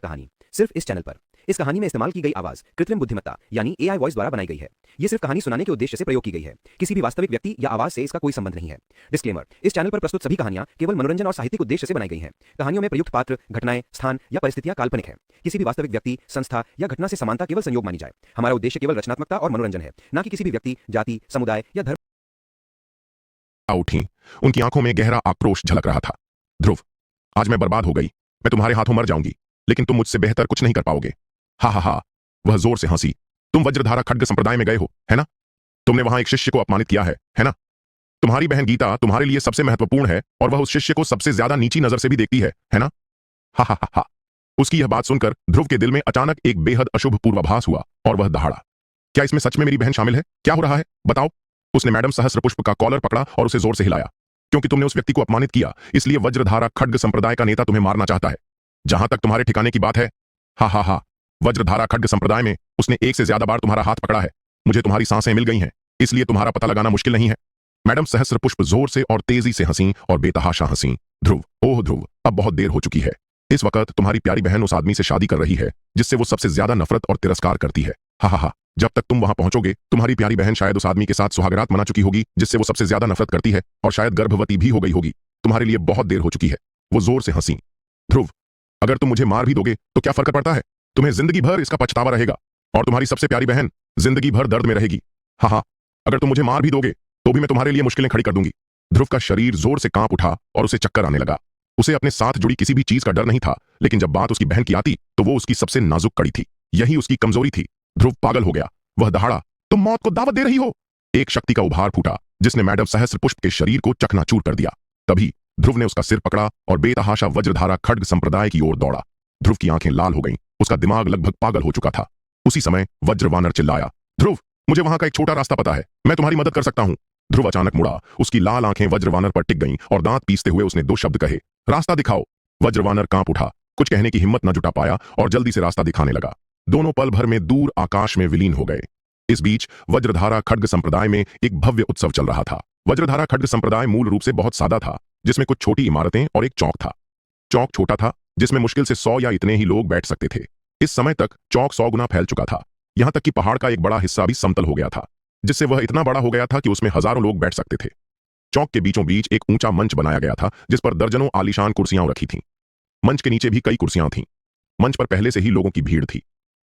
कहानी सिर्फ इस चैनल पर। इस कहानी में इस्तेमाल की गई आवाज कृत्रिम बुद्धिमत्ता यानी एआई वॉइस द्वारा बनाई गई है। ये सिर्फ कहानी सुनाने के उद्देश्य से प्रयोग की गई है। किसी भी वास्तविक व्यक्ति या आवाज से इसका कोई संबंध नहीं है। डिस्क्लेमर, इस चैनल पर प्रस्तुत सभी कहानियां केवल मनोरंजन और साहित्यिक उद्देश्य से बनाई गई हैं। कहानियों में प्रयुक्त पात्र, घटनाएं, स्थान या परिस्थितियां काल्पनिक हैं। किसी भी वास्तविक व्यक्ति, संस्था या घटना से समानता केवल संयोग मानी जाए। हमारा उद्देश्य केवल रचनात्मकता और मनोरंजन है, न कि किसी भी व्यक्ति, जाति, समुदाय या धर्म। उठी, उनकी आंखों में गहरा आक्रोश झलक रहा था। ध्रुव, आज मैं बर्बाद हो गई। मैं तुम्हारे हाथों मर जाऊंगी, लेकिन तुम मुझसे बेहतर कुछ नहीं कर पाओगे। हा हा हा। वह जोर से हंसी। तुम वज्रधारा खड्ग संप्रदाय में गए हो, है ना? तुमने वहां एक शिष्य को अपमानित किया है ना? तुम्हारी बहन गीता तुम्हारे लिए सबसे महत्वपूर्ण है और वह उस शिष्य को सबसे ज्यादा नीची नजर से भी देखती है ना? हा हा हा हा। उसकी यह बात सुनकर ध्रुव के दिल में अचानक एक बेहद अशुभ पूर्वाभास हुआ और वह दहाड़ा। क्या इसमें सच में मेरी बहन शामिल है? क्या हो रहा है? बताओ। उसने मैडम सहस्त्रपुष्प का कॉलर पकड़ा और उसे जोर से हिलाया। क्योंकि तुमने उस व्यक्ति को अपमानित किया, इसलिए वज्रधारा खड्ग संप्रदाय का नेता तुम्हें मारना चाहता है। जहां तक तुम्हारे ठिकाने की बात है, हा हा हा, वज्रधारा खड्ग संप्रदाय में उसने एक से ज्यादा बार तुम्हारा हाथ पकड़ा है। मुझे तुम्हारी सांसें मिल गई हैं, इसलिए तुम्हारा पता लगाना मुश्किल नहीं है। मैडम सहस्त्रपुष्प जोर से और तेजी से हंसी और बेतहाशा हंसी। ध्रुव, ओह ध्रुव, अब बहुत देर हो चुकी है। इस वक्त तुम्हारी प्यारी बहन उस आदमी से शादी कर रही है जिससे वो सबसे ज्यादा नफरत और तिरस्कार करती है। हा हा हा। जब तक तुम वहां पहुंचोगे, तुम्हारी प्यारी बहन शायद उस आदमी के साथ सुहागरात मना चुकी होगी जिससे वो सबसे ज्यादा नफरत करती है, और शायद गर्भवती भी हो गई होगी। तुम्हारे लिए बहुत देर हो चुकी है। वो जोर से हंसी। ध्रुव, अगर तुम मुझे मार भी दोगे तो क्या फर्क पड़ता है? तुम्हें जिंदगी भर इसका पछतावा रहेगा और तुम्हारी सबसे प्यारी बहन जिंदगी भर दर्द में रहेगी। हाँ हाँ, अगर तुम मुझे मार भी दोगे तो भी मैं तुम्हारे लिए मुश्किलें खड़ी कर दूंगी। ध्रुव का शरीर जोर से कांप उठा और उसे चक्कर आने लगा। उसे अपने साथ जुड़ी किसी भी चीज का डर नहीं था, लेकिन जब बात उसकी बहन की आती तो वो उसकी सबसे नाजुक कड़ी थी। यही उसकी कमजोरी थी। ध्रुव पागल हो गया। वह दहाड़ा, तुम मौत को दावत दे रही हो। एक शक्ति का उभार फूटा जिसने मैडम सहस्त्रपुष्प के शरीर को चकनाचूर कर दिया। तभी ध्रुव ने उसका सिर पकड़ा और बेतहाशा वज्रधारा खड्ग संप्रदाय की ओर दौड़ा। ध्रुव की आंखें लाल हो गईं, उसका दिमाग लगभग पागल हो चुका था। उसी समय वज्रवानर चिल्लाया, ध्रुव, मुझे वहां का एक छोटा रास्ता पता है, मैं तुम्हारी मदद कर सकता हूं। ध्रुव अचानक मुड़ा। उसकी लाल आंखें वज्रवानर पर टिक गईं और दांत पीसते हुए उसने दो शब्द कहे, रास्ता दिखाओ। वज्रवानर कांप उठा, कुछ कहने की हिम्मत न जुटा पाया और जल्दी से रास्ता दिखाने लगा। दोनों पल भर में दूर आकाश में विलीन हो गए। इस बीच वज्रधारा खड्ग संप्रदाय में एक भव्य उत्सव चल रहा था। वज्रधारा खड्ग संप्रदाय मूल रूप से बहुत सादा था, जिसमें कुछ छोटी इमारतें और एक चौक था। चौक छोटा था, जिसमें मुश्किल से 100 या इतने ही लोग बैठ सकते थे। इस समय तक चौक 100 गुना फैल चुका था। यहां तक कि पहाड़ का एक बड़ा हिस्सा भी समतल हो गया था, जिससे वह इतना बड़ा हो गया था कि उसमें हजारों लोग बैठ सकते थे। चौक के बीचों बीच एक ऊंचा मंच बनाया गया था जिस पर दर्जनों आलीशान कुर्सियां रखी थीं। मंच के नीचे भी कई कुर्सियां थीं। मंच पर पहले से ही लोगों की भीड़ थी।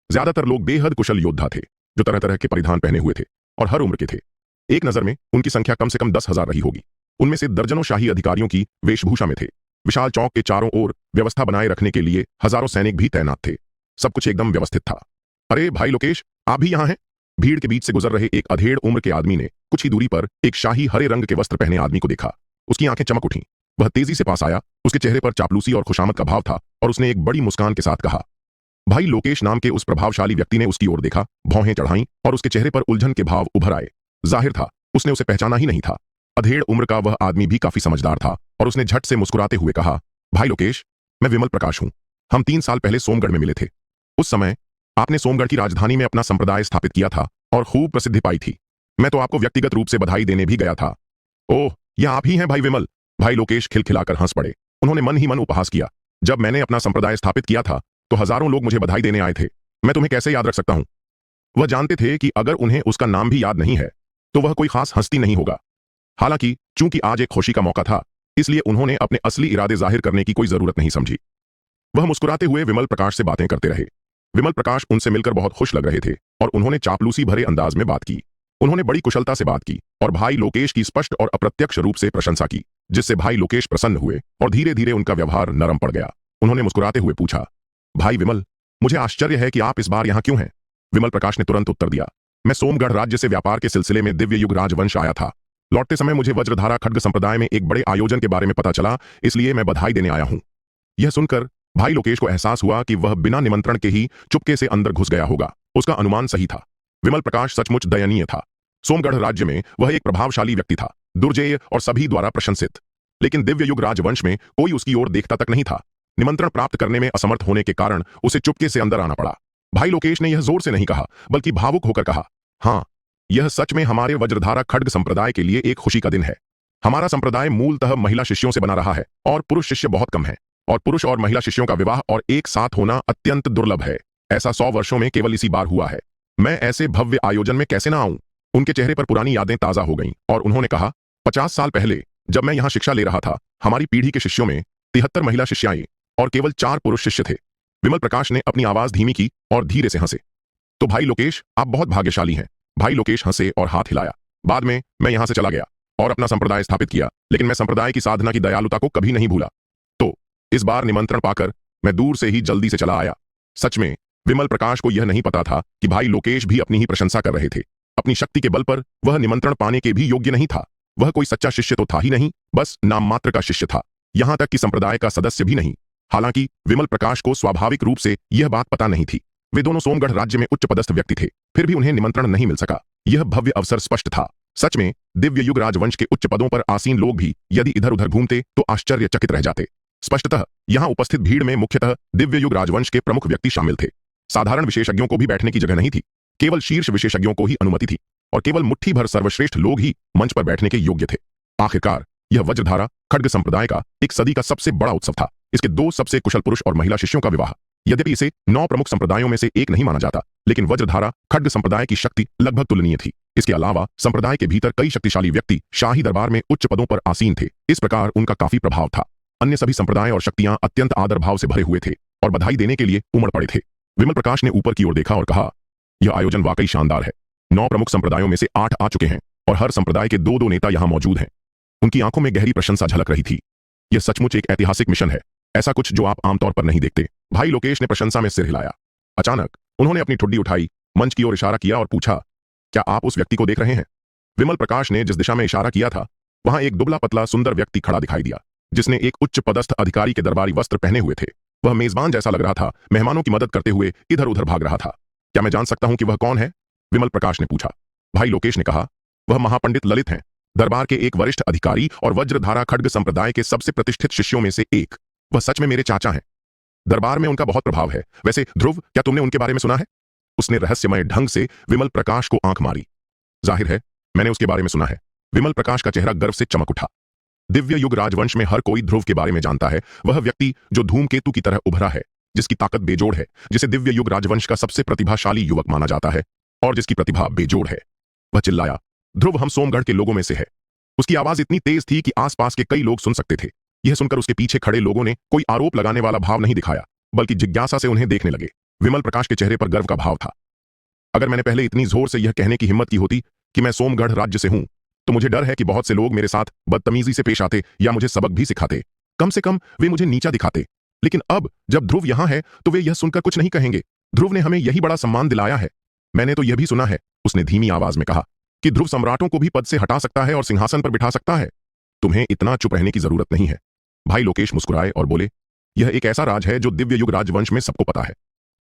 ज्यादातर लोग बेहद कुशल योद्धा थे जो तरह तरह के परिधान पहने हुए थे और हर उम्र के थे। एक नजर में उनकी संख्या कम से कम 10,000 रही होगी। उनमें से दर्जनों शाही अधिकारियों की वेशभूषा में थे। विशाल चौक के चारों ओर व्यवस्था बनाए रखने के लिए हजारों सैनिक भी तैनात थे। सब कुछ एकदम व्यवस्थित था। अरे भाई लोकेश, आप भी यहां हैं? भीड़ के बीच से गुजर रहे एक अधेड़ उम्र के आदमी ने कुछ ही दूरी पर एक शाही हरे रंग के वस्त्र पहने आदमी को देखा। उसकी आंखें चमक उठीं। वह तेजी से पास आया। उसके चेहरे पर चापलूसी और खुशामद का भाव था और उसने एक बड़ी मुस्कान के साथ कहा, भाई लोकेश नाम के उस प्रभावशाली व्यक्ति ने उसकी ओर देखा, भौहें चढ़ाईं और उसके चेहरे पर उलझन के भाव उभर आए। जाहिर था उसने उसे पहचाना ही नहीं था। अधेड़ उम्र का वह आदमी भी काफी समझदार था और उसने झट से मुस्कुराते हुए कहा, भाई लोकेश, मैं विमल प्रकाश हूं। हम 3 साल पहले सोमगढ़ में मिले थे। उस समय आपने सोमगढ़ की राजधानी में अपना संप्रदाय स्थापित किया था और खूब प्रसिद्धि पाई थी। मैं तो आपको व्यक्तिगत रूप से बधाई देने भी गया था। ओह, यह आप ही हैं भाई विमल? भाई लोकेश खिलखिलाकर हंस पड़े। उन्होंने मन ही मन उपहास किया। जब मैंने अपना संप्रदाय स्थापित किया था तो हजारों लोग मुझे बधाई देने आए थे। मैं तुम्हें कैसे याद रख सकता हूं? वह जानते थे कि अगर उन्हें उसका नाम भी याद नहीं है तो वह कोई खास हस्ती नहीं होगा। हालांकि चूंकि आज एक खुशी का मौका था, इसलिए उन्होंने अपने असली इरादे जाहिर करने की कोई जरूरत नहीं समझी। वह मुस्कुराते हुए विमल प्रकाश से बातें करते रहे। विमल प्रकाश उनसे मिलकर बहुत खुश लग रहे थे और उन्होंने चापलूसी भरे अंदाज में बात की। उन्होंने बड़ी कुशलता से बात की और भाई लोकेश की स्पष्ट और अप्रत्यक्ष रूप से प्रशंसा की, जिससे भाई लोकेश प्रसन्न हुए और धीरे धीरे उनका व्यवहार नरम पड़ गया। उन्होंने मुस्कुराते हुए पूछा, भाई विमल, मुझे आश्चर्य है कि आप इस बार यहां क्यों हैं? विमल प्रकाश ने तुरंत उत्तर दिया, मैं सोमगढ़ राज्य से व्यापार के सिलसिले में दिव्य युग राजवंश आया था। लौटते समय मुझे वज्रधारा खड्ग संप्रदाय में एक बड़े आयोजन के बारे में पता चला, इसलिए मैं बधाई देने आया हूं। यह सुनकर भाई लोकेश को एहसास हुआ कि वह बिना निमंत्रण के ही चुपके से अंदर घुस गया होगा। उसका अनुमान सही था। विमल प्रकाश सचमुच दयनीय था। सोमगढ़ राज्य में वह एक प्रभावशाली व्यक्ति था, दुर्जेय और सभी द्वारा प्रशंसित, लेकिन दिव्य युग राजवंश में कोई उसकी ओर देखता तक नहीं था। निमंत्रण प्राप्त करने में असमर्थ होने के कारण उसे चुपके से अंदर आना पड़ा। भाई लोकेश ने यह जोर से नहीं कहा, बल्कि भावुक होकर कहा, हाँ, यह सच में हमारे वज्रधारा खड्ग संप्रदाय के लिए एक खुशी का दिन है। हमारा संप्रदाय मूलतः महिला शिष्यों से बना रहा है और पुरुष शिष्य बहुत कम है। और पुरुष और महिला शिष्यों का विवाह और एक साथ होना अत्यंत दुर्लभ है। ऐसा 100 वर्षों में केवल इसी बार हुआ है। मैं ऐसे भव्य आयोजन में कैसे ना आऊं? उनके चेहरे पर पुरानी यादें ताजा हो गईं और उन्होंने कहा, 50 साल पहले जब मैं यहां शिक्षा ले रहा था, हमारी पीढ़ी के शिष्यों में 73 महिला शिष्याएं और केवल 4 पुरुष शिष्य थे। विमल प्रकाश ने अपनी आवाज धीमी की और धीरे से हंसे। तो भाई लोकेश, आप बहुत भाग्यशाली हैं। भाई लोकेश हंसे और हाथ हिलाया। बाद में मैं यहां से चला गया और अपना संप्रदाय स्थापित किया, लेकिन मैं संप्रदाय की साधना की दयालुता को कभी नहीं भूला। तो इस बार निमंत्रण पाकर मैं दूर से ही जल्दी से चला आया। सच में विमल प्रकाश को यह नहीं पता था कि भाई लोकेश भी अपनी ही प्रशंसा कर रहे थे। अपनी शक्ति के बल पर वह निमंत्रण पाने के भी योग्य नहीं था। वह कोई सच्चा शिष्य तो था ही नहीं, बस नाम मात्र का शिष्य था, यहां तक कि संप्रदाय का सदस्य भी नहीं। हालांकि विमल प्रकाश को स्वाभाविक रूप से यह बात पता नहीं थी। वे दोनों सोमगढ़ राज्य में उच्च पदस्थ व्यक्ति थे, फिर भी उन्हें निमंत्रण नहीं मिल सका। यह भव्य अवसर स्पष्ट था। सच में दिव्य युग राजवंश के उच्च पदों पर आसीन लोग भी यदि इधर उधर घूमते तो आश्चर्यचकित रह जाते। स्पष्टतः यहां उपस्थित भीड़ में मुख्यतः दिव्य युग राजवंश के प्रमुख व्यक्ति शामिल थे। साधारण विशेषज्ञों को भी बैठने की जगह नहीं थी। केवल शीर्ष विशेषज्ञों को ही अनुमति थी और केवल मुट्ठी भर सर्वश्रेष्ठ लोग ही मंच पर बैठने के योग्य थे। आखिरकार यह वज्रधारा खड्ग संप्रदाय का एक सदी का सबसे बड़ा उत्सव था। इसके 2 सबसे कुशल पुरुष और महिला शिष्यों का विवाह। यद्यपि इसे 9 प्रमुख संप्रदायों में से एक नहीं माना जाता, लेकिन वज्रधारा खड्ग संप्रदाय की शक्ति लगभग तुलनीय थी। इसके अलावा संप्रदाय के भीतर कई शक्तिशाली व्यक्ति शाही दरबार में उच्च पदों पर आसीन थे। इस प्रकार उनका काफी प्रभाव था। अन्य सभी संप्रदाय और शक्तियां अत्यंत आदर भाव से भरे हुए थे और बधाई देने के लिए उमड़ पड़े थे। विमल प्रकाश ने ऊपर की ओर देखा और कहा, यह आयोजन वाकई शानदार है। 9 प्रमुख संप्रदायों में से 8 आ चुके हैं और हर संप्रदाय के 2-2 नेता यहां मौजूद हैं। उनकी आंखों में गहरी प्रशंसा झलक रही थी। यह सचमुच एक ऐतिहासिक मिशन है, ऐसा कुछ जो आप आमतौर पर नहीं देखते। भाई लोकेश ने प्रशंसा में सिर हिलाया। अचानक उन्होंने अपनी ठुड्डी उठाई, मंच की ओर इशारा किया और पूछा, क्या आप उस व्यक्ति को देख रहे हैं? विमल प्रकाश ने जिस दिशा में इशारा किया था, वहां एक दुबला पतला सुंदर व्यक्ति खड़ा दिखाई दिया, जिसने एक उच्च पदस्थ अधिकारी के दरबारी वस्त्र पहने हुए थे। वह मेजबान जैसा लग रहा था, मेहमानों की मदद करते हुए इधर उधर भाग रहा था। क्या मैं जान सकता हूं कि वह कौन है? विमल प्रकाश ने पूछा। भाई लोकेश ने कहा, वह महापंडित ललित हैं, दरबार के एक वरिष्ठ अधिकारी और वज्रधारा खड्ग संप्रदाय के सबसे प्रतिष्ठित शिष्यों में से एक। वह सच में मेरे चाचा हैं। दरबार में उनका बहुत प्रभाव है। वैसे ध्रुव, क्या तुमने उनके बारे में सुना है? उसने रहस्यमय ढंग से विमल प्रकाश को आंख मारी। जाहिर है मैंने उसके बारे में सुना है। विमल प्रकाश का चेहरा गर्व से चमक उठा। दिव्य युग राजवंश में हर कोई ध्रुव के बारे में जानता है। वह व्यक्ति जो धूमकेतु की तरह उभरा है, जिसकी ताकत बेजोड़ है, जिसे दिव्य युग राजवंश का सबसे प्रतिभाशाली युवक माना जाता है और जिसकी प्रतिभा बेजोड़ है। वह चिल्लाया, ध्रुव हम सोमगढ़ के लोगों में से है। उसकी आवाज इतनी तेज थी कि आसपास के कई लोग सुन सकते थे। यह सुनकर उसके पीछे खड़े लोगों ने कोई आरोप लगाने वाला भाव नहीं दिखाया, बल्कि जिज्ञासा से उन्हें देखने लगे। विमल प्रकाश के चेहरे पर गर्व का भाव था। अगर मैंने पहले इतनी जोर से यह कहने की हिम्मत की होती कि मैं सोमगढ़ राज्य से हूं, तो मुझे डर है कि बहुत से लोग मेरे साथ बदतमीजी से पेश आते या मुझे सबक भी सिखाते। कम से कम वे मुझे नीचा दिखाते। लेकिन अब जब ध्रुव यहां है तो वे यह सुनकर कुछ नहीं कहेंगे। ध्रुव ने हमें यही बड़ा सम्मान दिलाया है। मैंने तो यह भी सुना है, उसने धीमी आवाज में कहा, कि ध्रुव सम्राटों को भी पद से हटा सकता है और सिंहासन पर बिठा सकता है। तुम्हें इतना चुप रहने की जरूरत नहीं है। भाई लोकेश मुस्कुराए और बोले, यह एक ऐसा राज है जो दिव्य युग राजवंश में सबको पता है।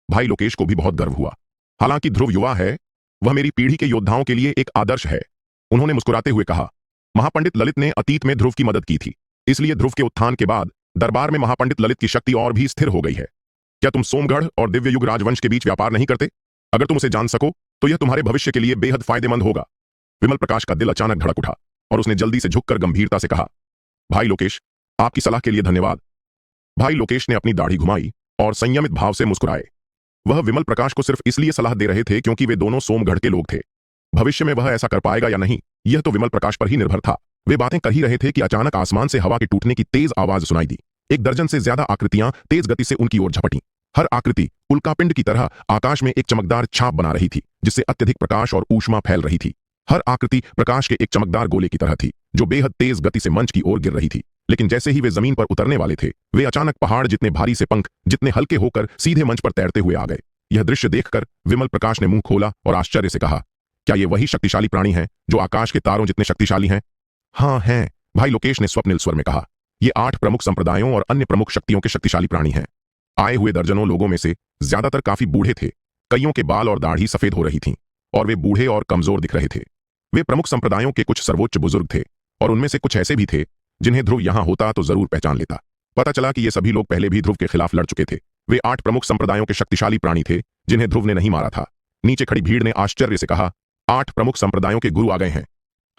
भाई लोकेश को भी बहुत गर्व हुआ। हालांकि ध्रुव युवा है, वह मेरी पीढ़ी के योद्धाओं के लिए एक आदर्श है। उन्होंने मुस्कुराते हुए कहा, महापंडित ललित ने अतीत में ध्रुव की मदद की थी, इसलिए ध्रुव के उत्थान के बाद दरबार में महापंडित ललित की शक्ति और भी स्थिर हो गई है। क्या तुम सोमगढ़ और दिव्य युग राजवंश के बीच व्यापार नहीं करते? अगर तुम उसे जान सको तो यह तुम्हारे भविष्य के लिए बेहद फायदेमंद होगा। विमल प्रकाश का दिल अचानक धड़क उठा और उसने जल्दी से झुककर गंभीरता से कहा, भाई लोकेश, आपकी सलाह के लिए धन्यवाद। भाई लोकेश ने अपनी दाढ़ी घुमाई और संयमित भाव से मुस्कुराए। वह विमल प्रकाश को सिर्फ इसलिए सलाह दे रहे थे क्योंकि वे दोनों सोमगढ़ के लोग थे। भविष्य में वह ऐसा कर पाएगा या नहीं, यह तो विमल प्रकाश पर ही निर्भर था। वे बातें कर ही रहे थे कि अचानक आसमान से हवा के टूटने की तेज आवाज सुनाई दी। 1 दर्जन से ज्यादा आकृतियां तेज गति से उनकी ओर झपटी। हर आकृति उल्कापिंड की तरह आकाश में एक चमकदार छाप बना रही थी, जिससे अत्यधिक प्रकाश और ऊष्मा फैल रही थी। हर आकृति प्रकाश के एक चमकदार गोले की तरह थी, जो बेहद तेज गति से मंच की ओर गिर रही थी। लेकिन जैसे ही वे जमीन पर उतरने वाले थे, वे अचानक पहाड़ जितने भारी से पंख जितने हल्के होकर सीधे मंच पर तैरते हुए आ गए। यह दृश्य देखकर विमल प्रकाश ने मुंह खोला और आश्चर्य से कहा, क्या ये वही शक्तिशाली प्राणी हैं जो आकाश के तारों जितने शक्तिशाली हैं? हाँ हैं, भाई लोकेश ने स्वप्निल स्वर में कहा। ये 8 प्रमुख संप्रदायों और अन्य प्रमुख शक्तियों के शक्तिशाली प्राणी हैं। आए हुए दर्जनों लोगों में से ज्यादातर काफी बूढ़े थे। कईयों के बाल और दाढ़ी सफेद हो रही थीं और वे बूढ़े और कमजोर दिख रहे थे। वे प्रमुख संप्रदायों के कुछ सर्वोच्च बुजुर्ग थे और उनमें से कुछ ऐसे भी थे जिन्हें ध्रुव यहां होता तो जरूर पहचान लेता। पता चला कि ये सभी लोग पहले भी ध्रुव के खिलाफ लड़ चुके थे। वे 8 प्रमुख संप्रदायों के शक्तिशाली प्राणी थे जिन्हें ध्रुव ने नहीं मारा था। नीचे खड़ी भीड़ ने आश्चर्य से कहा, 8 प्रमुख संप्रदायों के गुरु आ गए हैं।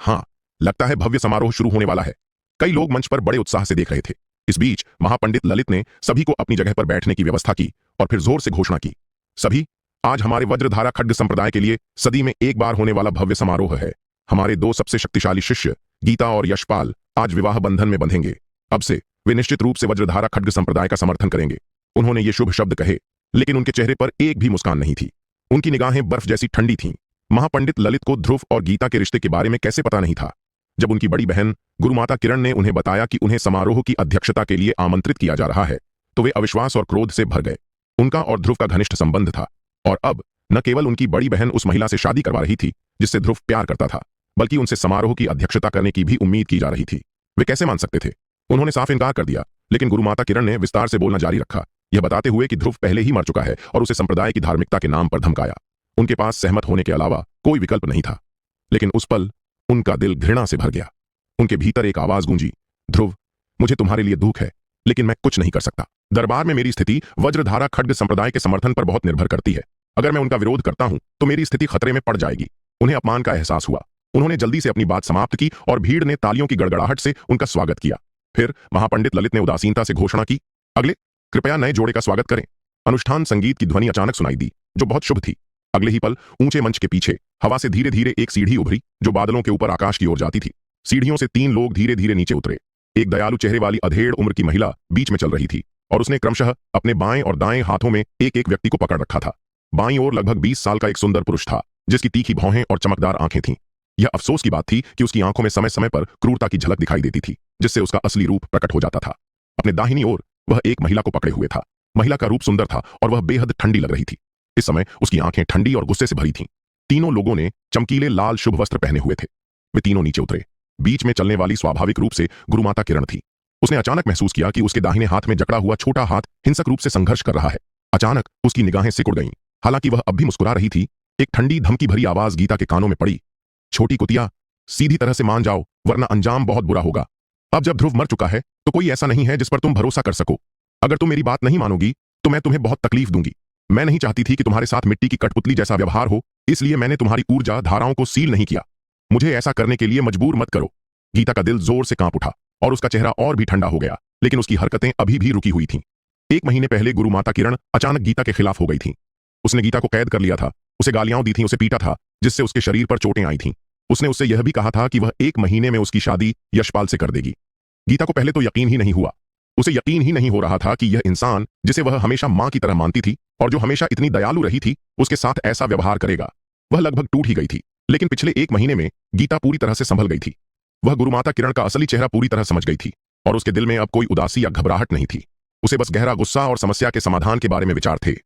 हाँ, लगता है भव्य समारोह शुरू होने वाला है। कई लोग मंच पर बड़े उत्साह से देख रहे थे। इस बीच महापंडित ललित ने सभी को अपनी जगह पर बैठने की व्यवस्था की और फिर जोर से घोषणा की, सभी, आज हमारे वज्रधारा खड्ग संप्रदाय के लिए सदी में एक बार होने वाला भव्य समारोह है। हमारे दो सबसे शक्तिशाली शिष्य गीता और यशपाल आज विवाह बंधन में बंधेंगे। अब से वे निश्चित रूप से वज्रधारा खड्ग संप्रदाय का समर्थन करेंगे। उन्होंने ये शुभ शब्द कहे, लेकिन उनके चेहरे पर एक भी मुस्कान नहीं थी। उनकी निगाहें बर्फ जैसी ठंडी थीं। महापंडित ललित को ध्रुव और गीता के रिश्ते के बारे में कैसे पता नहीं था। जब उनकी बड़ी बहन गुरुमाता किरण ने उन्हें बताया कि उन्हें समारोह की अध्यक्षता के लिए आमंत्रित किया जा रहा है, तो वे अविश्वास और क्रोध से भर गए। उनका और ध्रुव का घनिष्ठ संबंध था, और अब न केवल उनकी बड़ी बहन उस महिला से शादी करवा रही थी जिससे ध्रुव प्यार करता था, बल्कि उनसे समारोह की अध्यक्षता करने की भी उम्मीद की जा रही थी। वे कैसे मान सकते थे? उन्होंने साफ इनकार कर दिया, लेकिन गुरुमाता किरण ने विस्तार से बोलना जारी रखा, यह बताते हुए कि ध्रुव पहले ही मर चुका है और उसे संप्रदाय की धार्मिकता के नाम पर धमकाया। उनके पास सहमत होने के अलावा कोई विकल्प नहीं था। लेकिन उस पल उनका दिल घृणा से भर गया। उनके भीतर एक आवाज गूंजी, ध्रुव, मुझे तुम्हारे लिए दुख है, लेकिन मैं कुछ नहीं कर सकता। दरबार में मेरी स्थिति वज्रधारा खड्ग संप्रदाय के समर्थन पर बहुत निर्भर करती है। अगर मैं उनका विरोध करता हूं तो मेरी स्थिति खतरे में पड़ जाएगी। उन्हें अपमान का एहसास हुआ। उन्होंने जल्दी से अपनी बात समाप्त की और भीड़ ने तालियों की गड़गड़ाहट से उनका स्वागत किया। फिर महापंडित ललित ने उदासीनता से घोषणा की, अगले, कृपया नए जोड़े का स्वागत करें। अनुष्ठान संगीत की ध्वनि अचानक सुनाई दी, जो बहुत शुभ थी। अगले ही पल ऊंचे मंच के पीछे हवा से धीरे धीरे एक सीढ़ी उभरी जो बादलों के ऊपर आकाश की ओर जाती थी। सीढ़ियों से 3 लोग धीरे धीरे नीचे उतरे। एक दयालु चेहरे वाली अधेड़ उम्र की महिला बीच में चल रही थी और उसने क्रमशः अपने बाएं और दाएं हाथों में एक एक व्यक्ति को पकड़ रखा था। बाईं ओर लगभग 20 साल का एक सुंदर पुरुष था, जिसकी तीखी भौहें और चमकदार आंखें थीं। यह अफसोस की बात थी कि उसकी आंखों में समय समय पर क्रूरता की झलक दिखाई देती थी, जिससे उसका असली रूप प्रकट हो जाता था। अपने दाहिनी ओर वह एक महिला को पकड़े हुए था। महिला का रूप सुंदर था और वह बेहद ठंडी लग रही थी। इस समय उसकी आंखें ठंडी और गुस्से से भरी थीं। तीनों लोगों ने चमकीले लाल शुभ वस्त्र पहने हुए थे। वे तीनों नीचे उतरे। बीच में चलने वाली स्वाभाविक रूप से गुरुमाता किरण थी। उसने अचानक महसूस किया कि उसके दाहिने हाथ में जकड़ा हुआ छोटा हाथ हिंसक रूप से संघर्ष कर रहा है। अचानक उसकी निगाहें सिकुड़ गईं। हालांकि वह अब भी मुस्कुरा रही थी, एक ठंडी धमकी भरी आवाज गीता के कानों में पड़ी, छोटी कुतिया, सीधी तरह से मान जाओ, वरना अंजाम बहुत बुरा होगा। अब जब ध्रुव मर चुका है तो कोई ऐसा नहीं है जिस पर तुम भरोसा कर सको। अगर तुम मेरी बात नहीं मानोगी तो मैं तुम्हें बहुत तकलीफ दूंगी। मैं नहीं चाहती थी कि तुम्हारे साथ मिट्टी की कठपुतली जैसा व्यवहार हो, इसलिए मैंने तुम्हारी ऊर्जा धाराओं को सील नहीं किया। मुझे ऐसा करने के लिए मजबूर मत करो। गीता का दिल जोर से कांप उठा और उसका चेहरा और भी ठंडा हो गया, लेकिन उसकी हरकतें अभी भी रुकी हुई थीं। 1 महीने पहले गुरुमाता किरण अचानक गीता के खिलाफ हो गई थी। उसने गीता को कैद कर लिया था, उसे गालियां दी थीं, उसे पीटा था, जिससे उसके शरीर पर चोटें आई थीं। उसने उससे यह भी कहा था कि वह 1 महीने में उसकी शादी यशपाल से कर देगी। गीता को पहले तो यकीन ही नहीं हुआ। उसे यकीन ही नहीं हो रहा था कि यह इंसान, जिसे वह हमेशा मां की तरह मानती थी और जो हमेशा इतनी दयालु रही थी, उसके साथ ऐसा व्यवहार करेगा। वह लगभग टूट ही गई थी, लेकिन पिछले 1 महीने में गीता पूरी तरह से संभल गई थी। वह गुरुमाता किरण का असली चेहरा पूरी तरह समझ गई थी और उसके दिल में अब कोई उदासी या घबराहट नहीं थी। उसे बस गहरा गुस्सा और समस्या के समाधान के बारे में विचार थे।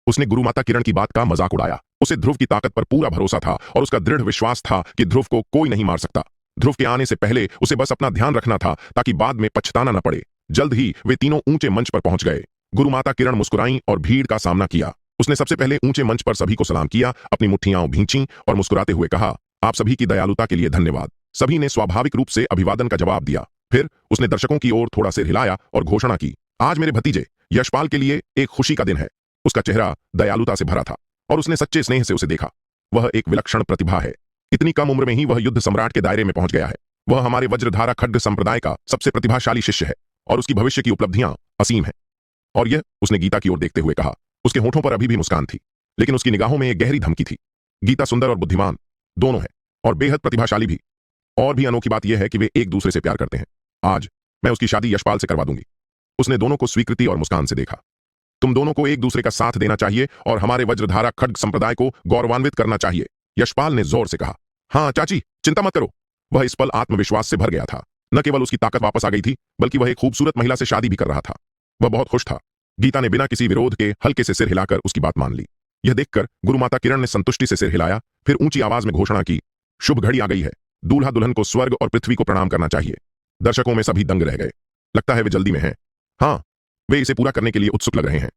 उसने गुरुमाता किरण की बात का मजाक उड़ाया। उसे ध्रुव की ताकत पर पूरा भरोसा था और उसका दृढ़ विश्वास था कि ध्रुव को कोई नहीं मार सकता। ध्रुव के आने से पहले उसे बस अपना ध्यान रखना था ताकि बाद में पछताना न पड़े। जल्द ही वे तीनों ऊंचे मंच पर पहुंच गए। गुरुमाता किरण मुस्कुराई और भीड़ का सामना किया। उसने सबसे पहले ऊंचे मंच पर सभी को सलाम किया, अपनी मुट्ठियां भींची और मुस्कुराते हुए कहा, आप सभी की दयालुता के लिए धन्यवाद। सभी ने स्वाभाविक रूप से अभिवादन का जवाब दिया। फिर उसने दर्शकों की ओर थोड़ा सिर हिलाया और घोषणा की, आज मेरे भतीजे यशपाल के लिए एक खुशी का दिन है। उसका चेहरा दयालुता से भरा था और उसने सच्चे स्नेह से उसे देखा। वह एक विलक्षण प्रतिभा है। इतनी कम उम्र में ही वह युद्ध सम्राट के दायरे में पहुंच गया है। वह हमारे वज्रधारा खड्ग संप्रदाय का सबसे प्रतिभाशाली शिष्य है और उसकी भविष्य की उपलब्धियां असीम हैं। और यह, उसने गीता की ओर देखते हुए कहा। उसके होठों पर अभी भी मुस्कान थी, लेकिन उसकी निगाहों में एक गहरी धमकी थी। गीता सुंदर और बुद्धिमान दोनों है और बेहद प्रतिभाशाली भी। और भी अनोखी बात यह है कि वे एक दूसरे से प्यार करते हैं। आज मैं उसकी शादी यशपाल से करवा दूंगी। उसने दोनों को स्वीकृति और मुस्कान से देखा। तुम दोनों को एक दूसरे का साथ देना चाहिए और हमारे वज्रधारा खड्ग संप्रदाय को गौरवान्वित करना चाहिए, यशपाल ने जोर से कहा। हाँ चाची, चिंता मत करो। वह इस पल आत्मविश्वास से भर गया था। न केवल उसकी ताकत वापस आ गई थी, बल्कि वह एक खूबसूरत महिला से शादी भी कर रहा था। वह बहुत खुश था। गीता ने बिना किसी विरोध के हल्के से सिर हिलाकर उसकी बात मान ली। यह देखकर गुरुमाता किरण ने संतुष्टि से सिर हिलाया, फिर ऊंची आवाज में घोषणा की, शुभ घड़ी आ गई है। दूल्हा दुल्हन को स्वर्ग और पृथ्वी को प्रणाम करना चाहिए। दर्शकों में सभी दंग रह गए। लगता है वे जल्दी में हैं। हाँ, वे इसे पूरा करने के लिए उत्सुक लग रहे हैं।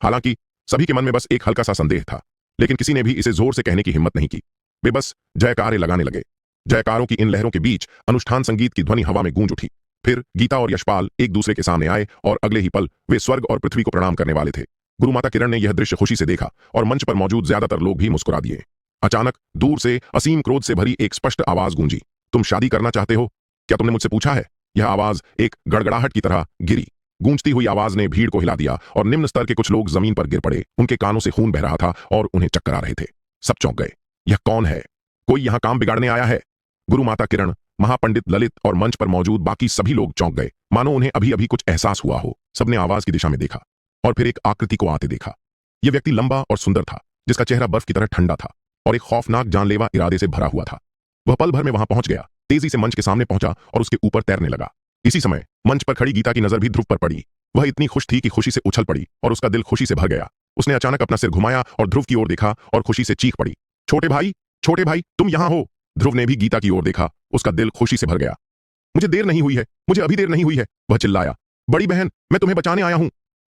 हालांकि सभी के मन में बस एक हल्का सा संदेह था, लेकिन किसी ने भी इसे जोर से कहने की हिम्मत नहीं की। वे बस जयकारे लगाने लगे। जयकारों की इन लहरों के बीच अनुष्ठान संगीत की ध्वनि हवा में गूंज उठी। फिर गीता और यशपाल एक दूसरे के सामने आए और अगले ही पल वे स्वर्ग और पृथ्वी को प्रणाम करने वाले थे। गुरुमाता किरण ने यह दृश्य खुशी से देखा और मंच पर मौजूद ज्यादातर लोग भी मुस्कुरा दिए। अचानक दूर से असीम क्रोध से भरी एक स्पष्ट आवाज गूंजी, तुम शादी करना चाहते हो? क्या तुमने मुझसे पूछा है? यह आवाज एक गड़गड़ाहट की तरह गिरी। गूंजती हुई आवाज ने भीड़ को हिला दिया और निम्न स्तर के कुछ लोग जमीन पर गिर पड़े। उनके कानों से खून बह रहा था और उन्हें चक्कर आ रहे थे। सब चौंक गए। यह कौन है? कोई यहां काम बिगाड़ने आया है? गुरु माता किरण, महापंडित ललित और मंच पर मौजूद बाकी सभी लोग चौंक गए, मानो उन्हें अभी अभी कुछ एहसास हुआ हो। सबने आवाज की दिशा में देखा और फिर एक आकृति को आते देखा। यह व्यक्ति लंबा और सुंदर था, जिसका चेहरा बर्फ की तरह ठंडा था और एक खौफनाक जानलेवा इरादे से भरा हुआ था। वह पल भर में वहां पहुंच गया, तेजी से मंच के सामने पहुंचा और उसके ऊपर तैरने लगा। इसी समय मंच पर खड़ी गीता की नजर भी ध्रुव पर पड़ी। वह इतनी खुश थी कि खुशी से उछल पड़ी और उसका दिल खुशी से भर गया। उसने अचानक अपना सिर घुमाया और ध्रुव की ओर देखा और खुशी से चीख पड़ी, छोटे भाई तुम यहां हो। ध्रुव ने भी गीता की ओर देखा, उसका दिल खुशी से भर गया। मुझे देर नहीं हुई है, मुझे अभी देर नहीं हुई है, वह चिल्लाया। बड़ी बहन, मैं तुम्हें बचाने आया हूं।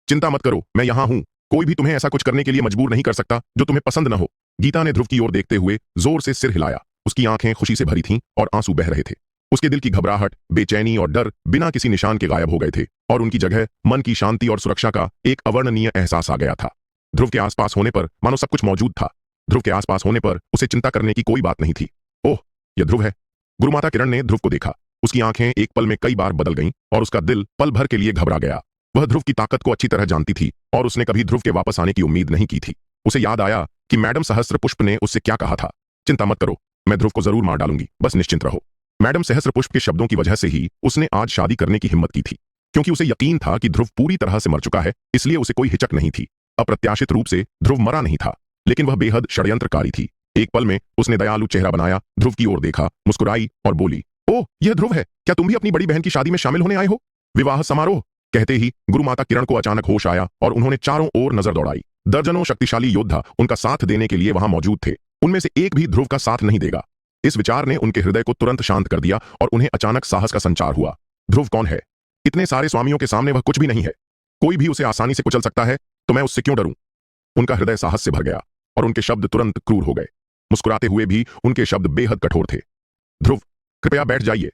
चिंता मत करो, मैं यहां हूं। कोई भी तुम्हें ऐसा कुछ करने के लिए मजबूर नहीं कर सकता जो तुम्हें पसंद न हो। गीता ने ध्रुव की ओर देखते हुए जोर से सिर हिलाया। उसकी आंखें खुशी से भरी थीं और आंसू बह रहे थे। उसके दिल की घबराहट, बेचैनी और डर बिना किसी निशान के गायब हो गए थे और उनकी जगह मन की शांति और सुरक्षा का एक अवर्णनीय एहसास आ गया था। ध्रुव के आसपास होने पर मानो सब कुछ मौजूद था। ध्रुव के आसपास होने पर उसे चिंता करने की कोई बात नहीं थी। ओह, यह ध्रुव है। गुरुमाता किरण ने ध्रुव को देखा। उसकी आंखें एक पल में कई बार बदल गईं और उसका दिल पल भर के लिए घबरा गया। वह ध्रुव की ताकत को अच्छी तरह जानती थी और उसने कभी ध्रुव के वापस आने की उम्मीद नहीं की थी। उसे याद आया कि मैडम सहस्त्रपुष्प ने उससे क्या कहा था, चिंता मत करो, मैं ध्रुव को जरूर मार डालूंगी, बस निश्चिंत रहो। मैडम सहस्त्रपुष्प के शब्दों की वजह से ही उसने आज शादी करने की हिम्मत की थी, क्योंकि उसे यकीन था कि ध्रुव पूरी तरह से मर चुका है, इसलिए उसे कोई हिचक नहीं थी। अप्रत्याशित रूप से ध्रुव मरा नहीं था, लेकिन वह बेहद षड्यंत्रकारी थी। एक पल में उसने दयालु चेहरा बनाया, ध्रुव की ओर देखा, मुस्कुराई और बोली, ओह, यह ध्रुव है। क्या तुम भी अपनी बड़ी बहन की शादी में शामिल होने आए हो? विवाह समारोह। कहते ही गुरु माता किरण को अचानक होश आया और उन्होंने चारों ओर नजर दौड़ाई। दर्जनों शक्तिशाली योद्धा उनका साथ देने के लिए वहां मौजूद थे। उनमें से एक भी ध्रुव का साथ नहीं देगा। इस विचार ने उनके हृदय को तुरंत शांत कर दिया और उन्हें अचानक साहस का संचार हुआ। ध्रुव कौन है? इतने सारे स्वामियों के सामने वह कुछ भी नहीं है। कोई भी उसे आसानी से कुचल सकता है, तो मैं उससे क्यों डरूं? उनका हृदय साहस से भर गया और उनके शब्द तुरंत क्रूर हो गए। मुस्कुराते हुए भी उनके शब्द बेहद कठोर थे। ध्रुव, कृपया बैठ जाइए।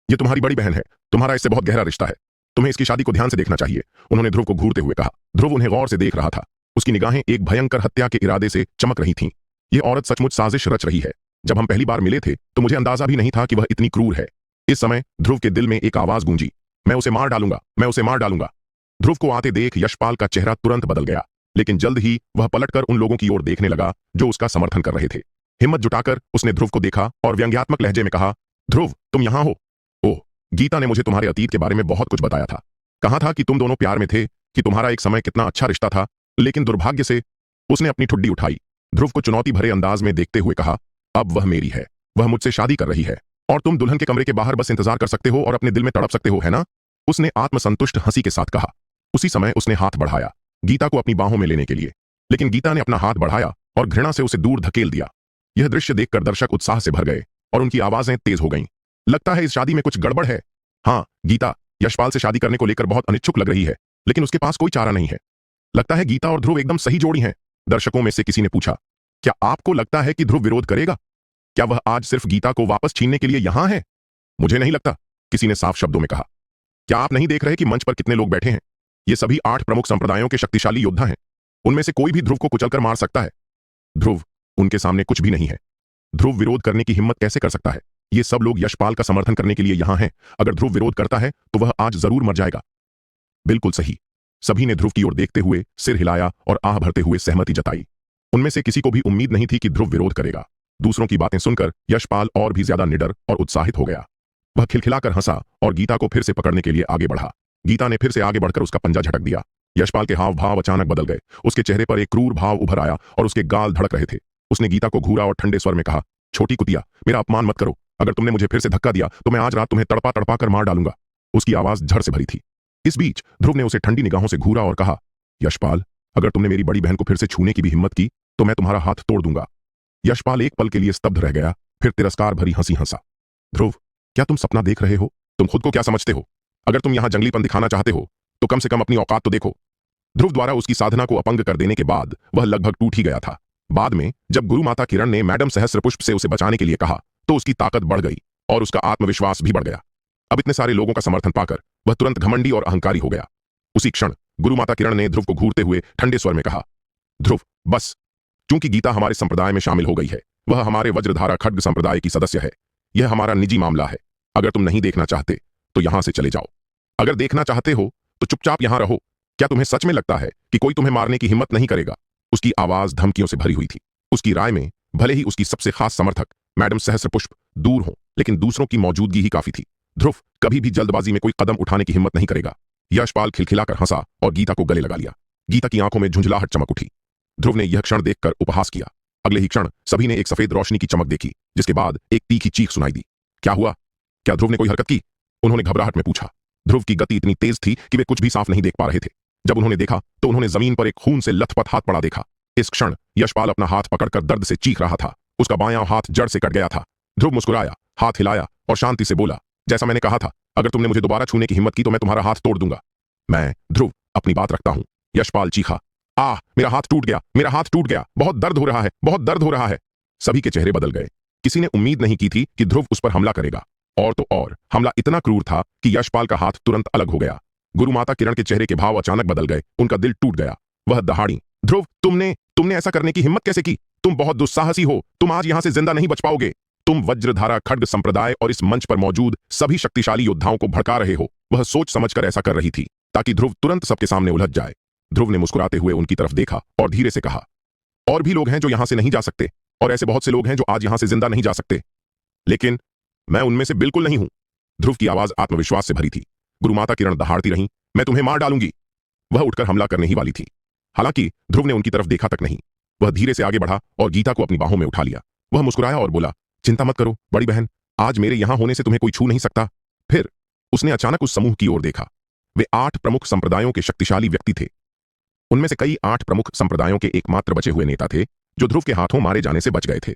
ये तुम्हारी बड़ी बहन है, तुम्हारा इससे बहुत गहरा रिश्ता है, तुम्हें इसकी शादी को ध्यान से देखना चाहिए, उन्होंने ध्रुव को घूरते हुए कहा। ध्रुव उन्हें गौर से देख रहा था। उसकी निगाहें एक भयंकर हत्या के इरादे से चमक रही थीं। यह औरत सचमुच साजिश रच रही है। जब हम पहली बार मिले थे तो मुझे अंदाजा भी नहीं था कि वह इतनी क्रूर है। इस समय ध्रुव के दिल में एक आवाज गूंजी, मैं उसे मार डालूंगा, मैं उसे मार डालूंगा। ध्रुव को आते देख यशपाल का चेहरा तुरंत बदल गया, लेकिन जल्द ही वह पलटकर उन लोगों की ओर देखने लगा जो उसका समर्थन कर रहे थे। हिम्मत जुटाकर उसने ध्रुव को देखा और व्यंग्यात्मक लहजे में कहा, ध्रुव, तुम यहां हो? ओह, गीता ने मुझे तुम्हारे अतीत के बारे में बहुत कुछ बताया था। कहा था कि तुम दोनों प्यार में थे, कि तुम्हारा एक समय कितना अच्छा रिश्ता था, लेकिन दुर्भाग्य से। उसने अपनी ठुड्डी उठाई, ध्रुव को चुनौती भरे अंदाज में देखते हुए कहा, अब वह मेरी है, वह मुझसे शादी कर रही है और तुम दुल्हन के कमरे के बाहर बस इंतजार कर सकते हो और अपने दिल में तड़प सकते हो, है ना? उसने आत्मसंतुष्ट हंसी के साथ कहा। उसी समय उसने हाथ बढ़ाया गीता को अपनी बाहों में लेने के लिए, लेकिन गीता ने अपना हाथ बढ़ाया और घृणा से उसे दूर धकेल दिया। यह दृश्य देखकर दर्शक उत्साह से भर गए और उनकी आवाजें तेज हो गईं। लगता है इस शादी में कुछ गड़बड़ है। हाँ, गीता यशपाल से शादी करने को लेकर बहुत अनिच्छुक लग रही है, लेकिन उसके पास कोई चारा नहीं है। लगता है गीता और ध्रुव एकदम सही जोड़ी हैं, दर्शकों में से किसी ने पूछा। क्या आपको लगता है कि ध्रुव विरोध करेगा? क्या वह आज सिर्फ गीता को वापस छीनने के लिए यहां है? मुझे नहीं लगता, किसी ने साफ शब्दों में कहा। क्या आप नहीं देख रहे कि मंच पर कितने लोग बैठे हैं? ये सभी 8 प्रमुख संप्रदायों के शक्तिशाली योद्धा हैं। उनमें से कोई भी ध्रुव को कुचलकर मार सकता है। ध्रुव, उनके सामने कुछ भी नहीं है। ध्रुव विरोध करने की हिम्मत कैसे कर सकता है? ये सब लोग यशपाल का समर्थन करने के लिए यहां हैं। अगर ध्रुव विरोध करता है तो वह आज जरूर मर जाएगा। बिल्कुल सही। सभी ने ध्रुव की ओर देखते हुए सिर हिलाया और आह भरते हुए सहमति जताई। उनमें से किसी को भी उम्मीद नहीं थी कि ध्रुव विरोध करेगा। दूसरों की बातें सुनकर यशपाल और भी ज्यादा निडर और उत्साहित हो गया। वह खिलखिलाकर हंसा और गीता को फिर से पकड़ने के लिए आगे बढ़ा। गीता ने फिर से आगे बढ़कर उसका पंजा झटक दिया। यशपाल के हाव भाव अचानक बदल गए। उसके चेहरे पर एक क्रूर भाव उभर आया और उसके गाल धड़क रहे थे। उसने गीता को घूरा और ठंडे स्वर में कहा, छोटी कुतिया, मेरा अपमान मत करो। अगर तुमने मुझे फिर से धक्का दिया तो मैं आज रात तुम्हें तड़पा तड़पा कर मार डालूंगा। उसकी आवाज झड़ से भरी थी। इस बीच ध्रुव ने उसे ठंडी निगाहों से घूरा और कहा, यशपाल, अगर तुमने मेरी बड़ी बहन को फिर से छूने की भी हिम्मत की तो मैं तुम्हारा हाथ तोड़ दूंगा। यशपाल एक पल के लिए स्तब्ध रह गया, फिर तिरस्कार भरी हंसी हंसा। ध्रुव, क्या तुम सपना देख रहे हो? तुम खुद को क्या समझते हो? अगर तुम यहां जंगलीपन दिखाना चाहते हो तो कम से कम अपनी औकात तो देखो। ध्रुव द्वारा उसकी साधना को अपंग कर देने के बाद वह लगभग टूट ही गया था। बाद में जब गुरु माता किरण ने मैडम सहस्त्रपुष्प से उसे बचाने के लिए कहा तो उसकी ताकत बढ़ गई और उसका आत्मविश्वास भी बढ़ गया। अब इतने सारे लोगों का समर्थन पाकर वह तुरंत घमंडी और अहंकारी हो गया। उसी क्षण गुरु माता किरण ने ध्रुव को घूरते हुए ठंडे स्वर में कहा, ध्रुव, बस। चूंकि गीता हमारे संप्रदाय में शामिल हो गई है, वह हमारे वज्रधारा खड्ग संप्रदाय की सदस्य है। यह हमारा निजी मामला है। अगर तुम नहीं देखना चाहते तो यहां से चले जाओ। अगर देखना चाहते हो तो चुपचाप यहां रहो। क्या तुम्हें सच में लगता है कि कोई तुम्हें मारने की हिम्मत नहीं करेगा? उसकी आवाज धमकियों से भरी हुई थी। उसकी राय में भले ही उसकी सबसे खास समर्थक मैडम सहस्त्रपुष्प दूर हो, लेकिन दूसरों की मौजूदगी ही काफी थी। ध्रुव कभी भी जल्दबाजी में कोई कदम उठाने की हिम्मत नहीं करेगा। यशपाल खिलखिलाकर हंसा और गीता को गले लगा लिया। गीता की आंखों में झुंझलाहट चमक उठी। ध्रुव ने यह क्षण देखकर उपहास किया। अगले ही क्षण सभी ने एक सफेद रोशनी की चमक देखी, जिसके बाद एक तीखी चीख सुनाई दी। क्या हुआ? क्या ध्रुव ने कोई हरकत की? उन्होंने घबराहट में पूछा। ध्रुव की गति इतनी तेज थी कि वे कुछ भी साफ नहीं देख पा रहे थे। जब उन्होंने देखा तो उन्होंने जमीन पर एक खून से लथपथ हाथ पड़ा देखा। इस क्षण यशपाल अपना हाथ पकड़कर दर्द से चीख रहा था। उसका बायां हाथ जड़ से कट गया था। ध्रुव मुस्कुराया, हाथ हिलाया और शांति से बोला, जैसा मैंने कहा था, अगर तुमने मुझे दोबारा छूने की हिम्मत की तो मैं तुम्हारा हाथ तोड़ दूंगा। मैं ध्रुव अपनी बात रखता हूं। यशपाल चीखा, आह, मेरा हाथ टूट गया, मेरा हाथ टूट गया, बहुत दर्द हो रहा है, बहुत दर्द हो रहा है। सभी के चेहरे बदल गए। किसी ने उम्मीद नहीं की थी कि ध्रुव उस पर हमला करेगा। और तो और हमला इतना क्रूर था कि यशपाल का हाथ तुरंत अलग हो गया। गुरु माता किरण के चेहरे के भाव अचानक बदल गए। उनका दिल टूट गया। वह दहाड़ी, ध्रुव, तुमने ऐसा करने की हिम्मत कैसे की? तुम बहुत दुस्साहसी हो। तुम आज यहां से जिंदा नहीं बच पाओगे। तुम वज्रधारा खड्ग संप्रदाय और इस मंच पर मौजूद सभी शक्तिशाली योद्धाओं को भड़का रहे हो। वह सोच समझकर ऐसा कर रही थी ताकि ध्रुव तुरंत सबके सामने उलझ जाए। ध्रुव ने मुस्कुराते हुए उनकी तरफ देखा और धीरे से कहा, और भी लोग हैं जो यहां से नहीं जा सकते, और ऐसे बहुत से लोग हैं जो आज यहां से जिंदा नहीं जा सकते, लेकिन मैं उनमें से बिल्कुल नहीं हूं। ध्रुव की आवाज आत्मविश्वास से भरी थी। गुरुमाता किरण दहाड़ती रहीं, मैं तुम्हें मार डालूंगी। वह उठकर हमला करने ही वाली थी। हालांकि ध्रुव ने उनकी तरफ देखा तक नहीं। वह धीरे से आगे बढ़ा और गीता को अपनी बाहों में उठा लिया। वह मुस्कुराया और बोला, चिंता मत करो बड़ी बहन, आज मेरे यहां होने से तुम्हें कोई छू नहीं सकता। फिर उसने अचानक उस समूह की ओर देखा। वे 8 प्रमुख संप्रदायों के शक्तिशाली व्यक्ति थे। उनमें से कई 8 प्रमुख संप्रदायों के एकमात्र बचे हुए नेता थे जो ध्रुव के हाथों मारे जाने से बच गए थे।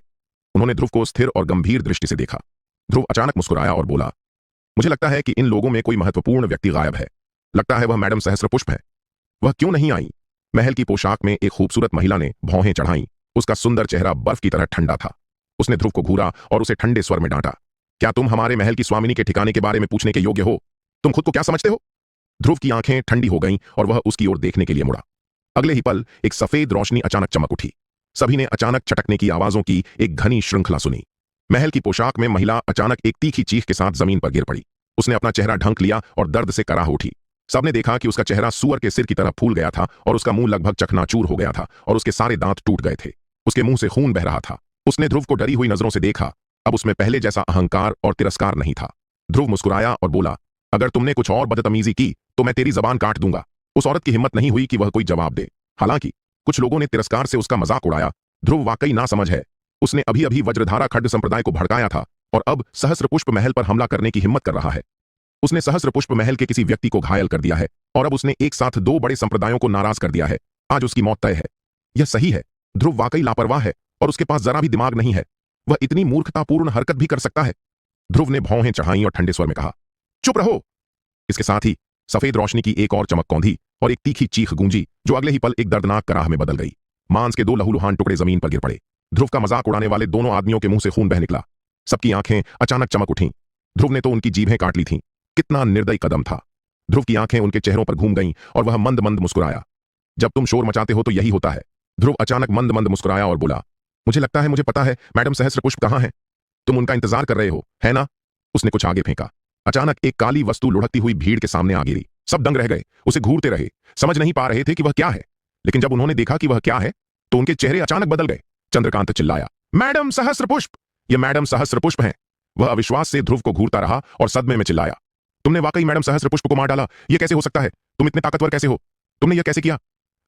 उन्होंने ध्रुव को स्थिर और गंभीर दृष्टि से देखा। ध्रुव अचानक मुस्कुराया और बोला, मुझे लगता है कि इन लोगों में कोई महत्वपूर्ण व्यक्ति गायब है। लगता है वह मैडम सहस्त्रपुष्प है। वह क्यों नहीं आई? महल की पोशाक में एक खूबसूरत महिला ने भौहें चढ़ाई। उसका सुंदर चेहरा बर्फ की तरह ठंडा था। उसने ध्रुव को घूरा और उसे ठंडे स्वर में डांटा, क्या तुम हमारे महल की स्वामिनी के ठिकाने के बारे में पूछने के योग्य हो? तुम खुद को क्या समझते हो? ध्रुव की आंखें ठंडी हो गईं और वह उसकी ओर देखने के लिए मुड़ा। अगले ही पल एक सफेद रोशनी अचानक चमक उठी। सभी ने अचानक चटकने की आवाजों की एक घनी श्रृंखला सुनी। महल की पोशाक में महिला अचानक एक तीखी चीख के साथ जमीन पर गिर पड़ी। उसने अपना चेहरा ढंक लिया और दर्द से कराह उठी। सबने देखा कि उसका चेहरा सूअर के सिर की तरह फूल गया था और उसका मुंह लगभग चकनाचूर हो गया था और उसके सारे दांत टूट गए थे। उसके मुंह से खून बह रहा था। उसने ध्रुव को डरी हुई नजरों से देखा। अब उसमें पहले जैसा अहंकार और तिरस्कार नहीं था। ध्रुव मुस्कुराया और बोला, अगर तुमने कुछ और बदतमीजी की तो मैं तेरी जबान काट दूंगा। उस औरत की हिम्मत नहीं हुई कि वह कोई जवाब दे। हालांकि कुछ लोगों ने तिरस्कार से उसका मजाक उड़ाया। ध्रुव वाकई नासमझ है। उसने अभी अभी वज्रधारा खड्ग संप्रदाय को भड़काया था और अब सहस्त्रपुष्प महल पर हमला करने की हिम्मत कर रहा है। उसने सहस्त्रपुष्प महल के किसी व्यक्ति को घायल कर दिया है और अब उसने एक साथ 2 बड़े संप्रदायों को नाराज कर दिया है। आज उसकी मौत तय है। यह सही है। ध्रुव वाकई लापरवाह है और उसके पास जरा भी दिमाग नहीं है। वह इतनी मूर्खतापूर्ण हरकत भी कर सकता है। ध्रुव ने भौहें चढ़ाई और ठंडे स्वर में कहा, चुप रहो। इसके साथ ही सफेद रोशनी की एक और चमक कौंधी और एक तीखी चीख गूंजी जो अगले ही पल एक दर्दनाक कराह में बदल गई। मांस के 2 लहूलुहान टुकड़े जमीन पर गिर पड़े। ध्रुव का मजाक उड़ाने वाले दोनों आदमियों के मुंह से खून बह निकला। सबकी आंखें अचानक चमक उठीं। ध्रुव ने तो उनकी जीभें काट ली थीं। कितना निर्दयी कदम था। ध्रुव की आंखें उनके चेहरों पर घूम गईं और वह मंद मंद मुस्कुराया। जब तुम शोर मचाते हो तो यही होता है। ध्रुव अचानक मंद मंद मुस्कुराया और बोला, मुझे लगता है मुझे पता है मैडम सहस्त्रपुष्प कहां है। तुम उनका इंतजार कर रहे हो, है ना? उसने कुछ आगे फेंका। अचानक एक काली वस्तु लुढ़कती हुई भीड़ के सामने आ गिरी। सब दंग रह गए, उसे घूरते रहे, समझ नहीं पा रहे थे कि वह क्या है। लेकिन जब उन्होंने देखा कि वह क्या है तो उनके चेहरे अचानक बदल गए। चंद्रकांत चिल्लाया, मैडम सहस्त्रपुष्प, ये मैडम सहस्त्रपुष्प हैं। वह अविश्वास से ध्रुव को घूरता रहा और सदमे में चिल्लाया, तुमने वाकई मैडम सहस्त्रपुष्प को मार डाला। यह कैसे हो सकता है? तुम इतने ताकतवर कैसे हो? तुमने यह कैसे किया?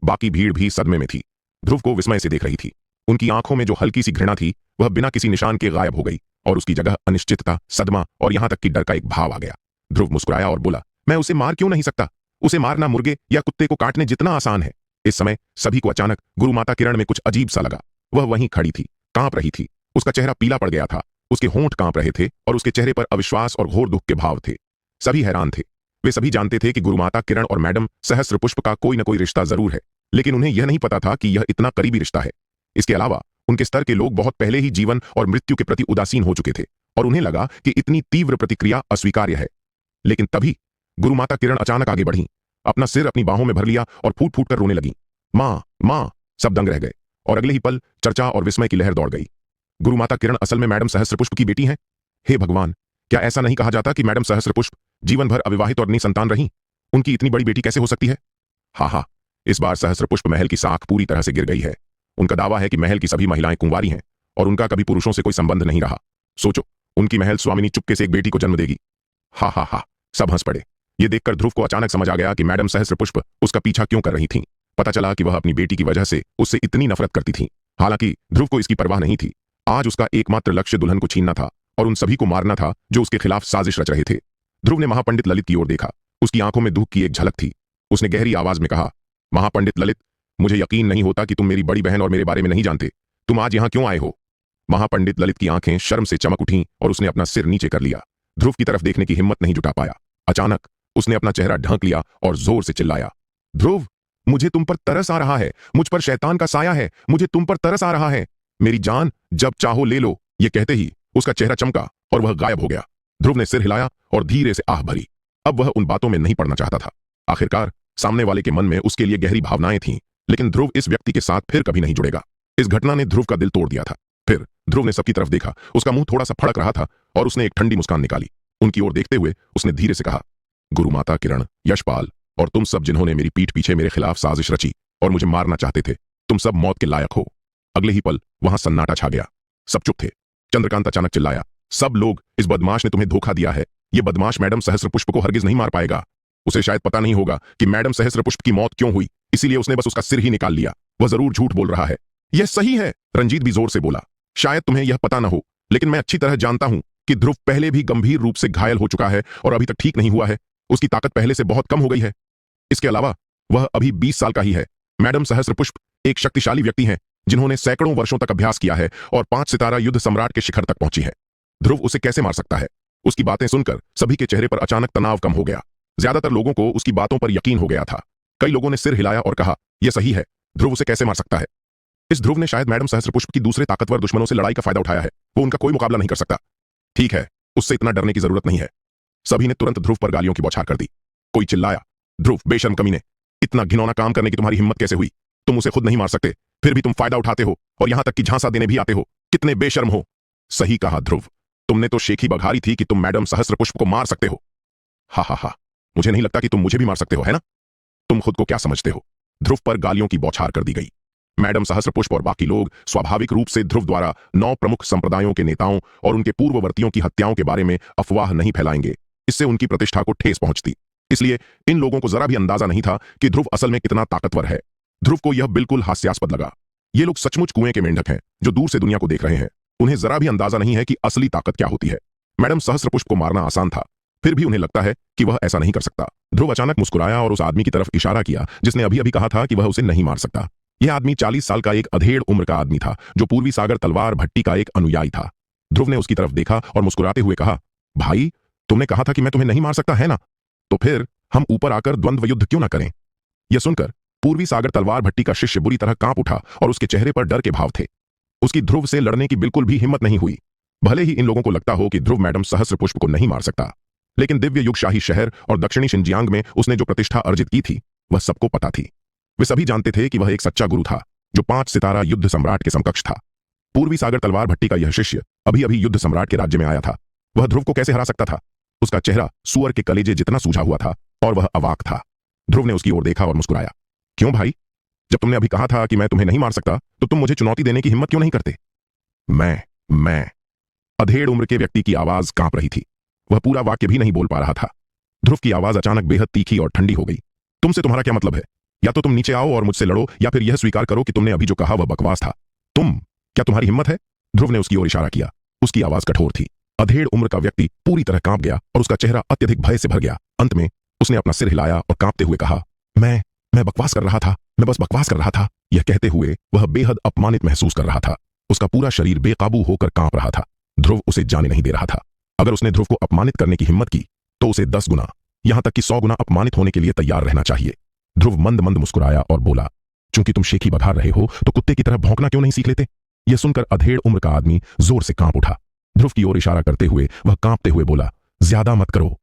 बाकी भीड़ भी सदमे में थी। ध्रुव को विस्मय से देख रही थी। उनकी आंखों में जो हल्की सी घृणा थी वह बिना किसी निशान के गायब हो गई और उसकी जगह अनिश्चितता, सदमा और यहां तक कि डर का एक भाव आ गया। ध्रुव मुस्कुराया और बोला, मैं उसे मार क्यों नहीं सकता? उसे मारना मुर्गे या कुत्ते को काटने जितना आसान है। इस समय सभी को अचानक गुरुमाता किरण में कुछ अजीब सा लगा। वह वहीं खड़ी थी, कांप रही थी। उसका चेहरा पीला पड़ गया था। उसके होंठ कांप रहे थे और उसके चेहरे पर अविश्वास और घोर दुख के भाव थे। सभी हैरान थे। वे सभी जानते थे कि गुरुमाता किरण और मैडम सहस्त्रपुष्प का कोई न कोई रिश्ता जरूर है, लेकिन उन्हें यह नहीं पता था कि यह इतना करीबी रिश्ता है। इसके अलावा उनके स्तर के लोग बहुत पहले ही जीवन और मृत्यु के प्रति उदासीन हो चुके थे और उन्हें लगा कि इतनी तीव्र प्रतिक्रिया अस्वीकार्य है। लेकिन तभी गुरुमाता किरण अचानक आगे बढ़ी, अपना सिर अपनी बाहों में भर लिया और फूट फूट कर रोने लगी। मां, मां! सब दंग रह गए और अगले ही पल चर्चा और विस्मय की लहर दौड़ गई। गुरुमाता किरण असल में मैडम सहस्त्रपुष्प की बेटी हैं। हे भगवान, क्या ऐसा नहीं कहा जाता कि मैडम सहस्त्रपुष्प जीवन भर अविवाहित और निसंतान रहीं, उनकी इतनी बड़ी बेटी कैसे हो सकती है? हाँ, इस बार सहस्त्रपुष्प महल की साख पूरी तरह से गिर गई है। उनका दावा है कि महल की सभी महिलाएं कुंवारी हैं और उनका कभी पुरुषों से कोई संबंध नहीं रहा। सोचो, उनकी महल स्वामिनी चुपके से एक बेटी को जन्म देगी। हा, सब हंस पड़े। ये देखकर ध्रुव को अचानक समझ आ गया कि मैडम सहस्त्रपुष्प उसका पीछा क्यों कर रही थीं। पता चला कि वह अपनी बेटी की वजह से उससे इतनी नफरत करती थीं। हालांकि ध्रुव को इसकी परवाह नहीं थी। आज उसका एकमात्र लक्ष्य दुल्हन को छीनना था और उन सभी को मारना था जो उसके खिलाफ साजिश रच रहे थे। ध्रुव ने महापंडित ललित की ओर देखा। उसकी आंखों में दुख की एक झलक थी। उसने गहरी आवाज में कहा, महापंडित ललित, मुझे यकीन नहीं होता कि तुम मेरी बड़ी बहन और मेरे बारे में नहीं जानते। तुम आज यहां क्यों आए हो? महापंडित ललित की आंखें शर्म से चमक उठीं और उसने अपना सिर नीचे कर लिया। ध्रुव की तरफ देखने की हिम्मत नहीं जुटा पाया। अचानक उसने अपना चेहरा ढक लिया और जोर से चिल्लाया, ध्रुव, मुझे तुम पर तरस आ रहा है। मुझ पर शैतान का साया है। मुझे तुम पर तरस आ रहा है। मेरी जान जब चाहो ले लो। ये कहते ही उसका चेहरा चमका और वह गायब हो गया। ध्रुव ने सिर हिलाया और धीरे से आह भरी। अब वह उन बातों में नहीं पड़ना चाहता था। आखिरकार सामने वाले के मन में उसके लिए गहरी भावनाएं थीं, लेकिन ध्रुव इस व्यक्ति के साथ फिर कभी नहीं जुड़ेगा। इस घटना ने ध्रुव का दिल तोड़ दिया था। फिर ध्रुव ने सबकी तरफ देखा। उसका मुंह थोड़ा सा फड़क रहा था और उसने एक ठंडी मुस्कान निकाली। उनकी ओर देखते हुए उसने धीरे से कहा, गुरु माता किरण, यशपाल और तुम सब जिन्होंने मेरी पीठ पीछे मेरे खिलाफ साजिश रची और मुझे मारना चाहते थे, तुम सब मौत के लायक हो। अगले ही पल वहां सन्नाटा छा गया। सब चुप थे। चंद्रकांत अचानक चिल्लाया, सब लोग, इस बदमाश ने तुम्हें धोखा दिया है। ये बदमाश मैडम सहस्त्रपुष्प को हरगिज नहीं मार पाएगा। उसे शायद पता नहीं होगा कि मैडम सहस्त्रपुष्प की मौत क्यों हुई, इसीलिए उसने बस उसका सिर ही निकाल लिया। वह जरूर झूठ बोल रहा है। यह सही है, रंजीत भी जोर से बोला। शायद तुम्हें यह पता न हो, लेकिन मैं अच्छी तरह जानता हूं कि ध्रुव पहले भी गंभीर रूप से घायल हो चुका है और अभी तक ठीक नहीं हुआ है। उसकी ताकत पहले से बहुत कम हो गई है। इसके अलावा वह अभी 20 साल का ही है। मैडम सहस्त्रपुष्प एक शक्तिशाली व्यक्ति हैं, जिन्होंने सैकड़ों वर्षों तक अभ्यास किया है और 5 सितारा युद्ध सम्राट के शिखर तक पहुंची है। ध्रुव उसे कैसे मार सकता है? उसकी बातें सुनकर सभी के चेहरे पर अचानक तनाव कम हो गया। ज्यादातर लोगों को उसकी बातों पर यकीन हो गया था। कई लोगों ने सिर हिलाया और कहा, यह सही है, ध्रुव उसे कैसे मार सकता है? इस ध्रुव ने शायद मैडम सहस्त्रपुष्प की दूसरे ताकतवर दुश्मनों से लड़ाई का फायदा उठाया है। वो उनका कोई मुकाबला नहीं कर सकता। ठीक है, उससे इतना डरने की जरूरत नहीं है। सभी ने तुरंत ध्रुव पर गालियों की बौछार कर दी। कोई चिल्लाया, ध्रुव बेशर्म कमीने, इतना घिनौना काम करने की तुम्हारी हिम्मत कैसे हुई? तुम उसे खुद नहीं मार सकते, फिर भी तुम फायदा उठाते हो और यहां तक कि झांसा देने भी आते हो। कितने बेशर्म हो। सही कहा ध्रुव, तुमने तो शेखी बघारी थी कि तुम मैडम सहस्त्रपुष्प को मार सकते हो। हा, मुझे नहीं लगता कि तुम मुझे भी मार सकते हो, है ना? तुम खुद को क्या समझते हो? ध्रुव पर गालियों की बौछार कर दी गई। मैडम सहस्त्रपुष्प और बाकी लोग स्वाभाविक रूप से ध्रुव द्वारा 9 प्रमुख संप्रदायों के नेताओं और उनके पूर्ववर्तियों की हत्याओं के बारे में अफवाह नहीं फैलाएंगे। इससे उनकी प्रतिष्ठा को ठेस पहुंचती। इसलिए इन लोगों को जरा भी अंदाजा नहीं था कि ध्रुव असल में कितना ताकतवर है। ध्रुव को यह बिल्कुल हास्यास्पद लगा। ये लोग सचमुच कुएं के मेंढक हैं जो दूर से दुनिया को देख रहे हैं। उन्हें जरा भी अंदाजा नहीं है कि असली ताकत क्या होती है। मैडम सहस्त्रपुष्प को मारना आसान था, फिर भी उन्हें लगता है कि वह ऐसा नहीं कर सकता। ध्रुव अचानक मुस्कुराया और उस आदमी की तरफ इशारा किया जिसने अभी अभी कहा था कि वह उसे नहीं मार सकता। यह आदमी 40 साल का एक अधेड़ उम्र का आदमी था जो पूर्वी सागर तलवार भट्टी का एक अनुयायी था। ध्रुव ने उसकी तरफ देखा और मुस्कुराते हुए कहा, भाई, तुमने कहा था कि मैं तुम्हें नहीं मार सकता, है ना? तो फिर हम ऊपर आकर द्वंद्व युद्ध क्यों ना करें? यह सुनकर पूर्वी सागर तलवार भट्टी का शिष्य बुरी तरह कांप उठा और उसके चेहरे पर डर के भाव थे। उसकी ध्रुव से लड़ने की बिल्कुल भी हिम्मत नहीं हुई। भले ही इन लोगों को लगता हो कि ध्रुव मैडम सहस्त्रपुष्प को नहीं मार सकता, लेकिन दिव्य युग शाही शहर और दक्षिणी शिनजियांग में उसने जो प्रतिष्ठा अर्जित की थी वह सबको पता थी। वे सभी जानते थे कि वह एक सच्चा गुरु था जो 5 सितारा युद्ध सम्राट के समकक्ष था। पूर्वी सागर तलवार भट्टी का यह शिष्य अभी अभी युद्ध सम्राट के राज्य में आया था। वह ध्रुव को कैसे हरा सकता था? उसका चेहरा सुअर के कलेजे जितना सूझा हुआ था और वह अवाक था। ध्रुव ने उसकी ओर देखा और मुस्कुराया। क्यों भाई, जब तुमने अभी कहा था कि मैं तुम्हें नहीं मार सकता, तो तुम मुझे चुनौती देने की हिम्मत क्यों नहीं करते? मैं अधेड़ उम्र के व्यक्ति की आवाज कांप रही थी। वह पूरा वाक्य भी नहीं बोल पा रहा था। ध्रुव की आवाज अचानक बेहद तीखी और ठंडी हो गई। तुमसे तुम्हारा क्या मतलब है? या तो तुम नीचे आओ और मुझसे लड़ो, या फिर यह स्वीकार करो कि तुमने अभी जो कहा वह बकवास था। क्या तुम्हारी हिम्मत है? ध्रुव ने उसकी ओर इशारा किया। उसकी आवाज कठोर थी। अधेड़ उम्र का व्यक्ति पूरी तरह कांप गया और उसका चेहरा अत्यधिक भय से भर गया। अंत में उसने अपना सिर हिलाया और कांपते हुए कहा, मैं बकवास कर रहा था। मैं बस बकवास कर रहा था। यह कहते हुए वह बेहद अपमानित महसूस कर रहा था। उसका पूरा शरीर बेकाबू होकर कांप रहा था। ध्रुव उसे जाने नहीं दे रहा था। अगर उसने ध्रुव को अपमानित करने की हिम्मत की तो उसे 10 गुना, यहां तक कि 100 गुना अपमानित होने के लिए तैयार रहना चाहिए। ध्रुव मंद मंद मुस्कुराया और बोला, चूंकि तुम शेखी बघार रहे हो तो कुत्ते की तरह भौंकना क्यों नहीं सीख लेते? यह सुनकर अधेड़ उम्र का आदमी जोर से कांप उठा। ध्रुव की ओर इशारा करते हुए वह कांपते हुए बोला, ज्यादा मत करो।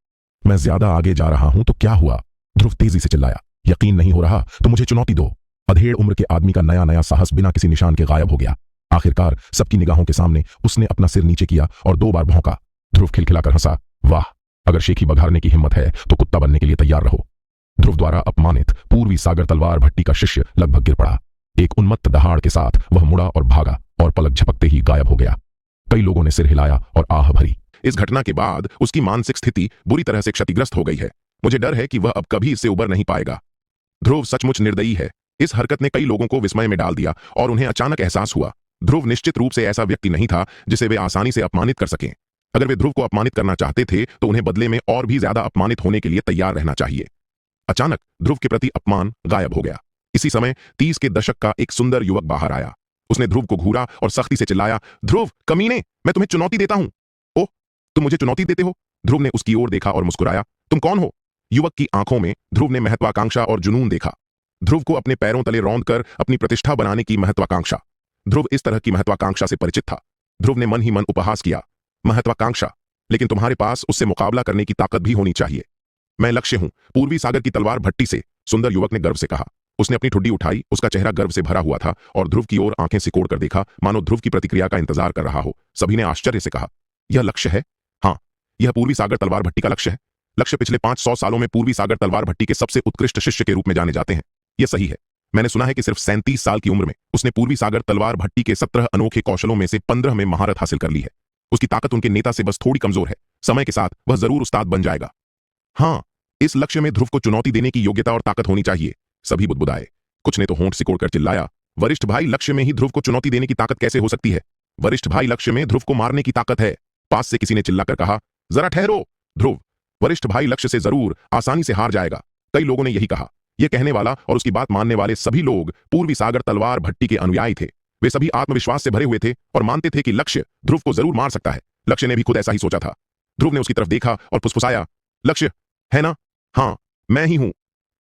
मैं ज्यादा आगे जा रहा हूं तो क्या हुआ? ध्रुव तेजी से चिल्लाया, यकीन नहीं हो रहा तो मुझे चुनौती दो। अधेड़ उम्र के आदमी का नया नया साहस बिना किसी निशान के गायब हो गया। आखिरकार सबकी निगाहों के सामने उसने अपना सिर नीचे किया और 2 बार भौंका। ध्रुव खिलखिलाकर हंसा, वाह, अगर शेखी बघारने की हिम्मत है तो कुत्ता बनने के लिए तैयार रहो। ध्रुव द्वारा अपमानित पूर्वी सागर तलवार भट्टी का शिष्य लगभग गिर पड़ा। एक उन्मत्त दहाड़ के साथ वह मुड़ा और भागा और पलक झपकते ही गायब हो गया। कई लोगों ने सिर हिलाया और आह भरी। इस घटना के बाद उसकी मानसिक स्थिति बुरी तरह से क्षतिग्रस्त हो गई है। मुझे डर है कि वह अब कभी इससे उबर नहीं पाएगा। ध्रुव सचमुच निर्दयी है। इस हरकत ने कई लोगों को विस्मय में डाल दिया और उन्हें अचानक एहसास हुआ ध्रुव निश्चित रूप से ऐसा व्यक्ति नहीं था जिसे वे आसानी से अपमानित कर सकें। अगर वे ध्रुव को अपमानित करना चाहते थे तो उन्हें बदले में और भी ज्यादा अपमानित होने के लिए तैयार रहना चाहिए। अचानक ध्रुव के प्रति अपमान गायब हो गया। इसी समय 30 के दशक का एक सुंदर युवक बाहर आया। उसने ध्रुव को घूरा और सख्ती से चिल्लाया, ध्रुव कमीने, मैं तुम्हें चुनौती देता हूं। ओह, तुम मुझे चुनौती देते हो? ध्रुव ने उसकी ओर देखा और मुस्कुराया। तुम कौन हो? युवक की आंखों में ध्रुव ने महत्वाकांक्षा और जुनून देखा। ध्रुव को अपने पैरों तले रौंद कर अपनी प्रतिष्ठा बनाने की महत्वाकांक्षा। ध्रुव इस तरह की महत्वाकांक्षा से परिचित था। ध्रुव ने मन ही मन उपहास किया, महत्वाकांक्षा, लेकिन तुम्हारे पास उससे मुकाबला करने की ताकत भी होनी चाहिए। मैं लक्ष्य हूं, पूर्वी सागर की तलवार भट्टी से, सुंदर युवक ने गर्व से कहा। उसने अपनी ठुड्डी उठाई। उसका चेहरा गर्व से भरा हुआ था और ध्रुव की ओर आंखें सिकोड़ कर देखा, मानो ध्रुव की प्रतिक्रिया का इंतजार कर रहा हो। सभी ने आश्चर्य से कहा, यह लक्ष्य है? हाँ, यह पूर्वी सागर तलवार भट्टी का लक्ष्य है। लक्ष्य पिछले 500 सालों में पूर्वी सागर तलवार भट्टी के सबसे उत्कृष्ट शिष्य के रूप में जाने जाते हैं। यह सही है। मैंने सुना है कि सिर्फ 37 साल की उम्र में उसने पूर्वी सागर तलवार भट्टी के 17 अनोखे कौशलों में से 15 में महारत हासिल कर ली है। उसकी ताकत उनके नेता से बस थोड़ी कमजोर है। समय के साथ वह जरूर उस्ताद बन जाएगा। हाँ, इस लक्ष्य में ध्रुव को चुनौती देने की योग्यता और ताकत होनी चाहिए। सभी बुदबुदाए। कुछ ने तो होंठ सिकोड़कर चिल्लाया, वरिष्ठ भाई, लक्ष्य में ही ध्रुव को चुनौती देने की ताकत कैसे हो सकती है? वरिष्ठ भाई, लक्ष्य में ध्रुव को मारने की ताकत है। पास से किसी ने चिल्लाकर कहा, जरा ठहरो ध्रुव, वरिष्ठ भाई लक्ष्य से जरूर आसानी से हार जाएगा। कई लोगों ने यही कहा। यह कहने वाला और उसकी बात मानने वाले सभी लोग पूर्वी सागर तलवार भट्टी के अनुयायी थे। वे सभी आत्मविश्वास से भरे हुए थे और मानते थे कि लक्ष्य ध्रुव को जरूर मार सकता है। लक्ष्य ने भी खुद ऐसा ही सोचा था। ध्रुव ने उसकी तरफ देखा और फुसफुसाया, लक्ष्य है ना? हाँ, मैं ही हूं।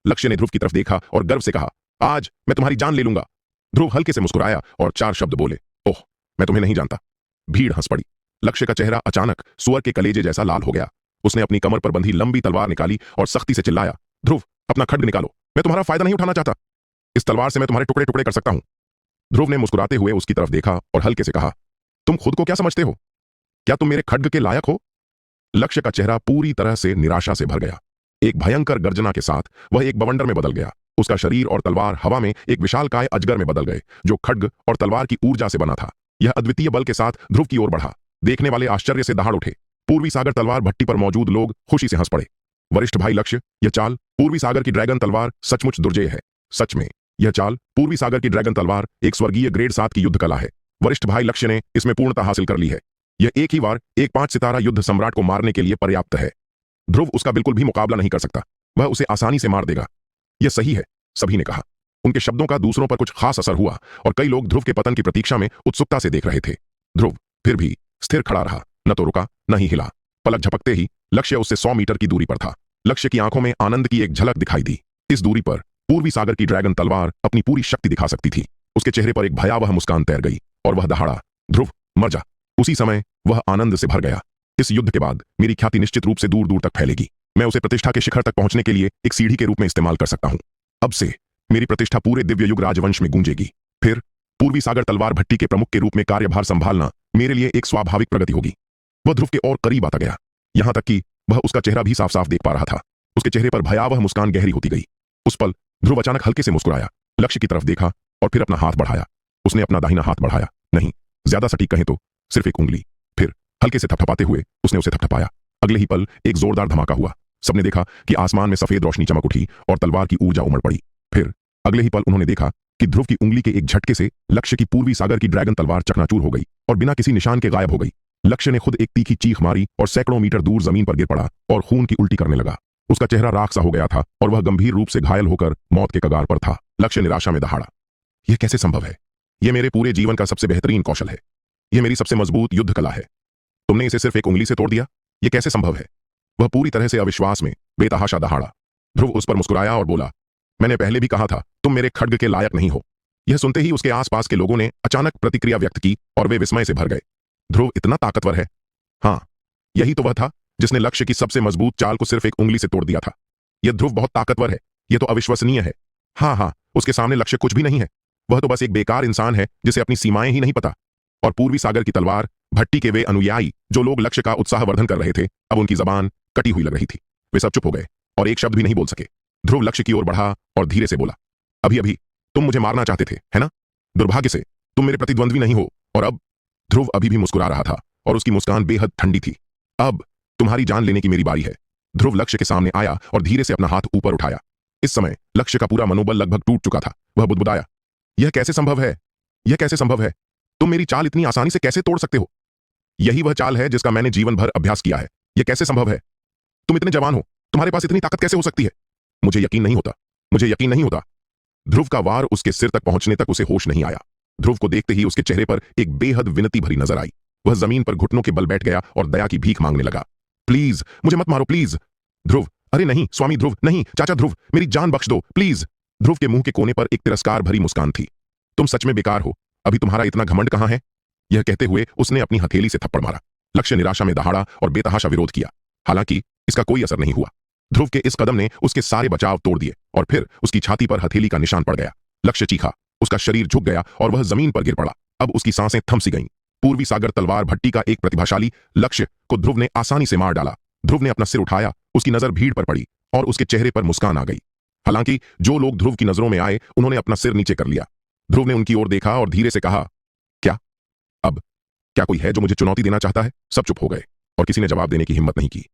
लक्ष्य ने ध्रुव की तरफ देखा और गर्व से कहा, आज मैं तुम्हारी जान ले लूंगा। ध्रुव हल्के से मुस्कुराया और 4 शब्द बोले, ओह, मैं तुम्हें नहीं जानता। भीड़ हंस पड़ी। लक्ष्य का चेहरा अचानक सुअर के कलेजे जैसा लाल हो गया। उसने अपनी कमर पर बंधी लंबी तलवार निकाली और सख्ती से चिल्लाया, ध्रुव, अपना खड्ग निकालो। मैं तुम्हारा फायदा नहीं उठाना चाहता। इस तलवार से मैं तुम्हारे टुकड़े टुकड़े कर सकता हूं। ध्रुव ने मुस्कुराते हुए उसकी तरफ देखा और हल्के से कहा, तुम खुद को क्या समझते हो? क्या तुम मेरे खड्ग के लायक हो? लक्ष्य का चेहरा पूरी तरह से निराशा से भर गया। एक भयंकर गर्जना के साथ वह एक बवंडर में बदल गया। उसका शरीर और तलवार हवा में एक विशालकाय अजगर में बदल गए, जो खड्ग और तलवार की ऊर्जा से बना था। यह अद्वितीय बल के साथ ध्रुव की ओर बढ़ा। देखने वाले आश्चर्य से दहाड़ उठे। पूर्वी सागर तलवार भट्टी पर मौजूद लोग खुशी से हंस पड़े। वरिष्ठ भाई लक्ष्य, यह चाल पूर्वी सागर की ड्रैगन तलवार सचमुच दुर्जेय है। सच में यह चाल पूर्वी सागर की ड्रैगन तलवार एक स्वर्गीय ग्रेड 7 की युद्ध कला है। वरिष्ठ भाई लक्ष्य ने इसमें पूर्णता हासिल कर ली है। यह एक ही बार एक 5 सितारा युद्ध सम्राट को मारने के लिए पर्याप्त है। ध्रुव उसका बिल्कुल भी मुकाबला नहीं कर सकता। वह उसे आसानी से मार देगा। यह सही है, सभी ने कहा। उनके शब्दों का दूसरों पर कुछ खास असर हुआ और कई लोग ध्रुव के पतन की प्रतीक्षा में उत्सुकता से देख रहे थे। ध्रुव फिर भी स्थिर खड़ा रहा, न तो रुका न ही हिला। पलक झपकते ही लक्ष्य उससे 100 मीटर की दूरी पर था। लक्ष्य की आंखों में आनंद की एक झलक दिखाई दी। इस दूरी पर पूर्वी सागर की ड्रैगन तलवार अपनी पूरी शक्ति दिखा सकती थी। उसके चेहरे पर एक भयावह मुस्कान तैर गई और वह दहाड़ा, ध्रुव मर जा। उसी समय वह आनंद से भर गया। इस युद्ध के बाद मेरी ख्याति निश्चित रूप से दूर दूर तक फैलेगी। मैं उसे प्रतिष्ठा के शिखर तक पहुंचने के लिए एक सीढ़ी के रूप में इस्तेमाल कर सकता हूं। अब से मेरी प्रतिष्ठा पूरे दिव्य युग राजवंश में गूंजेगी। फिर पूर्वी सागर तलवार भट्टी के प्रमुख के रूप में कार्यभार संभालना मेरे लिए एक स्वाभाविक प्रगति होगी। वह ध्रुव के और करीब आता गया, यहां तक कि वह उसका चेहरा भी साफ साफ देख पा रहा था। उसके चेहरे पर भयावह मुस्कान गहरी होती गई। उस पल ध्रुव अचानक हल्के से मुस्कुराया, लक्ष्य की तरफ देखा और फिर अपना हाथ बढ़ाया। उसने अपना दाहिना हाथ बढ़ाया, नहीं, ज्यादा सटीक कहें तो सिर्फ एक उंगली। फिर हल्के से थपथपाते हुए उसने उसे थपथपाया। अगले ही पल एक जोरदार धमाका हुआ। सबने देखा कि आसमान में सफेद रोशनी चमक उठी और तलवार की ऊर्जा उमड़ पड़ी। फिर अगले ही पल उन्होंने देखा कि ध्रुव की उंगली के एक झटके से लक्ष्य की पूर्वी सागर की ड्रैगन तलवार चकनाचूर हो गई और बिना किसी निशान के गायब हो गई। लक्ष्य ने खुद एक तीखी चीख मारी और सैकड़ों मीटर दूर जमीन पर गिर पड़ा और खून की उल्टी करने लगा। उसका चेहरा राख सा हो गया था और वह गंभीर रूप से घायल होकर मौत के कगार पर था। लक्ष्य निराशा में दहाड़ा, यह कैसे संभव है? यह मेरे पूरे जीवन का सबसे बेहतरीन कौशल है। यह मेरी सबसे मजबूत युद्ध कला है। तुमने इसे सिर्फ एक उंगली से तोड़ दिया? यह कैसे संभव है? वह पूरी तरह से अविश्वास में बेतहाशा दहाड़ा। ध्रुव उस पर मुस्कुराया और बोला, मैंने पहले भी कहा था तुम मेरे खड्ग के लायक नहीं हो। यह सुनते ही उसके आसपास के लोगों ने अचानक प्रतिक्रिया व्यक्त की और वे विस्मय से भर गए। ध्रुव इतना ताकतवर है? हाँ, यही तो वह था जिसने लक्ष्य की सबसे मजबूत चाल को सिर्फ एक उंगली से तोड़ दिया था। यह ध्रुव बहुत ताकतवर है। यह तो अविश्वसनीय है। हाँ, उसके सामने लक्ष्य कुछ भी नहीं है। वह तो बस एक बेकार इंसान है जिसे अपनी सीमाएं ही नहीं पता। और पूर्वी सागर की तलवार भट्टी के वे अनुयायी जो लोग लक्ष्य का उत्साहवर्धन कर रहे थे, अब उनकी जबान कटी हुई लग रही थी। वे सब चुप हो गए और एक शब्द भी नहीं बोल सके। ध्रुव लक्ष्य की ओर बढ़ा और धीरे से बोला, अभी अभी तुम मुझे मारना चाहते थे, है ना? दुर्भाग्य से तुम मेरे प्रतिद्वंद्वी नहीं हो। और अब? ध्रुव अभी भी मुस्कुरा रहा था और उसकी मुस्कान बेहद ठंडी थी। अब तुम्हारी जान लेने की मेरी बारी है। ध्रुव लक्ष्य के सामने आया और धीरे से अपना हाथ ऊपर उठाया। इस समय लक्ष्य का पूरा मनोबल लगभग टूट चुका था। वह बुदबुदाया, यह कैसे संभव है? यह कैसे संभव है? तुम मेरी चाल इतनी आसानी से कैसे तोड़ सकते हो? यही वह चाल है जिसका मैंने जीवन भर अभ्यास किया है। यह कैसे संभव है? तुम इतने जवान हो, तुम्हारे पास इतनी ताकत कैसे हो सकती है? मुझे यकीन नहीं होता, मुझे यकीन नहीं होता। ध्रुव का वार उसके सिर तक पहुंचने तक उसे होश नहीं आया। ध्रुव को देखते ही उसके चेहरे पर एक बेहद विनती भरी नजर आई। वह जमीन पर घुटनों के बल बैठ गया और दया की भीख मांगने लगा। प्लीज मुझे मत मारो, प्लीज। ध्रुव, अरे नहीं स्वामी ध्रुव, नहीं चाचा ध्रुव, मेरी जान बख्श दो प्लीज। ध्रुव के मुंह के कोने पर एक तिरस्कार भरी मुस्कान थी। तुम सच में बेकार हो, अभी तुम्हारा इतना घमंड कहां है? यह कहते हुए उसने अपनी हथेली से थप्पड़ मारा। लक्ष्य निराशा में दहाड़ा और बेतहाशा विरोध किया। हालांकि इसका कोई असर नहीं हुआ। ध्रुव के इस कदम ने उसके सारे बचाव तोड़ दिए और फिर उसकी छाती पर हथेली का निशान पड़ गया। लक्ष्य चीखा, उसका शरीर झुक गया और वह जमीन पर गिर पड़ा। अब उसकी सांसें थम सी गईं। पूर्वी सागर तलवार भट्टी का एक प्रतिभाशाली लक्ष्य को ध्रुव ने आसानी से मार डाला। ध्रुव ने अपना सिर उठाया, उसकी नजर भीड़ पर पड़ी और उसके चेहरे पर मुस्कान आ गई। हालांकि जो लोग ध्रुव की नजरों में आए उन्होंने अपना सिर नीचे कर लिया। ध्रुव ने उनकी ओर देखा और धीरे से कहा, क्या अब क्या कोई है जो मुझे चुनौती देना चाहता है? सब चुप हो गए और किसी ने जवाब देने की हिम्मत नहीं की।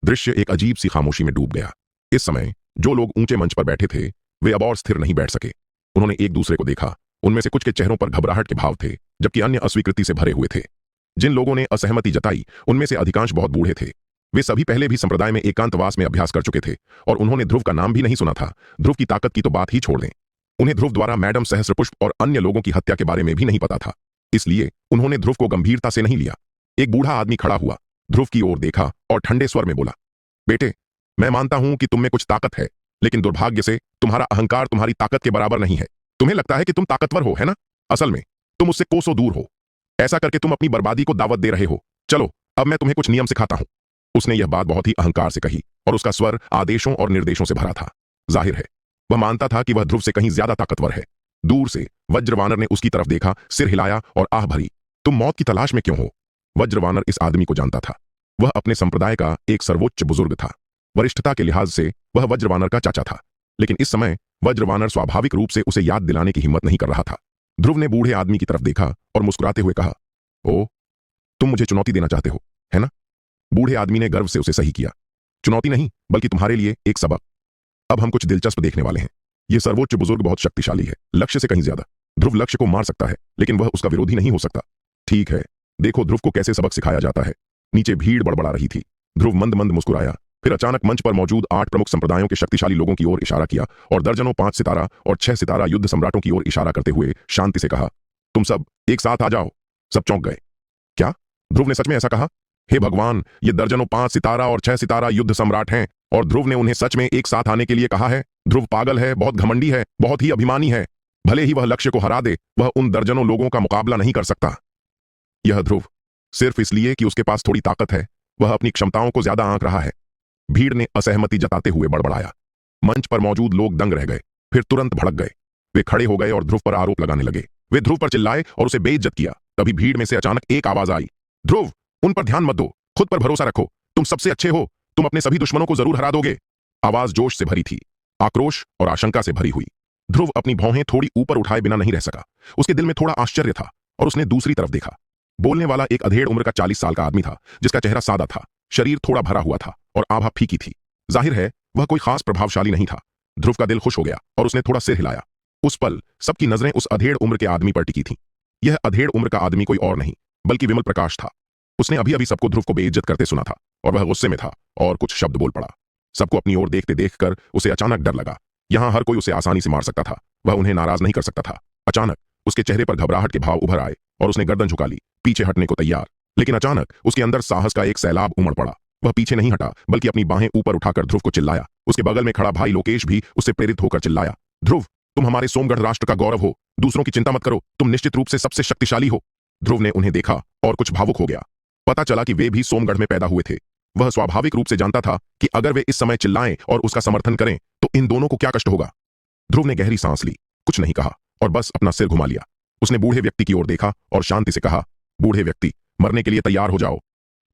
दृश्य एक अजीब सी खामोशी में डूब गया। इस समय जो लोग ऊंचे मंच पर बैठे थे वे अब और स्थिर नहीं बैठ सके। उन्होंने एक दूसरे को देखा। उनमें से कुछ के चेहरों पर घबराहट के भाव थे जबकि अन्य अस्वीकृति से भरे हुए थे। जिन लोगों ने असहमति जताई उनमें से अधिकांश बहुत बूढ़े थे। वे सभी पहले भी संप्रदाय में एकांतवास में अभ्यास कर चुके थे और उन्होंने ध्रुव का नाम भी नहीं सुना था। ध्रुव की ताकत की तो बात ही छोड़ दें, उन्हें ध्रुव द्वारा मैडम सहस्त्रपुष्प और अन्य लोगों की हत्या के बारे में भी नहीं पता था। इसलिए उन्होंने ध्रुव को गंभीरता से नहीं लिया। एक बूढ़ा आदमी खड़ा हुआ, ध्रुव की ओर देखा और ठंडे स्वर में बोला, बेटे, मैं मानता हूं कि तुम में कुछ ताकत है, लेकिन दुर्भाग्य से तुम्हारा अहंकार तुम्हारी ताकत के बराबर नहीं है। तुम्हें लगता है कि तुम ताकतवर हो, है ना? असल में तुम उससे कोसों दूर हो। ऐसा करके तुम अपनी बर्बादी को दावत दे रहे हो। चलो अब मैं तुम्हें कुछ नियम सिखाता हूं। उसने यह बात बहुत ही अहंकार से कही और उसका स्वर आदेशों और निर्देशों से भरा था। जाहिर है वह मानता था कि वह ध्रुव से कहीं ज्यादा ताकतवर है। दूर से वज्रवानर ने उसकी तरफ देखा, सिर हिलाया और आह भरी, तुम मौत की तलाश में क्यों हो? वज्रवानर इस आदमी को जानता था। वह अपने संप्रदाय का एक सर्वोच्च बुजुर्ग था। वरिष्ठता के लिहाज से वह वज्रवानर का चाचा था, लेकिन इस समय वज्रवानर स्वाभाविक रूप से उसे याद दिलाने की हिम्मत नहीं कर रहा था। ध्रुव ने बूढ़े आदमी की तरफ देखा और मुस्कुराते हुए कहा, ओ, तुम मुझे चुनौती देना चाहते हो, है ना? बूढ़े आदमी ने गर्व से उसे सही किया। चुनौती नहीं, बल्कि तुम्हारे लिए एक सबक। अब हम कुछ दिलचस्प देखने वाले हैं। यह सर्वोच्च बुजुर्ग बहुत शक्तिशाली है, लक्ष्य से कहीं ज्यादा। ध्रुव लक्ष्य को मार सकता है, लेकिन वह उसका विरोधी नहीं हो सकता। ठीक है, देखो ध्रुव को कैसे सबक सिखाया जाता है। नीचे भीड़ बड़बड़ा रही थी। ध्रुव मंद मंद मुस्कुराया, फिर अचानक मंच पर मौजूद 8 प्रमुख संप्रदायों के शक्तिशाली लोगों की ओर इशारा किया और दर्जनों 5 सितारा और 6 सितारा युद्ध सम्राटों की ओर इशारा करते हुए शांति से कहा, तुम सब एक साथ आ जाओ। सब चौंक गए। क्या ध्रुव ने सच में ऐसा कहा? हे भगवान, ये दर्जनों 5 सितारा और 6 सितारा युद्ध सम्राट हैं और ध्रुव ने उन्हें सच में एक साथ आने के लिए कहा है। ध्रुव पागल है, बहुत घमंडी है, बहुत ही अभिमानी है। भले ही वह लक्ष्य को हरा दे, वह उन दर्जनों लोगों का मुकाबला नहीं कर सकता। यह ध्रुव सिर्फ इसलिए कि उसके पास थोड़ी ताकत है, वह अपनी क्षमताओं को ज्यादा आंक रहा है। भीड़ ने असहमति जताते हुए बड़बड़ाया। मंच पर मौजूद लोग दंग रह गए, फिर तुरंत भड़क गए। वे खड़े हो गए और ध्रुव पर आरोप लगाने लगे। वे ध्रुव पर चिल्लाए और उसे बेइज्जत किया। तभी भीड़ में से अचानक एक आवाज आई, ध्रुव, उन पर ध्यान मत दो, खुद पर भरोसा रखो, तुम सबसे अच्छे हो, तुम अपने सभी दुश्मनों को जरूर हरा दोगे। आवाज जोश से भरी थी, आक्रोश और आशंका से भरी हुई। ध्रुव अपनी भौहें थोड़ी ऊपर उठाए बिना नहीं रह सका। उसके दिल में थोड़ा आश्चर्य था और उसने दूसरी तरफ देखा। बोलने वाला एक अधेड़ उम्र का 40 साल का आदमी था, जिसका चेहरा सादा था, शरीर थोड़ा भरा हुआ था और आभा फीकी थी। जाहिर है वह कोई खास प्रभावशाली नहीं था। ध्रुव का दिल खुश हो गया और उसने थोड़ा सिर हिलाया। उस पल सबकी नजरें उस अधेड़ उम्र के आदमी पर टिकी थीं। यह अधेड़ उम्र का आदमी कोई और नहीं बल्कि विमल प्रकाश था। उसने अभी अभी सबको ध्रुव को बेइज्जत करते सुना था और वह गुस्से में था और कुछ शब्द बोल पड़ा। सबको अपनी ओर देखते देखकर उसे अचानक डर लगा। यहां हर कोई उसे आसानी से मार सकता था, वह उन्हें नाराज नहीं कर सकता था। अचानक उसके चेहरे पर घबराहट के भाव उभर आए और उसने गर्दन झुका ली, पीछे हटने को तैयार। लेकिन अचानक उसके अंदर साहस का एक सैलाब उमड़ पड़ा। वह पीछे नहीं हटा बल्कि अपनी बाहें ऊपर उठाकर ध्रुव को चिल्लाया। उसके बगल में खड़ा भाई लोकेश भी उससे प्रेरित होकर चिल्लाया, ध्रुव, तुम हमारे सोमगढ़ राष्ट्र का गौरव हो, दूसरों की चिंता मत करो, तुम निश्चित रूप से सबसे शक्तिशाली हो। ध्रुव ने उन्हें देखा और कुछ भावुक हो गया। पता चला कि वे भी सोमगढ़ में पैदा हुए थे। वह स्वाभाविक रूप से जानता था कि अगर वे इस समय चिल्लाएं और उसका समर्थन करें तो इन दोनों को क्या कष्ट होगा। ध्रुव ने गहरी सांस ली, कुछ नहीं कहा और बस अपना सिर घुमा लिया। उसने बूढ़े व्यक्ति की ओर देखा और शांति से कहा, बूढ़े व्यक्ति, मरने के लिए तैयार हो जाओ।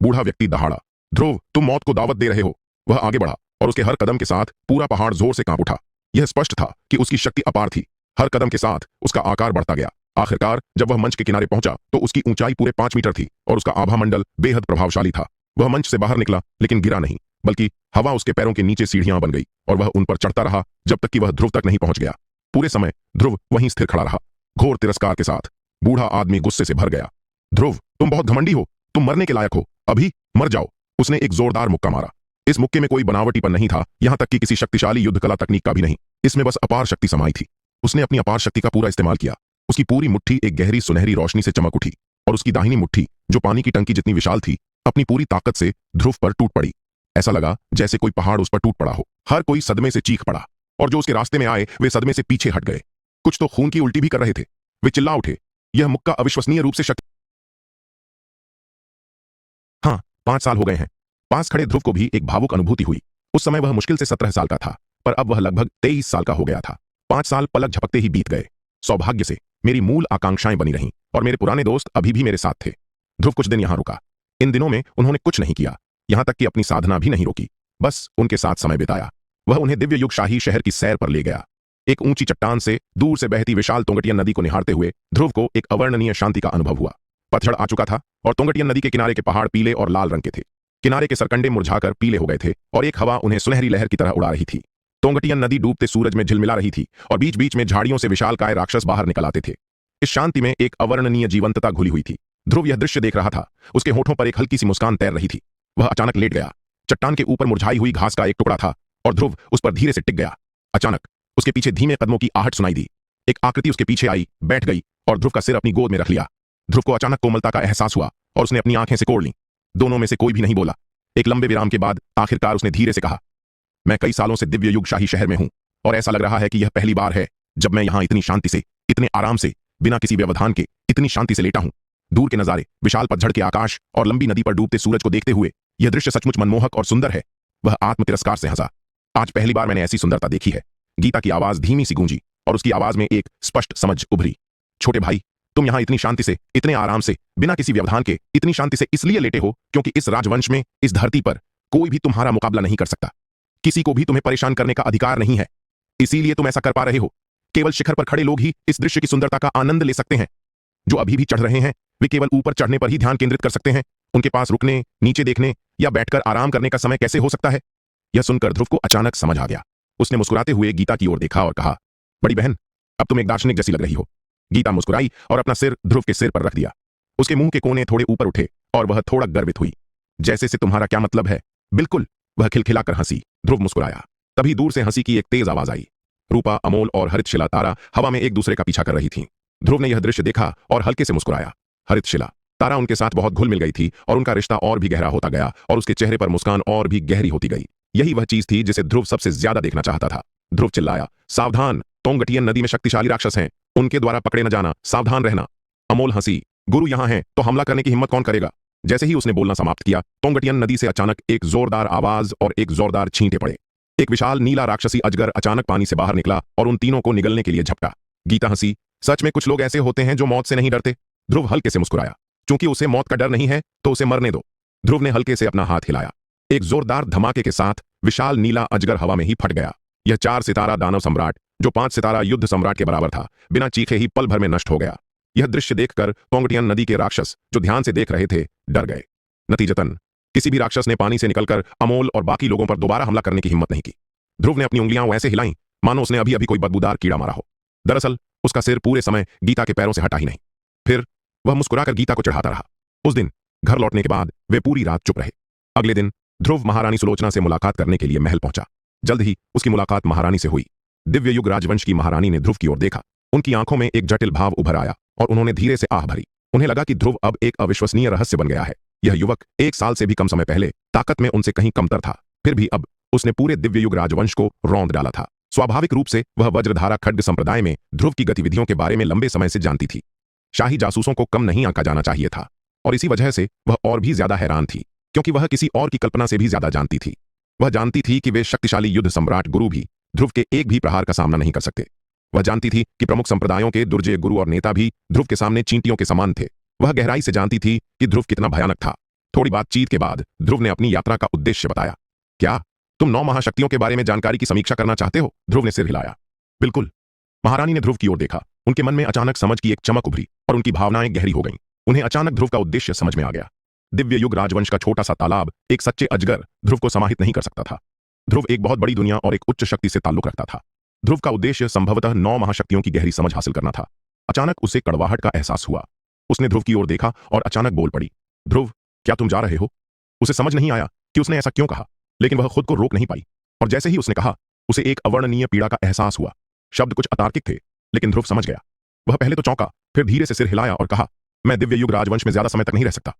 बूढ़ा व्यक्ति दहाड़ा, ध्रुव, तुम मौत को दावत दे रहे हो। वह आगे बढ़ा और उसके हर कदम के साथ पूरा पहाड़ जोर से कांप उठा। यह स्पष्ट था कि उसकी शक्ति अपार थी। हर कदम के साथ उसका आकार बढ़ता गया। आखिरकार जब वह मंच के किनारे पहुंचा तो उसकी ऊंचाई पूरे 5 मीटर थी और उसका आभा मंडल बेहद प्रभावशाली था। वह मंच से बाहर निकला लेकिन गिरा नहीं, बल्कि हवा उसके पैरों के नीचे सीढ़ियां बन गई और वह उन पर चढ़ता रहा जब तक कि वह ध्रुव तक नहीं पहुंच गया। पूरे समय ध्रुव वहीं स्थिर खड़ा रहा, घोर तिरस्कार के साथ। बूढ़ा आदमी गुस्से से भर गया। ध्रुव, तुम बहुत घमंडी हो, तुम मरने के लायक हो, अभी मर जाओ। उसने एक जोरदार मुक्का मारा। इस मुक्के में कोई बनावटीपन नहीं था, यहां तक कि किसी शक्तिशाली युद्ध कला तकनीक का भी नहीं। इसमें बस अपार शक्ति समाई थी। उसने अपनी अपार शक्ति का पूरा इस्तेमाल किया। उसकी पूरी मुट्ठी एक गहरी सुनहरी रोशनी से चमक उठी और उसकी दाहिनी मुट्ठी, जो पानी की टंकी जितनी विशाल थी, अपनी पूरी ताकत से ध्रुव पर टूट पड़ी। ऐसा लगा जैसे कोई पहाड़ उस पर टूट पड़ा हो। हर कोई सदमे से चीख पड़ा और जो उसके रास्ते में आए वे सदमे से पीछे हट गए। कुछ तो खून की उल्टी भी कर रहे थे। वे चिल्ला उठे, यह मुक्का अविश्वसनीय रूप से शक्ति। हाँ, 5 साल हो गए हैं। पास खड़े ध्रुव को भी एक भावुक अनुभूति हुई। उस समय वह मुश्किल से 17 साल का था, पर अब वह लगभग 23 साल का हो गया था। 5 साल पलक झपकते ही बीत गए। सौभाग्य से मेरी मूल आकांक्षाएं बनी रहीं और मेरे पुराने दोस्त अभी भी मेरे साथ थे। ध्रुव कुछ दिन यहां रुका। इन दिनों में उन्होंने कुछ नहीं किया, यहां तक कि अपनी साधना भी नहीं रोकी, बस उनके साथ समय बिताया। वह उन्हें दिव्य युग शाही शहर की सैर पर ले गया। एक ऊंची चट्टान से दूर से बहती विशाल तोंगटियन नदी को निहारते हुए ध्रुव को एक अवर्णनीय शांति का अनुभव हुआ। पतझड़ आ चुका था और तोंगटियन नदी के किनारे के पहाड़ पीले और लाल रंग के थे। किनारे के सरकंडे मुरझाकर पीले हो गए थे और एक हवा उन्हें सुनहरी लहर की तरह उड़ा रही थी। तोंगटियन नदी डूबते सूरज में झिलमिला रही थी और बीच बीच में झाड़ियों से विशालकाय राक्षस बाहर निकल आते थे। इस शांति में एक अवर्णनीय जीवंतता घुली हुई थी। ध्रुव यह दृश्य देख रहा था। उसके होठों पर एक हल्की सी मुस्कान तैर रही थी। वह अचानक लेट गया। चट्टान के ऊपर मुरझाई हुई घास का एक टुकड़ा था और ध्रुव उस पर धीरे से टिक गया। अचानक उसके पीछे धीमे कदमों की आहट सुनाई दी। एक आकृति उसके पीछे आई, बैठ गई और ध्रुव का सिर अपनी गोद में रख लिया। ध्रुव को अचानक कोमलता का एहसास हुआ और उसने अपनी आंखें सिकोड़ लीं। दोनों में से कोई भी नहीं बोला। एक लंबे विराम के बाद आखिरकार उसने धीरे से कहा, मैं कई सालों से दिव्य युग शाही शहर में हूं और ऐसा लग रहा है कि यह पहली बार है जब मैं यहां इतनी शांति से, इतने आराम से, बिना किसी व्यवधान के इतनी शांति से लेटा हूं। दूर के नजारे, विशाल पतझड़ के आकाश और लंबी नदी पर डूबते सूरज को देखते हुए यह दृश्य सचमुच मनमोहक और सुंदर है। वह आत्म तिरस्कार से हंसा। आज पहली बार मैंने ऐसी सुंदरता देखी है। गीता की आवाज धीमी सी गूंजी और उसकी आवाज में एक स्पष्ट समझ उभरी। छोटे भाई, तुम यहां इतनी शांति से, इतने आराम से, बिना किसी व्यवधान के इतनी शांति से इसलिए लेटे हो क्योंकि इस राजवंश में, इस धरती पर कोई भी तुम्हारा मुकाबला नहीं कर सकता। किसी को भी तुम्हें परेशान करने का अधिकार नहीं है। इसीलिए तुम ऐसा कर पा रहे हो। केवल शिखर पर खड़े लोग ही इस दृश्य की सुंदरता का आनंद ले सकते हैं। जो अभी भी चढ़ रहे हैं वे केवल ऊपर चढ़ने पर ही ध्यान केंद्रित कर सकते हैं। उनके पास रुकने, नीचे देखने या बैठकर आराम करने का समय कैसे हो सकता है? यह सुनकर ध्रुव को अचानक समझ आ गया। उसने मुस्कुराते हुए गीता की ओर देखा और कहा, बड़ी बहन, अब तुम एक दार्शनिक जैसी लग रही हो। गीता मुस्कुराई और अपना सिर ध्रुव के सिर पर रख दिया। उसके मुंह के कोने थोड़े ऊपर उठे और वह थोड़ा गर्वित हुई। जैसे से तुम्हारा क्या मतलब है? बिल्कुल, वह खिलखिलाकर हंसी। ध्रुव मुस्कुराया। तभी दूर से हंसी की एक तेज आवाज आई। रूपा, अमोल और हरितशिला तारा हवा में एक दूसरे का पीछा कर रही थीं। ध्रुव ने यह दृश्य देखा और हल्के से मुस्कुराया। हरितशिला, तारा उनके साथ बहुत घुल मिल गई थी और उनका रिश्ता और भी गहरा होता गया और उसके चेहरे पर मुस्कान और भी गहरी होती गई। यही वह चीज थी जिसे ध्रुव सबसे ज्यादा देखना चाहता था। ध्रुव चिल्लाया, सावधान, तोंगटियन नदी में शक्तिशाली राक्षस हैं, उनके द्वारा पकड़े न जाना, सावधान रहना। अमोल हंसी, गुरु यहां हैं तो हमला करने की हिम्मत कौन करेगा? जैसे ही उसने बोलना समाप्त किया, तोंगटियन नदी से अचानक एक जोरदार आवाज और एक जोरदार छींटे पड़े। एक विशाल नीला राक्षसी अजगर अचानक पानी से बाहर निकला और उन तीनों को निगलने के लिए झपटा। गीता हंसी, सच में कुछ लोग ऐसे होते हैं जो मौत से नहीं डरते। ध्रुव हल्के से मुस्कुराया, क्योंकि उसे मौत का डर नहीं है तो उसे मरने दो। ध्रुव ने हल्के से अपना हाथ हिलाया। एक जोरदार धमाके के साथ विशाल नीला अजगर हवा में ही फट गया। यह 4 सितारा दानव सम्राट, जो 5 सितारा युद्ध सम्राट के बराबर था, बिना चीखे ही पल भर में नष्ट हो गया। यह दृश्य देखकर तोंगटियन नदी के राक्षस, जो ध्यान से देख रहे थे, डर गए। नतीजतन किसी भी राक्षस ने पानी से निकलकर अमोल और बाकी लोगों पर दोबारा हमला करने की हिम्मत नहीं की। ध्रुव ने अपनी उंगलियां ऐसे हिलाई मानो उसने अभी अभी कोई बदबूदार कीड़ा मारा हो। दरअसल उसका सिर पूरे समय गीता के पैरों से हटा ही नहीं। फिर वह मुस्कुराकर गीता को चढ़ाता रहा। उस दिन घर लौटने के बाद वे पूरी रात चुप रहे। अगले दिन ध्रुव महारानी सुलोचना से मुलाकात करने के लिए महल पहुंचा। जल्द ही उसकी मुलाकात महारानी से हुई। दिव्य युग राजवंश की महारानी ने ध्रुव की ओर देखा। उनकी आंखों में एक जटिल भाव उभर आया और उन्होंने धीरे से आह भरी। उन्हें लगा कि ध्रुव अब एक अविश्वसनीय रहस्य बन गया है। यह युवक 1 साल से भी कम समय पहले ताकत में उनसे कहीं कमतर था, फिर भी अब उसने पूरे दिव्य युग राजवंश को रौंद डाला था। स्वाभाविक रूप से वह वज्रधारा खड्ग संप्रदाय में ध्रुव की गतिविधियों के बारे में लंबे समय से जानती थी। शाही जासूसों को कम नहीं आंका जाना चाहिए था और इसी वजह से वह और भी ज्यादा हैरान थी, क्योंकि वह किसी और की कल्पना से भी ज्यादा जानती थी। वह जानती थी कि वे शक्तिशाली युद्ध सम्राट गुरु भी ध्रुव के एक भी प्रहार का सामना नहीं कर सकते। वह जानती थी कि प्रमुख संप्रदायों के दुर्जय गुरु और नेता भी ध्रुव के सामने चींटियों के समान थे। वह गहराई से जानती थी कि ध्रुव कितना भयानक था। थोड़ी बातचीत के बाद ध्रुव ने अपनी यात्रा का उद्देश्य बताया। क्या तुम 9 महाशक्तियों के बारे में जानकारी की समीक्षा करना चाहते हो? ध्रुव ने सिर हिलाया। बिल्कुल। महारानी ने ध्रुव की ओर देखा। उनके मन में अचानक समझ की एक चमक उभरी और उनकी भावनाएं गहरी हो गईं। उन्हें अचानक ध्रुव का उद्देश्य समझ में आ गया। दिव्य युग राजवंश का छोटा सा तालाब एक सच्चे अजगर ध्रुव को समाहित नहीं कर सकता था। ध्रुव एक बहुत बड़ी दुनिया और एक उच्च शक्ति से ताल्लुक रखता था। ध्रुव का उद्देश्य संभवतः 9 महाशक्तियों की गहरी समझ हासिल करना था। अचानक उसे कड़वाहट का एहसास हुआ। उसने ध्रुव की ओर देखा और अचानक बोल पड़ी, ध्रुव, क्या तुम जा रहे हो? उसे समझ नहीं आया कि उसने ऐसा क्यों कहा, लेकिन वह खुद को रोक नहीं पाई और जैसे ही उसने कहा, उसे एक अवर्णनीय पीड़ा का एहसास हुआ। शब्द कुछ अतार्किक थे, लेकिन ध्रुव समझ गया। वह पहले तो चौंका, फिर धीरे से सिर हिलाया और कहा, मैं दिव्य युग राजवंश में ज्यादा समय तक नहीं रह सकता।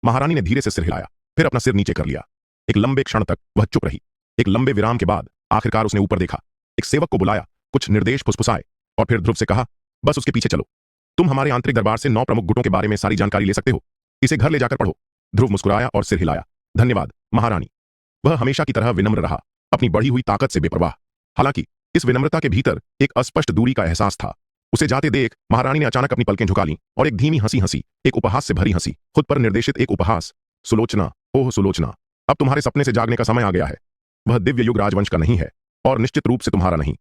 महारानी ने धीरे से सिर हिलाया, फिर अपना सिर नीचे कर लिया। एक लंबे क्षण तक वह चुप रही। एक लंबे विराम के बाद आखिरकार उसने ऊपर देखा, एक सेवक को बुलाया, कुछ निर्देश फुसफुसाए और फिर ध्रुव से कहा, बस उसके पीछे चलो। तुम हमारे आंतरिक दरबार से 9 प्रमुख गुटों के बारे में सारी जानकारी ले सकते हो। इसे घर ले जाकर पढ़ो। ध्रुव मुस्कुराया और सिर हिलाया। धन्यवाद महारानी। वह हमेशा की तरह विनम्र रहा, अपनी बढ़ी हुई ताकत से बेपरवाह। हालांकि इस विनम्रता के भीतर एक अस्पष्ट दूरी का एहसास था। उसे जाते देख महारानी ने अचानक अपनी पलकें झुका लीं और एक धीमी हंसी हंसी, एक उपहास से भरी हंसी, खुद पर निर्देशित एक उपहास। सुलोचना, ओह सुलोचना, अब तुम्हारे सपने से जागने का समय आ गया है। वह दिव्य युग राजवंश का नहीं है और निश्चित रूप से तुम्हारा नहीं।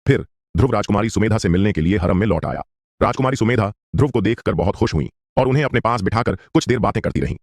फिर ध्रुव राजकुमारी सुमेधा से मिलने के लिए हरम में लौट आया। राजकुमारी सुमेधा ध्रुव को देखकर बहुत खुश हुई और उन्हें अपने पास बिठाकर कुछ देर बातें करती रहीं।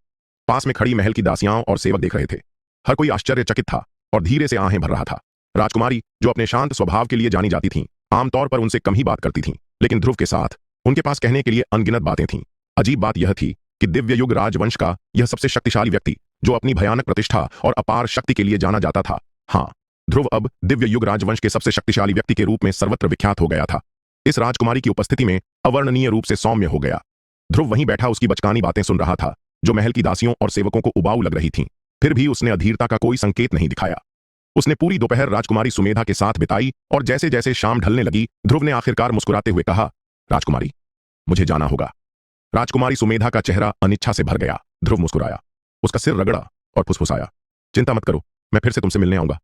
पास में खड़ी महल की दासियां और सेवक देख रहे थे। हर कोई आश्चर्यचकित था और धीरे से आहें भर रहा था। राजकुमारी, जो अपने शांत स्वभाव के लिए जानी जाती थीं, आमतौर पर उनसे कम ही बात करती थीं, लेकिन ध्रुव के साथ उनके पास कहने के लिए अनगिनत बातें थीं। अजीब बात यह थी कि दिव्य युग राजवंश का यह सबसे शक्तिशाली व्यक्ति, जो अपनी भयानक प्रतिष्ठा और अपार शक्ति के लिए जाना जाता था, हाँ, ध्रुव अब दिव्य युग राजवंश के सबसे शक्तिशाली व्यक्ति के रूप में सर्वत्र विख्यात हो गया था। इस राजकुमारी की उपस्थिति में अवर्णनीय रूप से सौम्य हो गया। ध्रुव वहीं बैठा उसकी बचकानी बातें सुन रहा था, जो महल की दासियों और सेवकों को उबाऊ लग रही थीं। फिर भी उसने अधीरता का कोई संकेत नहीं दिखाया। उसने पूरी दोपहर राजकुमारी सुमेधा के साथ बिताई और जैसे जैसे शाम ढलने लगी, ध्रुव ने आखिरकार मुस्कुराते हुए कहा, राजकुमारी, मुझे जाना होगा। राजकुमारी सुमेधा का चेहरा अनिच्छा से भर गया। ध्रुव मुस्कुराया, उसका सिर रगड़ा और फुसफुसाया, चिंता मत करो, मैं फिर से तुमसे मिलने आऊंगा।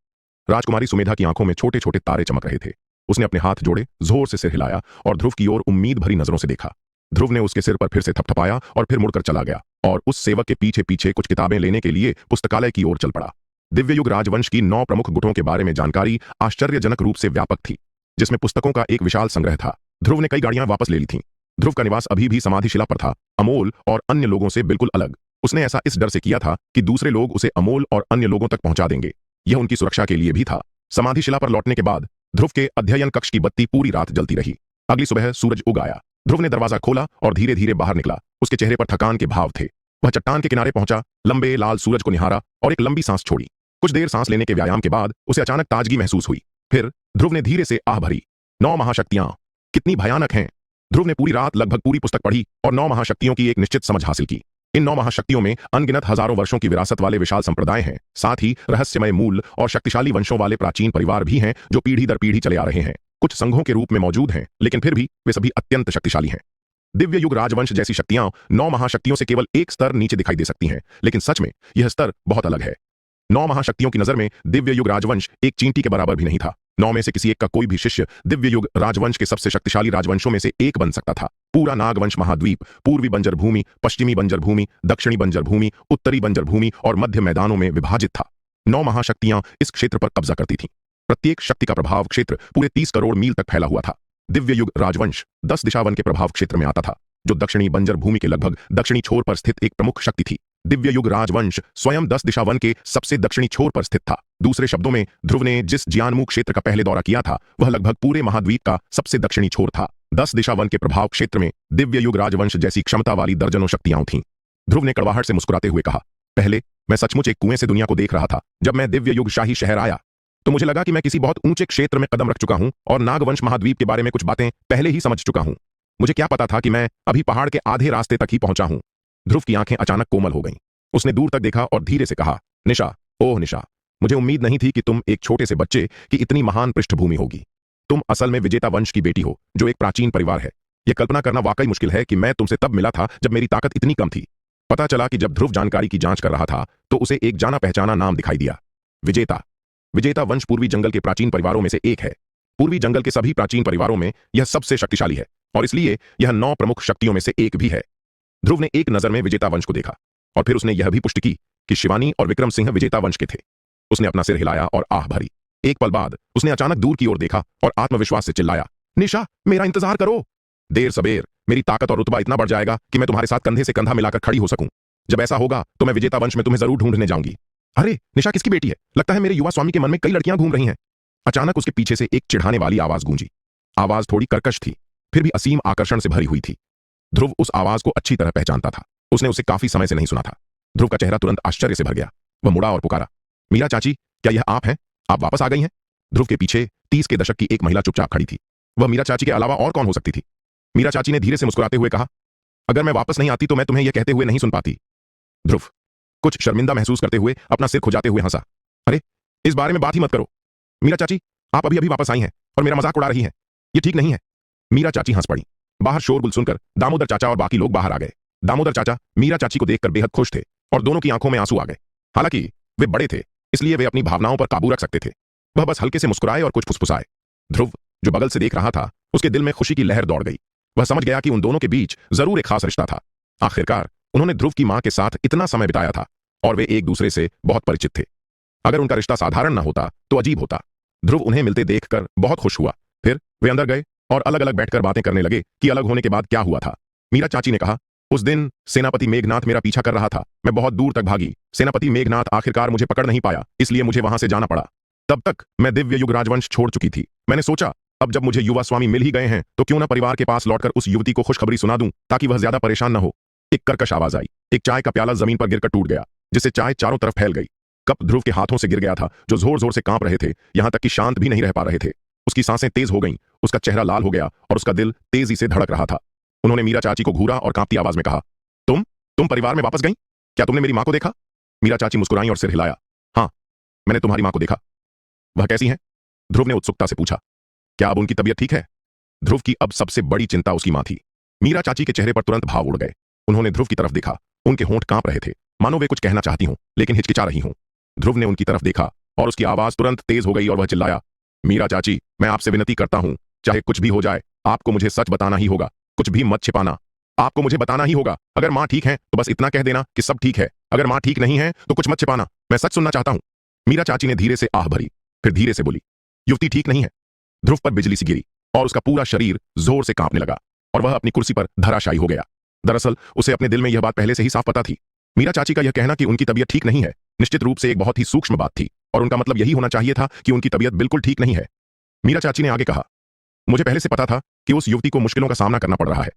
राजकुमारी सुमेधा की आंखों में छोटे छोटे तारे चमक रहे थे। उसने अपने हाथ जोड़े, जोर से सिर हिलाया और ध्रुव की ओर उम्मीद भरी नजरों से देखा। ध्रुव ने उसके सिर पर फिर से थपथपाया और फिर मुड़कर चला गया और उस सेवक के पीछे पीछे कुछ किताबें लेने के लिए पुस्तकालय की ओर चल पड़ा। दिव्य युग राजवंश की 9 प्रमुख गुटों के बारे में जानकारी आश्चर्यजनक रूप से व्यापक थी, जिसमें पुस्तकों का एक विशाल संग्रह था। ध्रुव ने कई गाड़ियां वापस ले ली थीं। ध्रुव का निवास अभी भी समाधिशिला पर था, अमोल और अन्य लोगों से बिल्कुल अलग। उसने ऐसा इस डर से किया था कि दूसरे लोग उसे अमोल और अन्य लोगों तक पहुंचा देंगे। यह उनकी सुरक्षा के लिए भी था। समाधिशिला पर लौटने के बाद ध्रुव के अध्ययन कक्ष की बत्ती पूरी रात जलती रही। अगली सुबह सूरज उग आया। ध्रुव ने दरवाजा खोला और धीरे धीरे बाहर निकला। उसके चेहरे पर थकान के भाव थे। वह चट्टान के किनारे पहुंचा, लंबे लाल सूरज को निहारा और एक लंबी सांस छोड़ी। कुछ देर सांस लेने के व्यायाम के बाद उसे अचानक ताजगी महसूस हुई। फिर ध्रुव ने धीरे से आह भरी। 9 महाशक्तियां कितनी भयानक हैं। ध्रुव ने पूरी रात लगभग पूरी पुस्तक पढ़ी और 9 महाशक्तियों की एक निश्चित समझ हासिल की। इन 9 महाशक्तियों में अनगिनत हजारों वर्षों की विरासत वाले विशाल संप्रदाय हैं। साथ ही रहस्यमय मूल और शक्तिशाली वंशों वाले प्राचीन परिवार भी हैं, जो पीढ़ी दर पीढ़ी चले आ रहे हैं। कुछ संघों के रूप में मौजूद हैं, लेकिन फिर भी वे सभी अत्यंत शक्तिशाली हैं। दिव्य युग राजवंश जैसी शक्तियां 9 महाशक्तियों से केवल एक स्तर नीचे दिखाई दे सकती हैं, लेकिन सच में यह स्तर बहुत अलग है। 9 महाशक्तियों की नजर में दिव्य युग राजवंश एक चींटी के बराबर भी नहीं था। 9 में से किसी एक का कोई भी शिष्य दिव्य युग राजवंश के सबसे शक्तिशाली राजवंशों में से एक बन सकता था। पूरा नागवंश महाद्वीप पूर्वी बंजर भूमि, पश्चिमी बंजर भूमि, दक्षिणी बंजर भूमि, उत्तरी बंजर भूमि और मध्य मैदानों में विभाजित था। 9 महाशक्तियां इस क्षेत्र पर कब्जा करती थीं। प्रत्येक शक्ति का प्रभाव क्षेत्र पूरे 30 करोड़ मील तक फैला हुआ था। दिव्य युग राजवंश 10 दिशावन के प्रभाव क्षेत्र में आता था, जो दक्षिणी बंजर भूमि के लगभग दक्षिणी छोर पर स्थित एक प्रमुख शक्ति थी। दिव्य युग राजवंश स्वयं 10 दिशावन के सबसे दक्षिणी छोर पर स्थित था। दूसरे शब्दों में, ध्रुव ने जिस जियानमू क्षेत्र का पहले दौरा किया था, वह लगभग पूरे महाद्वीप का सबसे दक्षिणी छोर था। 10 दिशावन के प्रभाव क्षेत्र में दिव्य युग राजवंश जैसी क्षमता वाली दर्जनों शक्तियां थीं। ध्रुव ने कड़वाहट से मुस्कुराते हुए कहा, पहले मैं सचमुच एक कुएं से दुनिया को देख रहा था। जब मैं दिव्य युग शाही शहर आया तो मुझे लगा कि मैं किसी बहुत ऊंचे क्षेत्र में कदम रख चुका हूं और नागवंश महाद्वीप के बारे में कुछ बातें पहले ही समझ चुका हूं। मुझे क्या पता था कि मैं अभी पहाड़ के आधे रास्ते तक ही पहुंचा हूं। ध्रुव की आंखें अचानक कोमल हो गईं। उसने दूर तक देखा और धीरे से कहा, निशा, ओह निशा, मुझे उम्मीद नहीं थी कि तुम एक छोटे से बच्चे की इतनी महान पृष्ठभूमि होगी। तुम असल में विजेता वंश की बेटी हो, जो एक प्राचीन परिवार है। यह कल्पना करना वाकई मुश्किल है कि मैं तुमसे तब मिला था जब मेरी ताकत इतनी कम थी। पता चला कि जब ध्रुव जानकारी की जांच कर रहा था तो उसे एक जाना पहचाना नाम दिखाई दिया, विजेता। विजेता वंश पूर्वी जंगल के प्राचीन परिवारों में से एक है। पूर्वी जंगल के सभी प्राचीन परिवारों में यह सबसे शक्तिशाली है और इसलिए यह 9 प्रमुख शक्तियों में से एक भी है। ध्रुव ने एक नजर में विजेता वंश को देखा और फिर उसने यह भी पुष्टि की कि शिवानी और विक्रम सिंह विजेता वंश के थे। उसने अपना सिर हिलाया और आह भरी। एक पल बाद उसने अचानक दूर की ओर देखा और आत्मविश्वास से चिल्लाया, निशा, मेरा इंतजार करो। देर सबेर मेरी ताकत और रुतबा इतना बढ़ जाएगा कि मैं तुम्हारे साथ कंधे से कंधा मिलाकर खड़ी हो सकूं। जब ऐसा होगा तो मैं विजेता वंश में तुम्हें जरूर ढूंढने जाऊंगी। अरे, निशा किसकी बेटी है? लगता है मेरे युवा स्वामी के मन में कई लड़कियां घूम रही हैं। अचानक उसके पीछे से एक चिढ़ाने वाली आवाज गूंजी। आवाज थोड़ी कर्कश थी, फिर भी असीम आकर्षण से भरी हुई थी। ध्रुव उस आवाज को अच्छी तरह पहचानता था। उसने उसे काफी समय से नहीं सुना था। ध्रुव का चेहरा तुरंत आश्चर्य से भर गया। वह मुड़ा और पुकारा, मीरा चाची, क्या यह आप हैं? आप वापस आ गई हैं? ध्रुव के पीछे 30 के दशक की एक महिला चुपचाप खड़ी थी। वह मीरा चाची के अलावा और कौन हो सकती थी? मीरा चाची ने धीरे से मुस्कुराते हुए कहा, अगर मैं वापस नहीं आती तो मैं तुम्हें यह कहते हुए नहीं सुन पाती। ध्रुव कुछ शर्मिंदा महसूस करते हुए अपना सिर खुजाते हुए हंसा। अरे, इस बारे में बात ही मत करो। मीरा चाची, आप अभी अभी वापस आई हैं और मेरा मजाक उड़ा रही हैं। यह ठीक नहीं है। मीरा चाची हंस पड़ी। बाहर शोरगुल सुनकर दामोदर चाचा और बाकी लोग बाहर आ गए। दामोदर चाचा मीरा चाची को देखकर बेहद खुश थे और दोनों की आंखों में आंसू आ गए। हालांकि वे बड़े थे, इसलिए वे अपनी भावनाओं पर काबू रख सकते थे। वह बस हल्के से मुस्कुराए और कुछ फुसफुसाए। ध्रुव, जो बगल से देख रहा था, उसके दिल में खुशी की लहर दौड़ गई। वह समझ गया कि उन दोनों के बीच जरूर एक खास रिश्ता था। आखिरकार उन्होंने ध्रुव की मां के साथ इतना समय बिताया था और वे एक दूसरे से बहुत परिचित थे। अगर उनका रिश्ता साधारण न होता तो अजीब होता। ध्रुव उन्हें मिलते देखकर बहुत खुश हुआ। फिर वे अंदर गए और अलग अलग बैठकर बातें करने लगे कि अलग होने के बाद क्या हुआ था। मीरा चाची ने कहा, उस दिन सेनापति मेघनाथ मेरा पीछा कर रहा था। मैं बहुत दूर तक भागी। सेनापति मेघनाथ आखिरकार मुझे पकड़ नहीं पाया, इसलिए मुझे वहां से जाना पड़ा। तब तक मैं दिव्य युग राजवंश छोड़ चुकी थी। मैंने सोचा, अब जब मुझे युवा स्वामी मिल ही गए हैं तो क्यों न परिवार के पास लौटकर उस युवती को खुशखबरी सुना दूं, ताकि वह ज्यादा परेशान न हो। एक कर्कश आवाज आई। एक चाय का प्याला जमीन पर गिरकर टूट गया, जिससे चाय चारों तरफ फैल गई। कप ध्रुव के हाथों से गिर गया था, जो जोर जोर से कांप रहे थे, यहां तक कि शांत भी नहीं रह पा रहे थे। उसकी सांसें तेज हो गईं, उसका चेहरा लाल हो गया और उसका दिल तेजी से धड़क रहा था। उन्होंने मीरा चाची को घूरा और कांपती आवाज में कहा, तुम परिवार में वापस गई? क्या तुमने मेरी मां को देखा? मीरा चाची मुस्कुराई और सिर हिलाया। हाँ, मैंने तुम्हारी मां को देखा। वह कैसी है? ध्रुव ने उत्सुकता से पूछा। क्या अब उनकी तबीयत ठीक है? ध्रुव की अब सबसे बड़ी चिंता उसकी मां थी। मीरा चाची के चेहरे पर तुरंत भाव उड़ गए। उन्होंने ध्रुव की तरफ देखा। उनके होंठ कांप रहे थे, मानो वे कुछ कहना चाहती हों लेकिन हिचकिचा रही हों। ध्रुव ने उनकी तरफ देखा और उसकी आवाज तुरंत तेज हो गई और वह चिल्लाया, मीरा चाची, मैं आपसे विनती करता हूं, चाहे कुछ भी हो जाए, आपको मुझे सच बताना ही होगा। कुछ भी मत छिपाना। आपको मुझे बताना ही होगा। अगर मां ठीक है तो बस इतना कह देना कि सब ठीक है। अगर मां ठीक नहीं है तो कुछ मत छिपाना। मैं सच सुनना चाहता हूं। मीरा चाची ने धीरे से आह भरी, फिर धीरे से बोली, युवती ठीक नहीं है। ध्रुव पर बिजली सी गिरी और उसका पूरा शरीर जोर से कांपने लगा और वह अपनी कुर्सी पर धराशायी हो गया। दरअसल उसे अपने दिल में यह बात पहले से ही साफ पता थी। मीरा चाची का यह कहना कि उनकी तबीयत ठीक नहीं है निश्चित रूप से एक बहुत ही सूक्ष्म बात थी और उनका मतलब यही होना चाहिए था कि उनकी तबीयत बिल्कुल ठीक नहीं है। मीरा चाची ने आगे कहा, मुझे पहले से पता था कि उस युवती को मुश्किलों का सामना करना पड़ रहा है,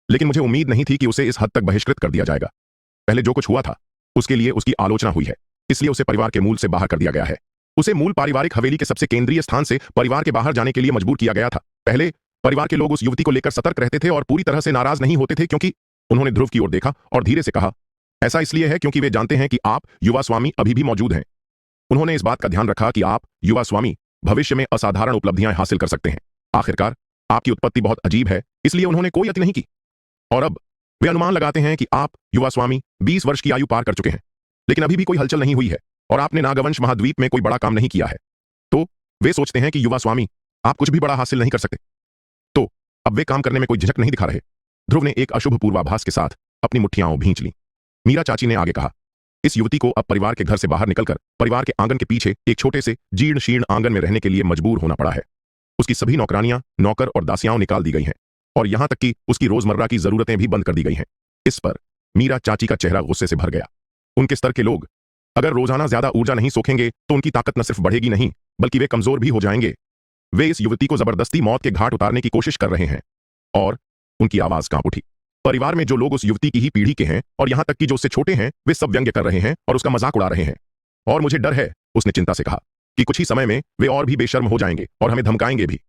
लेकिन मुझे उम्मीद नहीं थी कि उसे इस हद तक बहिष्कृत कर दिया जाएगा। पहले जो कुछ हुआ था उसके लिए उसकी आलोचना हुई है, इसलिए उसे परिवार के मूल से बाहर कर दिया गया है। उसे मूल पारिवारिक हवेली के सबसे केंद्रीय स्थान से परिवार के बाहर जाने के लिए मजबूर किया गया था। पहले परिवार के लोग उस युवती को लेकर सतर्क रहते थे और पूरी तरह से नाराज नहीं होते थे क्योंकि उन्होंने ध्रुव की ओर देखा और धीरे से कहा, ऐसा इसलिए है क्योंकि वे जानते हैं कि आप युवा स्वामी अभी भी मौजूद हैं। उन्होंने इस बात का ध्यान रखा कि आप युवा स्वामी भविष्य में असाधारण उपलब्धियां हासिल कर सकते हैं। आखिरकार आपकी उत्पत्ति बहुत अजीब है, इसलिए उन्होंने कोई अति नहीं की। और अब वे अनुमान लगाते हैं कि आप युवा स्वामी 20 वर्ष की आयु पार कर चुके हैं, लेकिन अभी भी कोई हलचल नहीं हुई है और आपने नागवंश महाद्वीप में कोई बड़ा काम नहीं किया है। तो वे सोचते हैं कि युवा स्वामी आप कुछ भी बड़ा हासिल नहीं कर सकते। तो अब वे काम करने में कोई झिझक नहीं दिखा रहे। ध्रुव ने एक अशुभ पूर्वाभास के साथ अपनी मुट्ठियां भींच ली। मीरा चाची ने आगे कहा, इस युवती को अब परिवार के घर से बाहर निकलकर परिवार के आंगन के पीछे एक छोटे से जीर्ण शीर्ण आंगन में रहने के लिए मजबूर होना पड़ा है। उसकी सभी नौकरानियां, नौकर और दासियां निकाल दी गई हैं और यहां तक कि उसकी रोजमर्रा की जरूरतें भी बंद कर दी गई हैं। इस पर मीरा चाची का चेहरा गुस्से से भर गया। उनके स्तर के लोग अगर रोजाना ज्यादा ऊर्जा नहीं सोखेंगे तो उनकी ताकत न सिर्फ बढ़ेगी नहीं बल्कि वे कमजोर भी हो जाएंगे। वे इस युवती को जबरदस्ती मौत के घाट उतारने की कोशिश कर रहे हैं। और उनकी आवाज कांप उठी। परिवार में जो लोग उस युवती की ही पीढ़ी के हैं और यहां तक कि जो उससे छोटे हैं, वे सब व्यंग्य कर रहे हैं और उसका मजाक उड़ा रहे हैं। और मुझे डर है, उसने चिंता से कहा, कि कुछ ही समय में वे और भी बेशर्म हो जाएंगे और हमें धमकाएंगे भी।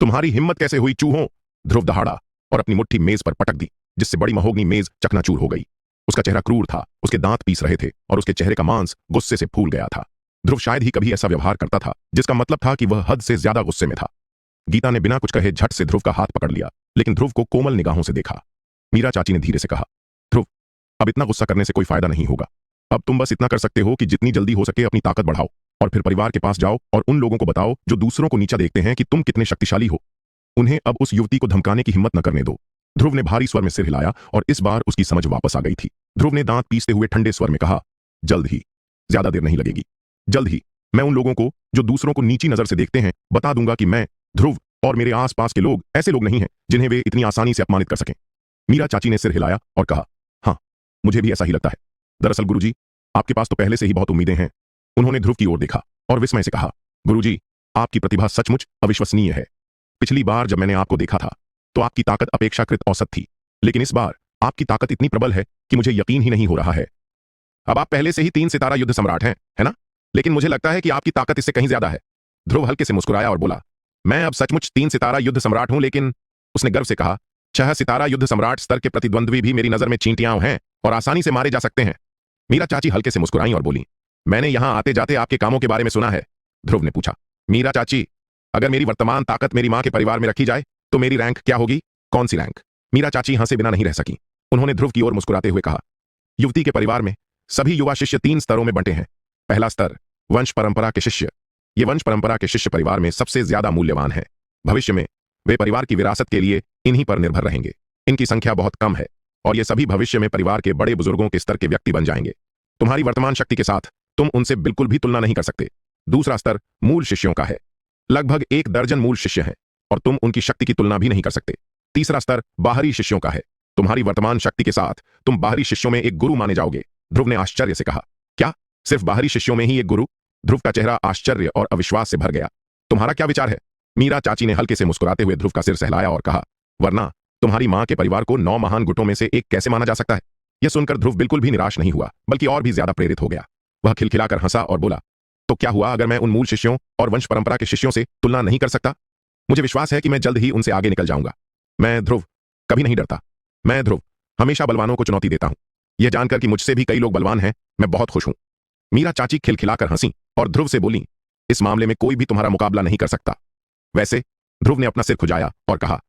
तुम्हारी हिम्मत कैसे हुई चूहों? ध्रुव दहाड़ा और अपनी मुट्ठी मेज पर पटक दी, जिससे बड़ी महोगनी मेज चकनाचूर हो गई। उसका चेहरा क्रूर था, उसके दांत पीस रहे थे और उसके चेहरे का मांस गुस्से से फूल गया था। ध्रुव शायद ही कभी ऐसा व्यवहार करता था जिसका मतलब था कि वह हद से ज्यादा गुस्से में था। गीता ने बिना कुछ कहे झट से ध्रुव का हाथ पकड़ लिया, लेकिन ध्रुव को कोमल निगाहों से देखा। मीरा चाची ने धीरे से कहा, ध्रुव, अब इतना गुस्सा करने से कोई फायदा नहीं होगा। अब तुम बस इतना कर सकते हो कि जितनी जल्दी हो सके अपनी ताकत बढ़ाओ और फिर परिवार के पास जाओ और उन लोगों को बताओ जो दूसरों को नीचा देखते हैं कि तुम कितने शक्तिशाली हो। उन्हें अब उस युवती को धमकाने की हिम्मत न करने दो। ध्रुव ने भारी स्वर में सिर हिलाया और इस बार उसकी समझ वापस आ गई थी। ध्रुव ने दांत पीसते हुए ठंडे स्वर में कहा, जल्द ही, ज्यादा देर नहीं लगेगी, जल्द ही मैं उन लोगों को जो दूसरों को नीची नजर से देखते हैं बता दूंगा कि मैं, ध्रुव और मेरे आसपास के लोग ऐसे लोग नहीं हैं जिन्हें वे इतनी आसानी से अपमानित कर सकें। मीरा चाची ने सिर हिलाया और कहा, हाँ, मुझे भी ऐसा ही लगता है। दरअसल गुरुजी, आपके पास तो पहले से ही बहुत उम्मीदें हैं। उन्होंने ध्रुव की ओर देखा और विस्मय से कहा, गुरुजी, आपकी प्रतिभा सचमुच अविश्वसनीय है। पिछली बार जब मैंने आपको देखा था तो आपकी ताकत अपेक्षाकृत औसत थी, लेकिन इस बार आपकी ताकत इतनी प्रबल है कि मुझे यकीन ही नहीं हो रहा है। अब आप पहले से ही 3 सितारा युद्ध सम्राट हैं, है ना? लेकिन मुझे लगता है कि आपकी ताकत इससे कहीं ज्यादा है। ध्रुव हल्के से मुस्कुराया और बोला, मैं अब सचमुच 3 सितारा युद्ध सम्राट हूं, लेकिन उसने गर्व से कहा, 6 सितारा युद्ध सम्राट स्तर के प्रतिद्वंद्वी भी मेरी नजर में चींटियां हैं और आसानी से मारे जा सकते हैं। मीरा चाची हल्के से मुस्कुराई और बोली, मैंने यहां आते जाते आपके कामों के बारे में सुना है। ध्रुव ने पूछा, मीरा चाची, अगर मेरी वर्तमान ताकत मेरी मां के परिवार में रखी जाए तो मेरी रैंक क्या होगी? कौन सी रैंक? मीरा चाची हंसे बिना नहीं रह सकी। उन्होंने ध्रुव की ओर मुस्कुराते हुए कहा, युवती के परिवार में सभी युवा शिष्य 3 स्तरों में बंटे हैं। पहला स्तर वंश परंपरा के शिष्य। ये वंश परंपरा के शिष्य परिवार में सबसे ज्यादा मूल्यवान है। भविष्य में वे परिवार की विरासत के लिए इन्हीं पर निर्भर रहेंगे। इनकी संख्या बहुत कम है और ये सभी भविष्य में परिवार के बड़े बुजुर्गों के स्तर के व्यक्ति बन जाएंगे। तुम्हारी वर्तमान शक्ति के साथ तुम उनसे बिल्कुल भी तुलना नहीं कर सकते। दूसरा स्तर मूल शिष्यों का है। लगभग 1 दर्जन मूल शिष्य हैं और तुम उनकी शक्ति की तुलना भी नहीं कर सकते। तीसरा स्तर बाहरी शिष्यों का है। तुम्हारी वर्तमान शक्ति के साथ तुम बाहरी शिष्यों में एक गुरु माने जाओगे। ध्रुव ने आश्चर्य से कहा, क्या सिर्फ बाहरी शिष्यों में ही एक गुरु? ध्रुव का चेहरा आश्चर्य और अविश्वास से भर गया। तुम्हारा क्या विचार है? मीरा चाची ने हल्के से मुस्कुराते हुए ध्रुव का सिर सहलाया और कहा, वरना तुम्हारी मां के परिवार को 9 महान गुटों में से एक कैसे माना जा सकता है? यह सुनकर ध्रुव बिल्कुल भी निराश नहीं हुआ, बल्कि और भी ज्यादा प्रेरित हो गया। वह खिलखिलाकर हंसा और बोला, तो क्या हुआ अगर मैं उन मूल शिष्यों और वंश परंपरा के शिष्यों से तुलना नहीं कर सकता? मुझे विश्वास है कि मैं जल्द ही उनसे आगे निकल जाऊंगा। मैं ध्रुव कभी नहीं डरता। मैं ध्रुव हमेशा बलवानों को चुनौती देता हूं। यह जानकर कि मुझसे भी कई लोग बलवान हैं, मैं बहुत खुश हूं। मीरा चाची खिलखिलाकर हंसी और ध्रुव से बोली, इस मामले में कोई भी तुम्हारा मुकाबला नहीं कर सकता। वैसे, ध्रुव ने अपना सिर खुजाया और कहा,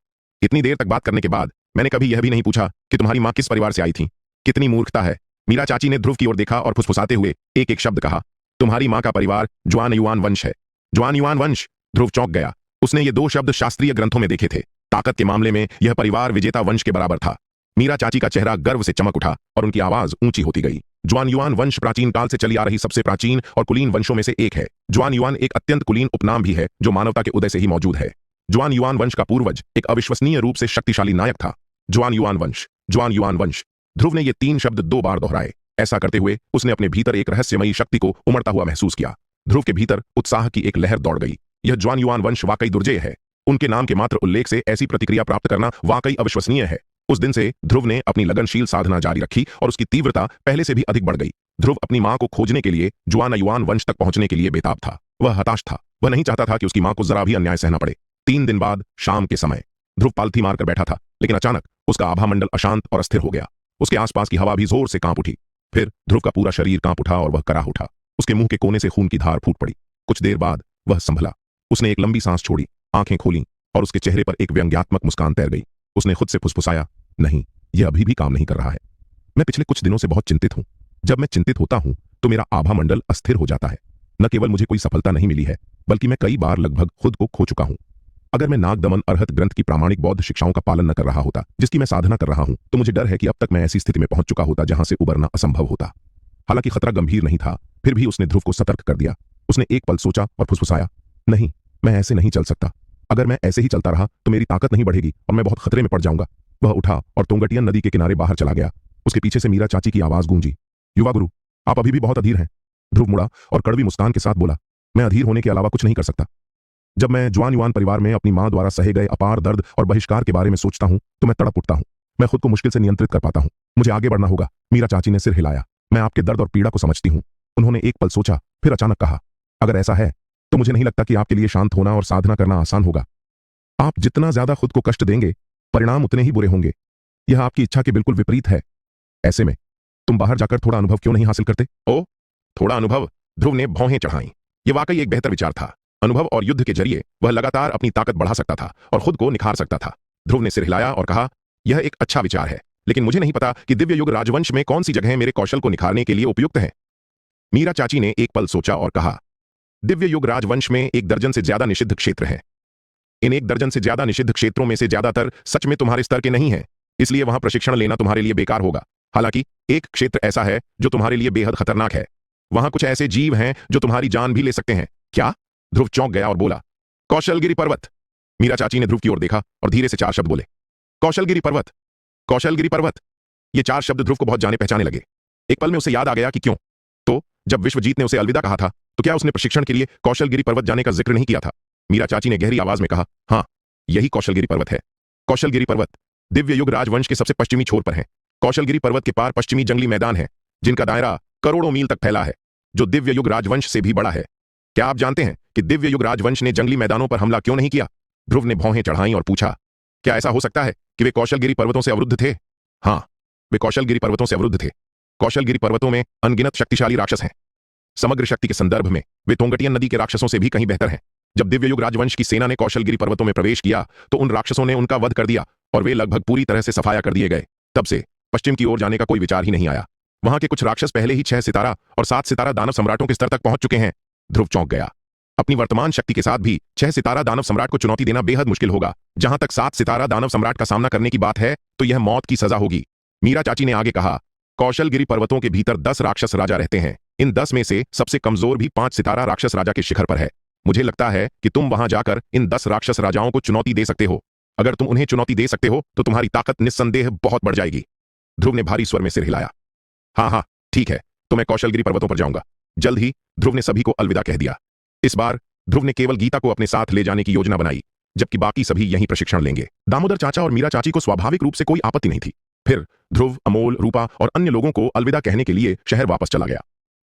इतनी देर तक बात करने के बाद मैंने कभी यह भी नहीं पूछा कि तुम्हारी मां किस परिवार से आई थी। कितनी मूर्खता है। मीरा चाची ने ध्रुव की ओर देखा और फुसफुसाते हुए एक एक शब्द कहा, तुम्हारी मां का परिवार ज्वान युआन वंश है। ज्वान युआन वंश। ध्रुव चौंक गया। उसने ये 2 शब्द शास्त्रीय ग्रंथों में देखे थे। ताकत के मामले में यह परिवार विजेता वंश के बराबर था। मीरा चाची का चेहरा गर्व से चमक उठा और उनकी आवाज ऊंची होती गई। ज्वान युआन वंश प्राचीन काल से चली आ रही सबसे प्राचीन और कुलीन वंशों में से एक है। ज्वान युआन एक अत्यंत कुलीन उपनाम भी है जो मानवता के उदय से ही मौजूद है। ज्वान युआन वंश का पूर्वज एक अविश्वसनीय रूप से शक्तिशाली नायक था। ज्वान युआन वंश, ज्वान युआन वंश। ध्रुव ने ये 3 शब्द 2 बार दोहराए। ऐसा करते हुए उसने अपने भीतर एक रहस्यमयी शक्ति को उमड़ता हुआ महसूस किया। ध्रुव के भीतर उत्साह की एक लहर दौड़ गई। यह ज्वान युआन वंश वाकई दुर्जेय है। उनके नाम के मात्र उल्लेख से ऐसी प्रतिक्रिया प्राप्त करना वाकई अविश्वसनीय है। उस दिन से ध्रुव ने अपनी लगनशील साधना जारी रखी और उसकी तीव्रता पहले से भी अधिक बढ़ गई। ध्रुव अपनी मां को खोजने के लिए ज्वान युआन वंश तक पहुंचने के लिए बेताब था। वह हताश था। वह नहीं चाहता था कि उसकी मां को जरा भी अन्याय सहना पड़े। 3 दिन बाद शाम के समय ध्रुव पालथी मारकर बैठा था, लेकिन अचानक उसका आभामंडल अशांत और अस्थिर हो गया। उसके आसपास की हवा भी जोर से कांप उठी। फिर ध्रुव का पूरा शरीर कांप उठा और वह कराह उठा। उसके मुंह के कोने से खून की धार फूट पड़ी। कुछ देर बाद वह संभला। उसने एक लंबी सांस छोड़ी, आंखें खोलीं और उसके चेहरे पर एक व्यंग्यात्मक मुस्कान तैर गई। उसने खुद से फुसफुसाया, नहीं, यह अभी भी काम नहीं कर रहा है। मैं पिछले कुछ दिनों से बहुत चिंतित हूं। जब मैं चिंतित होता हूं तो मेरा आभामंडल अस्थिर हो जाता है। न केवल मुझे कोई सफलता नहीं मिली है, बल्कि मैं कई बार लगभग खुद को खो चुका हूं। अगर मैं नागदमन अर्हत ग्रंथ की प्रामाणिक बौद्ध शिक्षाओं का पालन न कर रहा होता जिसकी मैं साधना कर रहा हूं, तो मुझे डर है कि अब तक मैं ऐसी स्थिति में पहुंच चुका होता जहां से उबरना असंभव होता। हालांकि खतरा गंभीर नहीं था, फिर भी उसने ध्रुव को सतर्क कर दिया। उसने एक पल सोचा और फुसफुसाया, नहीं, मैं ऐसे नहीं चल सकता। अगर मैं ऐसे ही चलता रहा तो मेरी ताकत नहीं बढ़ेगी और मैं बहुत खतरे में पड़ जाऊंगा। वह उठा और तोंगटियन नदी के किनारे बाहर चला गया। उसके पीछे से मीरा चाची की आवाज गूंजी, युवा गुरु, आप अभी भी बहुत अधीर हैं। ध्रुव मुड़ा और कड़वी मुस्कान के साथ बोला, मैं अधीर होने के अलावा कुछ नहीं कर सकता। जब मैं ज्वान युआन परिवार में अपनी मां द्वारा सहे गए अपार दर्द और बहिष्कार के बारे में सोचता हूं तो मैं तड़प उठता हूं। मैं खुद को मुश्किल से नियंत्रित कर पाता हूं। मुझे आगे बढ़ना होगा। मीरा चाची ने सिर हिलाया। मैं आपके दर्द और पीड़ा को समझती हूं। उन्होंने एक पल सोचा, फिर अचानक कहा, अगर ऐसा है तो मुझे नहीं लगता कि आपके लिए शांत होना और साधना करना आसान होगा। आप जितना ज्यादा खुद को कष्ट देंगे, परिणाम उतने ही बुरे होंगे। यह आपकी इच्छा के बिल्कुल विपरीत है। ऐसे में तुम बाहर जाकर थोड़ा अनुभव क्यों नहीं हासिल करते? ओ, थोड़ा अनुभव? ध्रुव ने भौहें चढ़ाईं। यह वाकई एक बेहतर विचार था। अनुभव और युद्ध के जरिए वह लगातार अपनी ताकत बढ़ा सकता था और खुद को निखार सकता था। ध्रुव ने सिर हिलाया और कहा, यह एक अच्छा विचार है, लेकिन मुझे नहीं पता कि दिव्य युग राजवंश में कौन सी जगह मेरे कौशल को निखारने के लिए उपयुक्त है। मीरा चाची ने एक पल सोचा और कहा, दिव्य युग राजवंश में 1 दर्जन से ज्यादा निषिद्ध क्षेत्र हैं। इन 1 दर्जन से ज्यादा निषिद्ध क्षेत्रों में से ज्यादातर सच में तुम्हारे स्तर के नहीं हैं। इसलिए वहां प्रशिक्षण लेना तुम्हारे लिए बेकार होगा। हालांकि एक क्षेत्र ऐसा है जो तुम्हारे लिए बेहद खतरनाक है। वहां कुछ ऐसे जीव हैं जो तुम्हारी जान भी ले सकते हैं। क्या? ध्रुव चौंक गया और बोला, कौशलगिरी पर्वत। मीरा चाची ने ध्रुव की ओर देखा और धीरे से 4 शब्द बोले, कौशलगिरी पर्वत, कौशलगिरी पर्वत। ये 4 शब्द ध्रुव को बहुत जाने पहचाने लगे। एक पल में उसे याद आ गया कि क्यों तो जब विश्वजीत ने उसे अलविदा कहा था तो क्या उसने प्रशिक्षण के लिए कौशलगिरी पर्वत जाने का जिक्र नहीं किया था? मीरा चाची ने गहरी आवाज में कहा, हाँ, यही कौशलगिरी पर्वत है। कौशलगिरी पर्वत दिव्य युग राजवंश के सबसे पश्चिमी छोर पर है। कौशलगिरी पर्वत के पार पश्चिमी जंगली मैदान है जिनका दायरा करोड़ों मील तक फैला है, जो दिव्य युग राजवंश से भी बड़ा है। क्या आप जानते हैं कि दिव्य युग राजवंश ने जंगली मैदानों पर हमला क्यों नहीं किया? ध्रुव ने भौहें चढ़ाई और पूछा, क्या ऐसा हो सकता है कि वे कौशलगिरी पर्वतों से अवरुद्ध थे? हाँ, वे कौशलगिरी पर्वतों से अवरुद्ध थे। कौशलगिरी पर्वतों में अनगिनत शक्तिशाली राक्षस हैं। समग्र शक्ति के संदर्भ में वे तोंगटियन नदी के राक्षसों से भी कहीं बेहतर हैं। जब दिव्य युग राजवंश की सेना ने कौशलगिरी पर्वतों में प्रवेश किया तो उन राक्षसों ने उनका वध कर दिया और वे लगभग पूरी तरह से सफाया कर दिए गए। तब से पश्चिम की ओर जाने का कोई विचार ही नहीं आया। वहां के कुछ राक्षस पहले ही 6 सितारा और 7 सितारा दानव सम्राटों के स्तर तक पहुंच चुके हैं। ध्रुव चौंक गया। अपनी वर्तमान शक्ति के साथ भी 6 सितारा दानव सम्राट को चुनौती देना बेहद मुश्किल होगा। जहां तक 7 सितारा दानव सम्राट का सामना करने की बात है तो यह मौत की सजा होगी। मीरा चाची ने आगे कहा, कौशलगिरी पर्वतों के भीतर 10 राक्षस राजा रहते हैं। इन 10 में से सबसे कमजोर भी 5 सितारा राक्षस राजा के शिखर पर है। मुझे लगता है कि तुम वहां जाकर इन 10 राक्षस राजाओं को चुनौती दे सकते हो। अगर तुम उन्हें चुनौती दे सकते हो तो तुम्हारी ताकत निस्संदेह बहुत बढ़ जाएगी। ध्रुव ने भारी स्वर में सिर हिलाया। हाँ हाँ, ठीक है, तो मैं कौशलगिरी पर्वतों पर जाऊंगा। जल्द ही ध्रुव ने सभी को अलविदा कह दिया। इस बार ध्रुव ने केवल गीता को अपने साथ ले जाने की योजना बनाई, जबकि बाकी सभी यहीं प्रशिक्षण लेंगे। दामोदर चाचा और मीरा चाची को स्वाभाविक रूप से कोई आपत्ति नहीं थी। फिर ध्रुव, अमोल, रूपा और अन्य लोगों को अलविदा कहने के लिए शहर वापस चला गया।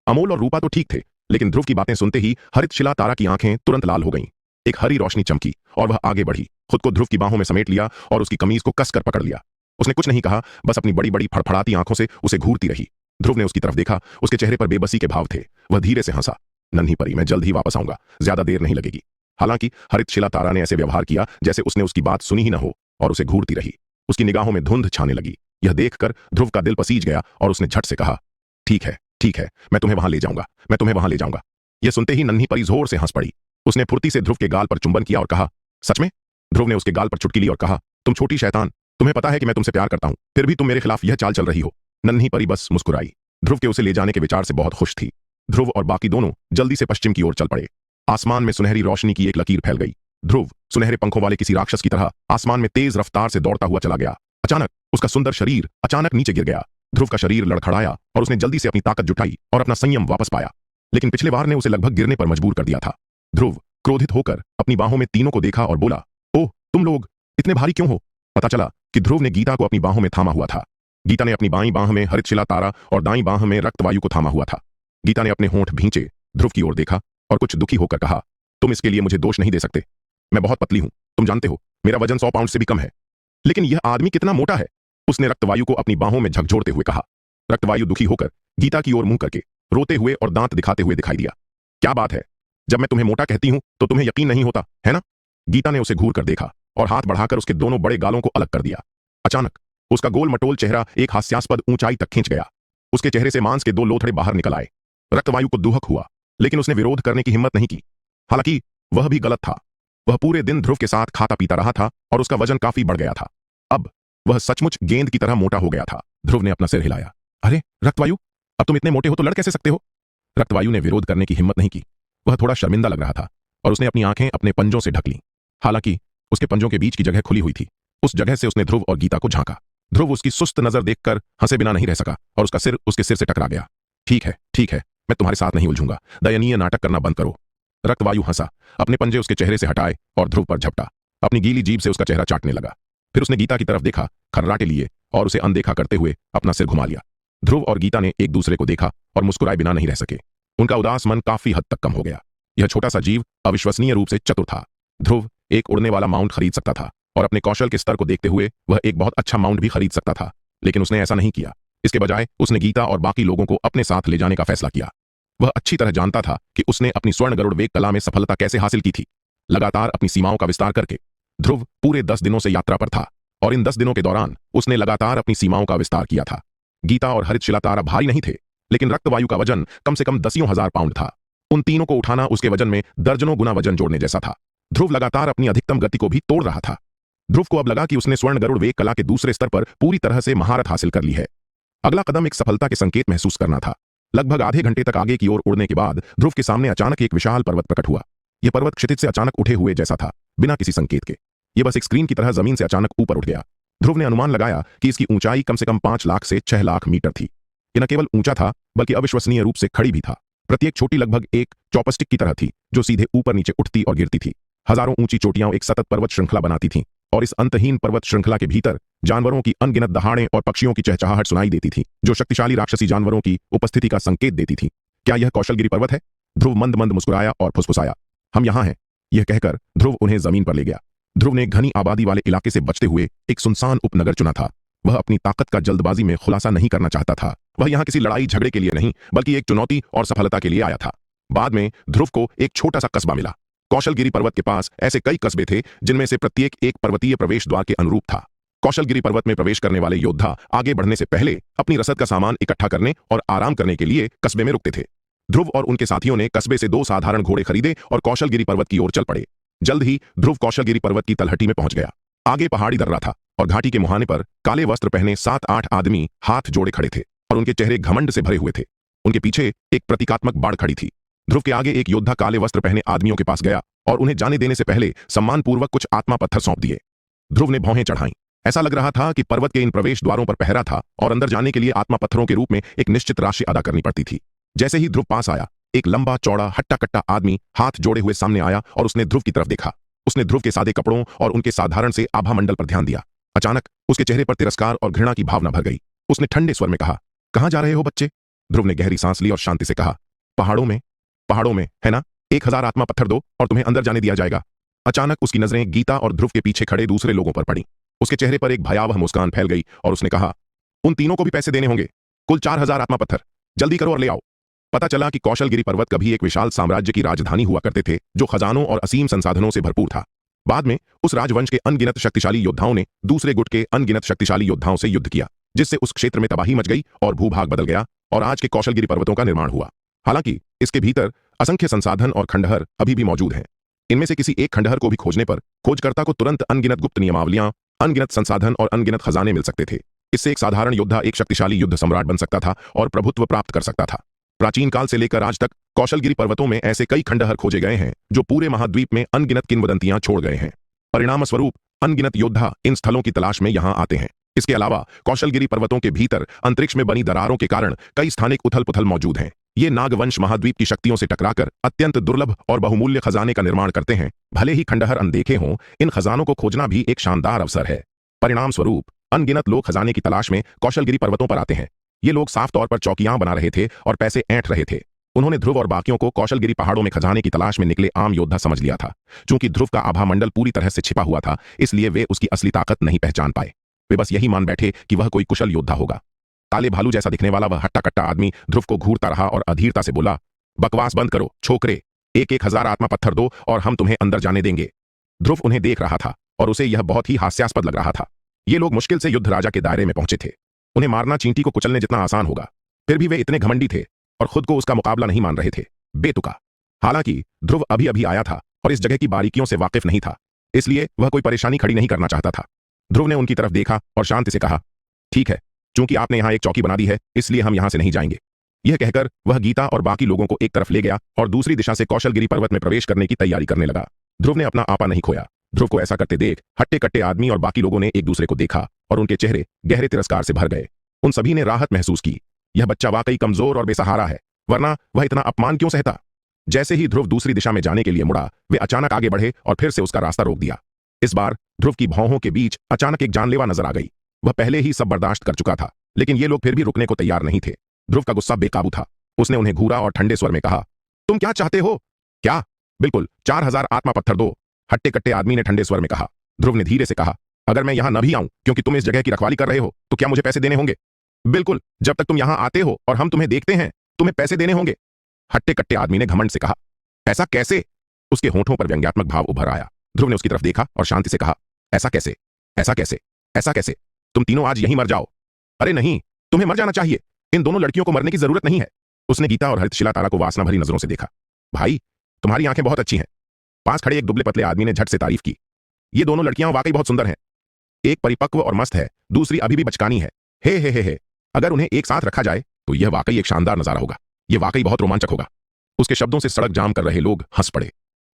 अमोल और रूपा तो ठीक थे, लेकिन ध्रुव की बातें सुनते ही हरित शिला तारा की आंखें तुरंत लाल हो गईं। एक हरी रोशनी चमकी और वह आगे बढ़ी, खुद को ध्रुव की बाहों में समेट लिया और उसकी कमीज को कसकर पकड़ लिया। उसने कुछ नहीं कहा, बस अपनी बड़ी बड़ी फड़फड़ाती आंखों से उसे घूरती रही। ध्रुव ने उसकी तरफ देखा, उसके चेहरे पर बेबसी के भाव थे। वह धीरे से हंसा, नन्ही परी, मैं जल्द ही वापस आऊंगा, ज्यादा देर नहीं लगेगी। हालांकि हरित शिला तारा ने ऐसे व्यवहार किया जैसे उसने उसकी बात सुनी ही न हो और उसे घूरती रही। उसकी निगाहों में धुंध छाने लगी। यह देखकर ध्रुव का दिल पसीज गया और उसने झट से कहा, ठीक है, मैं तुम्हें वहां ले जाऊंगा, मैं तुम्हें वहां ले जाऊंगा। यह सुनते ही नन्ही परी जोर से हंस पड़ी। उसने फुर्ती से ध्रुव के गाल पर चुंबन किया और कहा, सच में? ध्रुव ने उसके गाल पर चुटकी ली और कहा, तुम छोटी शैतान, तुम्हें पता है कि मैं तुमसे प्यार करता हूं, फिर भी तुम मेरे खिलाफ यह चाल चल रही हो। नन्ही परी बस मुस्कुराई। ध्रुव के उसे ले जाने के विचार से बहुत खुश थी। ध्रुव और बाकी दोनों जल्दी से पश्चिम की ओर चल पड़े। आसमान में सुनहरी रोशनी की एक लकीर फैल गई। ध्रुव सुनहरे पंखों वाले किसी राक्षस की तरह आसमान में तेज रफ्तार से दौड़ता हुआ चला गया। अचानक उसका सुंदर शरीर अचानक नीचे गिर गया। ध्रुव का शरीर लड़खड़ाया और उसने जल्दी से अपनी ताकत जुटाई और अपना संयम वापस पाया, लेकिन पिछले वार ने उसे लगभग गिरने पर मजबूर कर दिया था। ध्रुव क्रोधित होकर अपनी बाहों में तीनों को देखा और बोला, ओह, तुम लोग इतने भारी क्यों हो? पता चला कि ध्रुव ने गीता को अपनी बाहों में थामा हुआ था। गीता ने अपनी बाईं बाह में हरित शिला तारा और दाईं बाह में रक्तवायु को थामा हुआ था। गीता ने अपने होंठ भींचे, ध्रुव की ओर देखा और कुछ दुखी होकर कहा, तुम इसके लिए मुझे दोष नहीं दे सकते। मैं बहुत पतली हूं, तुम जानते हो, मेरा वजन 100 पाउंड से भी कम है। लेकिन यह आदमी कितना मोटा है। उसने रक्तवायु को अपनी बाहों में झकझोरते हुए कहा। रक्तवायु दुखी होकर गीता की ओर मुंह करके रोते हुए और दांत दिखाते हुए दिखाई दिया। क्या बात है, जब मैं तुम्हें मोटा कहती हूं तो तुम्हें यकीन नहीं होता है ना? गीता ने उसे घूर कर देखा और हाथ बढ़ाकर उसके दोनों बड़े गालों को अलग कर दिया। अचानक उसका गोल मटोल चेहरा एक हास्यास्पद ऊंचाई तक खींच गया। उसके चेहरे से मांस के 2 लोथड़े बाहर निकल आए। रक्तवायु को दुहक हुआ, लेकिन उसने विरोध करने की हिम्मत नहीं की। हालांकि वह भी गलत था। वह पूरे दिन ध्रुव के साथ खाता पीता रहा था और उसका वजन काफी बढ़ गया था। अब वह सचमुच गेंद की तरह मोटा हो गया था। ध्रुव ने अपना सिर हिलाया। अरे रक्तवायु, अब तुम इतने मोटे हो तो लड़ कैसे सकते हो? रक्तवायु ने विरोध करने की हिम्मत नहीं की। वह थोड़ा शर्मिंदा लग रहा था और उसने अपनी आंखें अपने पंजों से ढक लीं। हालांकि उसके पंजों के बीच की जगह खुली हुई थी। उस जगह से उसने ध्रुव और गीता को झांका। ध्रुव उसकी सुस्त नजर देखकर हंसे बिना नहीं रह सका और उसका सिर उसके सिर से टकरा गया। ठीक है, मैं तुम्हारे साथ नहीं उलझूंगा, दयनीय नाटक करना बंद करो। रक्तवायु हंसा, अपने पंजे उसके चेहरे से हटाए और ध्रुव पर झपटा। अपनी गीली जीभ से उसका चेहरा चाटने लगा। फिर उसने गीता की तरफ देखा, खर्राटे लिए और उसे अनदेखा करते हुए अपना सिर घुमा लिया। ध्रुव और गीता ने एक दूसरे को देखा और मुस्कुराए बिना नहीं रह सके। उनका उदास मन काफी हद तक कम हो गया। यह छोटा सा जीव अविश्वसनीय रूप से चतुर था। ध्रुव एक उड़ने वाला माउंट खरीद सकता था और अपने कौशल के स्तर को देखते हुए वह एक बहुत अच्छा माउंट भी खरीद सकता था, लेकिन उसने ऐसा नहीं किया। इसके बजाय उसने गीता और बाकी लोगों को अपने साथ ले जाने का फैसला किया। वह अच्छी तरह जानता था कि उसने अपनी स्वर्ण गरुड़ वेग कला में सफलता कैसे हासिल की थी। लगातार अपनी सीमाओं का विस्तार करके ध्रुव पूरे 10 दिनों से यात्रा पर था और इन 10 दिनों के दौरान उसने लगातार अपनी सीमाओं का विस्तार किया था। गीता और हरित शिला तारा भारी नहीं थे, लेकिन रक्तवायु का वजन कम से कम 10,000 पाउंड था। उन तीनों को उठाना उसके वजन में दर्जनों गुना वजन जोड़ने जैसा था। ध्रुव लगातार अपनी अधिकतम गति को भी तोड़ रहा था। ध्रुव को अब लगा कि उसने स्वर्ण गरुड़ वेग कला के दूसरे स्तर पर पूरी तरह से महारत हासिल कर ली है। अगला कदम एक सफलता के संकेत महसूस करना था। लगभग आधे घंटे तक आगे की ओर उड़ने के बाद ध्रुव के सामने अचानक एक विशाल पर्वत प्रकट हुआ। यह पर्वत क्षितिज से अचानक उठे हुए जैसा था, बिना किसी संकेत के। यह बस एक स्क्रीन की तरह जमीन से अचानक ऊपर उठ गया। ध्रुव ने अनुमान लगाया कि इसकी ऊंचाई कम से कम 5 लाख से 6 लाख मीटर थी। यह न केवल ऊंचा था बल्कि अविश्वसनीय रूप से खड़ी भी था। प्रत्येक चोटी लगभग एक चॉपस्टिक की तरह थी जो सीधे ऊपर नीचे उठती और गिरती थी। हजारों ऊंची चोटियां एक सतत पर्वत श्रृंखला बनाती थीं और इस अंतहीन पर्वत श्रृंखला के भीतर जानवरों की अनगिनत दहाड़ें और पक्षियों की चहचहाहट सुनाई देती थी, जो शक्तिशाली राक्षसी जानवरों की उपस्थिति का संकेत देती थी। क्या यह कौशलगिरी पर्वत है? ध्रुव मंद मंद मुस्कुराया और फुसफुसाया, हम यहां हैं। यह कहकर ध्रुव उन्हें जमीन पर ले गया। ध्रुव ने घनी आबादी वाले इलाके से बचते हुए एक सुनसान उपनगर चुना था। वह अपनी ताकत का जल्दबाजी में खुलासा नहीं करना चाहता था। वह यहां किसी लड़ाई झगड़े के लिए नहीं बल्कि एक चुनौती और सफलता के लिए आया था। बाद में ध्रुव को एक छोटा सा कस्बा मिला। कौशलगिरी पर्वत के पास ऐसे कई कस्बे थे जिनमें से प्रत्येक एक पर्वतीय प्रवेश द्वार के अनुरूप था। कौशलगिरी पर्वत में प्रवेश करने वाले योद्धा आगे बढ़ने से पहले अपनी रसद का सामान इकट्ठा करने और आराम करने के लिए कस्बे में रुकते थे। ध्रुव और उनके साथियों ने कस्बे से 2 साधारण घोड़े खरीदे और कौशलगिरी पर्वत की ओर चल पड़े। जल्द ही ध्रुव कौशलगिरी पर्वत की तलहटी में पहुंच गया। आगे पहाड़ी दर्रा था और घाटी के मुहाने पर काले वस्त्र पहने 7-8 आदमी हाथ जोड़े खड़े थे और उनके चेहरे घमंड से भरे हुए थे। उनके पीछे एक प्रतीकात्मक बाड़ खड़ी थी। ध्रुव के आगे एक योद्धा काले वस्त्र पहने आदमियों के पास गया और उन्हें जाने देने से पहले सम्मानपूर्वक कुछ आत्मा पत्थर सौंप दिए। ध्रुव ने भौहें चढ़ाईं। ऐसा लग रहा था कि पर्वत के इन प्रवेश द्वारों पर पहरा था और अंदर जाने के लिए आत्मा पत्थरों के रूप में एक निश्चित राशि अदा करनी पड़ती थी। जैसे ही ध्रुव पास आया, एक लंबा चौड़ा हट्टा कट्टा आदमी हाथ जोड़े हुए सामने आया और उसने ध्रुव की तरफ देखा। उसने ध्रुव के सादे कपड़ों और उनके साधारण से आभा मंडल पर ध्यान दिया। अचानक उसके चेहरे पर तिरस्कार और घृणा की भावना भर गई। उसने ठंडे स्वर में कहा, कहां जा रहे हो बच्चे? ध्रुव ने गहरी सांस ली और शांति से कहा, पहाड़ों में। पहाड़ों में, है ना? 1000 आत्मा पत्थर दो और तुम्हें अंदर जाने दिया जाएगा। अचानक उसकी नजरें गीता और ध्रुव के पीछे खड़े दूसरे लोगों पर पड़ी। उसके चेहरे पर एक भयावह मुस्कान फैल गई और उसने कहा, उन तीनों को भी पैसे देने होंगे। कुल 4000 आत्मा पत्थर। जल्दी करो और ले आओ। पता चला कि कौशलगिरी पर्वत कभी एक विशाल साम्राज्य की राजधानी हुआ करते थे जो खजानों और असीम संसाधनों से भरपूर था। बाद में उस राजवंश के अनगिनत शक्तिशाली योद्धाओं ने दूसरे गुट के अनगिनत शक्तिशाली योद्धाओं से युद्ध किया, जिससे उस क्षेत्र में तबाही मच गई और भूभाग बदल गया और आज के कौशलगिरी पर्वतों का निर्माण हुआ। हालांकि इसके भीतर असंख्य संसाधन और खंडहर अभी भी मौजूद हैं। इनमें से किसी एक खंडहर को भी खोजने पर खोजकर्ता को तुरंत अनगिनत गुप्त नियमावलियां, अनगिनत संसाधन और अनगिनत खजाने मिल सकते थे। इससे एक साधारण योद्धा एक शक्तिशाली युद्ध सम्राट बन सकता था और प्रभुत्व प्राप्त कर सकता था। प्राचीन काल से लेकर आज तक कौशलगिरी पर्वतों में ऐसे कई खंडहर खोजे गए हैं जो पूरे महाद्वीप में अनगिनत किंवदंतियां छोड़ गए हैं। परिणाम स्वरूप अनगिनत योद्धा इन स्थलों की तलाश में यहां आते हैं। इसके अलावा कौशलगिरी पर्वतों के भीतर अंतरिक्ष में बनी दरारों के कारण कई स्थानिक उथल पुथल मौजूद हैं। ये नागवंश महाद्वीप की शक्तियों से टकराकर अत्यंत दुर्लभ और बहुमूल्य खजाने का निर्माण करते हैं। भले ही खंडहर अनदेखे हों, इन खजानों को खोजना भी एक शानदार अवसर है। परिणाम स्वरूप अनगिनत लोग खजाने की तलाश में कौशलगिरी पर्वतों पर आते हैं। ये लोग साफ तौर पर चौकियां बना रहे थे और पैसे ऐंठ रहे थे। उन्होंने ध्रुव और बाकियों को कौशलगिरी पहाड़ों में खजाने की तलाश में निकले आम योद्धा समझ लिया था। चूंकि ध्रुव का आभा मंडल पूरी तरह से छिपा हुआ था, इसलिए वे उसकी असली ताकत नहीं पहचान पाए। वे बस यही मान बैठे कि वह कोई कुशल योद्धा होगा। काले भालू जैसा दिखने वाला वह हट्टा कट्टा आदमी ध्रुव को घूरता रहा और अधीरता से बोला, बकवास बंद करो छोकरे। 1000 आत्मा पत्थर दो और हम तुम्हें अंदर जाने देंगे। ध्रुव उन्हें देख रहा था और उसे यह बहुत ही हास्यास्पद लग रहा था। ये लोग मुश्किल से युद्ध राजा के दायरे में पहुंचे थे। उन्हें मारना चींटी को कुचलने जितना आसान होगा। फिर भी वे इतने घमंडी थे और खुद को उसका मुकाबला नहीं मान रहे थे। बेतुका। हालांकि ध्रुव अभी अभी आया था और इस जगह की बारीकियों से वाकिफ नहीं था, इसलिए वह कोई परेशानी खड़ी नहीं करना चाहता था। ध्रुव ने उनकी तरफ देखा और शांति से कहा, ठीक है, चूंकि आपने यहां एक चौकी बना दी है, इसलिए हम यहां से नहीं जाएंगे। यह कहकर वह गीता और बाकी लोगों को एक तरफ ले गया और दूसरी दिशा से कौशलगिरी पर्वत में प्रवेश करने की तैयारी करने लगा। ध्रुव ने अपना आपा नहीं खोया। ध्रुव को ऐसा करते देख हट्टे कट्टे आदमी और बाकी लोगों ने एक दूसरे को देखा और उनके चेहरे गहरे तिरस्कार से भर गए। उन सभी ने राहत महसूस की। यह बच्चा वाकई कमजोर और बेसहारा है, वरना वह इतना अपमान क्यों सहता। जैसे ही ध्रुव दूसरी दिशा में जाने के लिए मुड़ा, वे अचानक आगे बढ़े और फिर से उसका रास्ता रोक दिया। इस बार ध्रुव की भौहों के बीच अचानक एक जानलेवा नजर आ गई। वह पहले ही सब बर्दाश्त कर चुका था, लेकिन ये लोग फिर भी रुकने को तैयार नहीं थे। ध्रुव का गुस्सा बेकाबू था। उसने उन्हें घूरा और ठंडे स्वर में कहा, तुम क्या चाहते हो? क्या? बिल्कुल 4000 आत्मा पत्थर दो, हट्टे कट्टे आदमी ने ठंडे स्वर में कहा। ध्रुव ने धीरे से कहा, अगर मैं यहां न भी आऊं क्योंकि तुम इस जगह की रखवाली कर रहे हो, तो क्या मुझे पैसे देने होंगे? बिल्कुल, जब तक तुम यहां आते हो और हम तुम्हें देखते हैं, तुम्हें पैसे देने होंगे, हट्टे कट्टे आदमी ने घमंड से कहा। ऐसा कैसे? उसके होठों पर व्यंग्यात्मक भाव उभर आया। ध्रुव ने उसकी तरफ देखा और शांति से कहा, ऐसा कैसे? ऐसा कैसे? ऐसा कैसे? तुम तीनों आज यहीं मर जाओ। अरे नहीं, तुम्हें मर जाना चाहिए। इन दोनों लड़कियों को मरने की जरूरत नहीं है। उसने गीता और हरितशिला तारा को वासना भरी नजरों से देखा। भाई, तुम्हारी आंखें बहुत अच्छी हैं। पास खड़े एक दुबले पतले आदमी ने झट से तारीफ की। ये दोनों लड़कियां वाकई बहुत सुंदर हैं। एक परिपक्व और मस्त है, दूसरी अभी भी बचकानी है। हे। अगर उन्हें एक साथ रखा जाए तो यह वाकई एक शानदार नजारा होगा। यह वाकई बहुत रोमांचक होगा। उसके शब्दों से सड़क जाम कर रहे लोग हंस पड़े।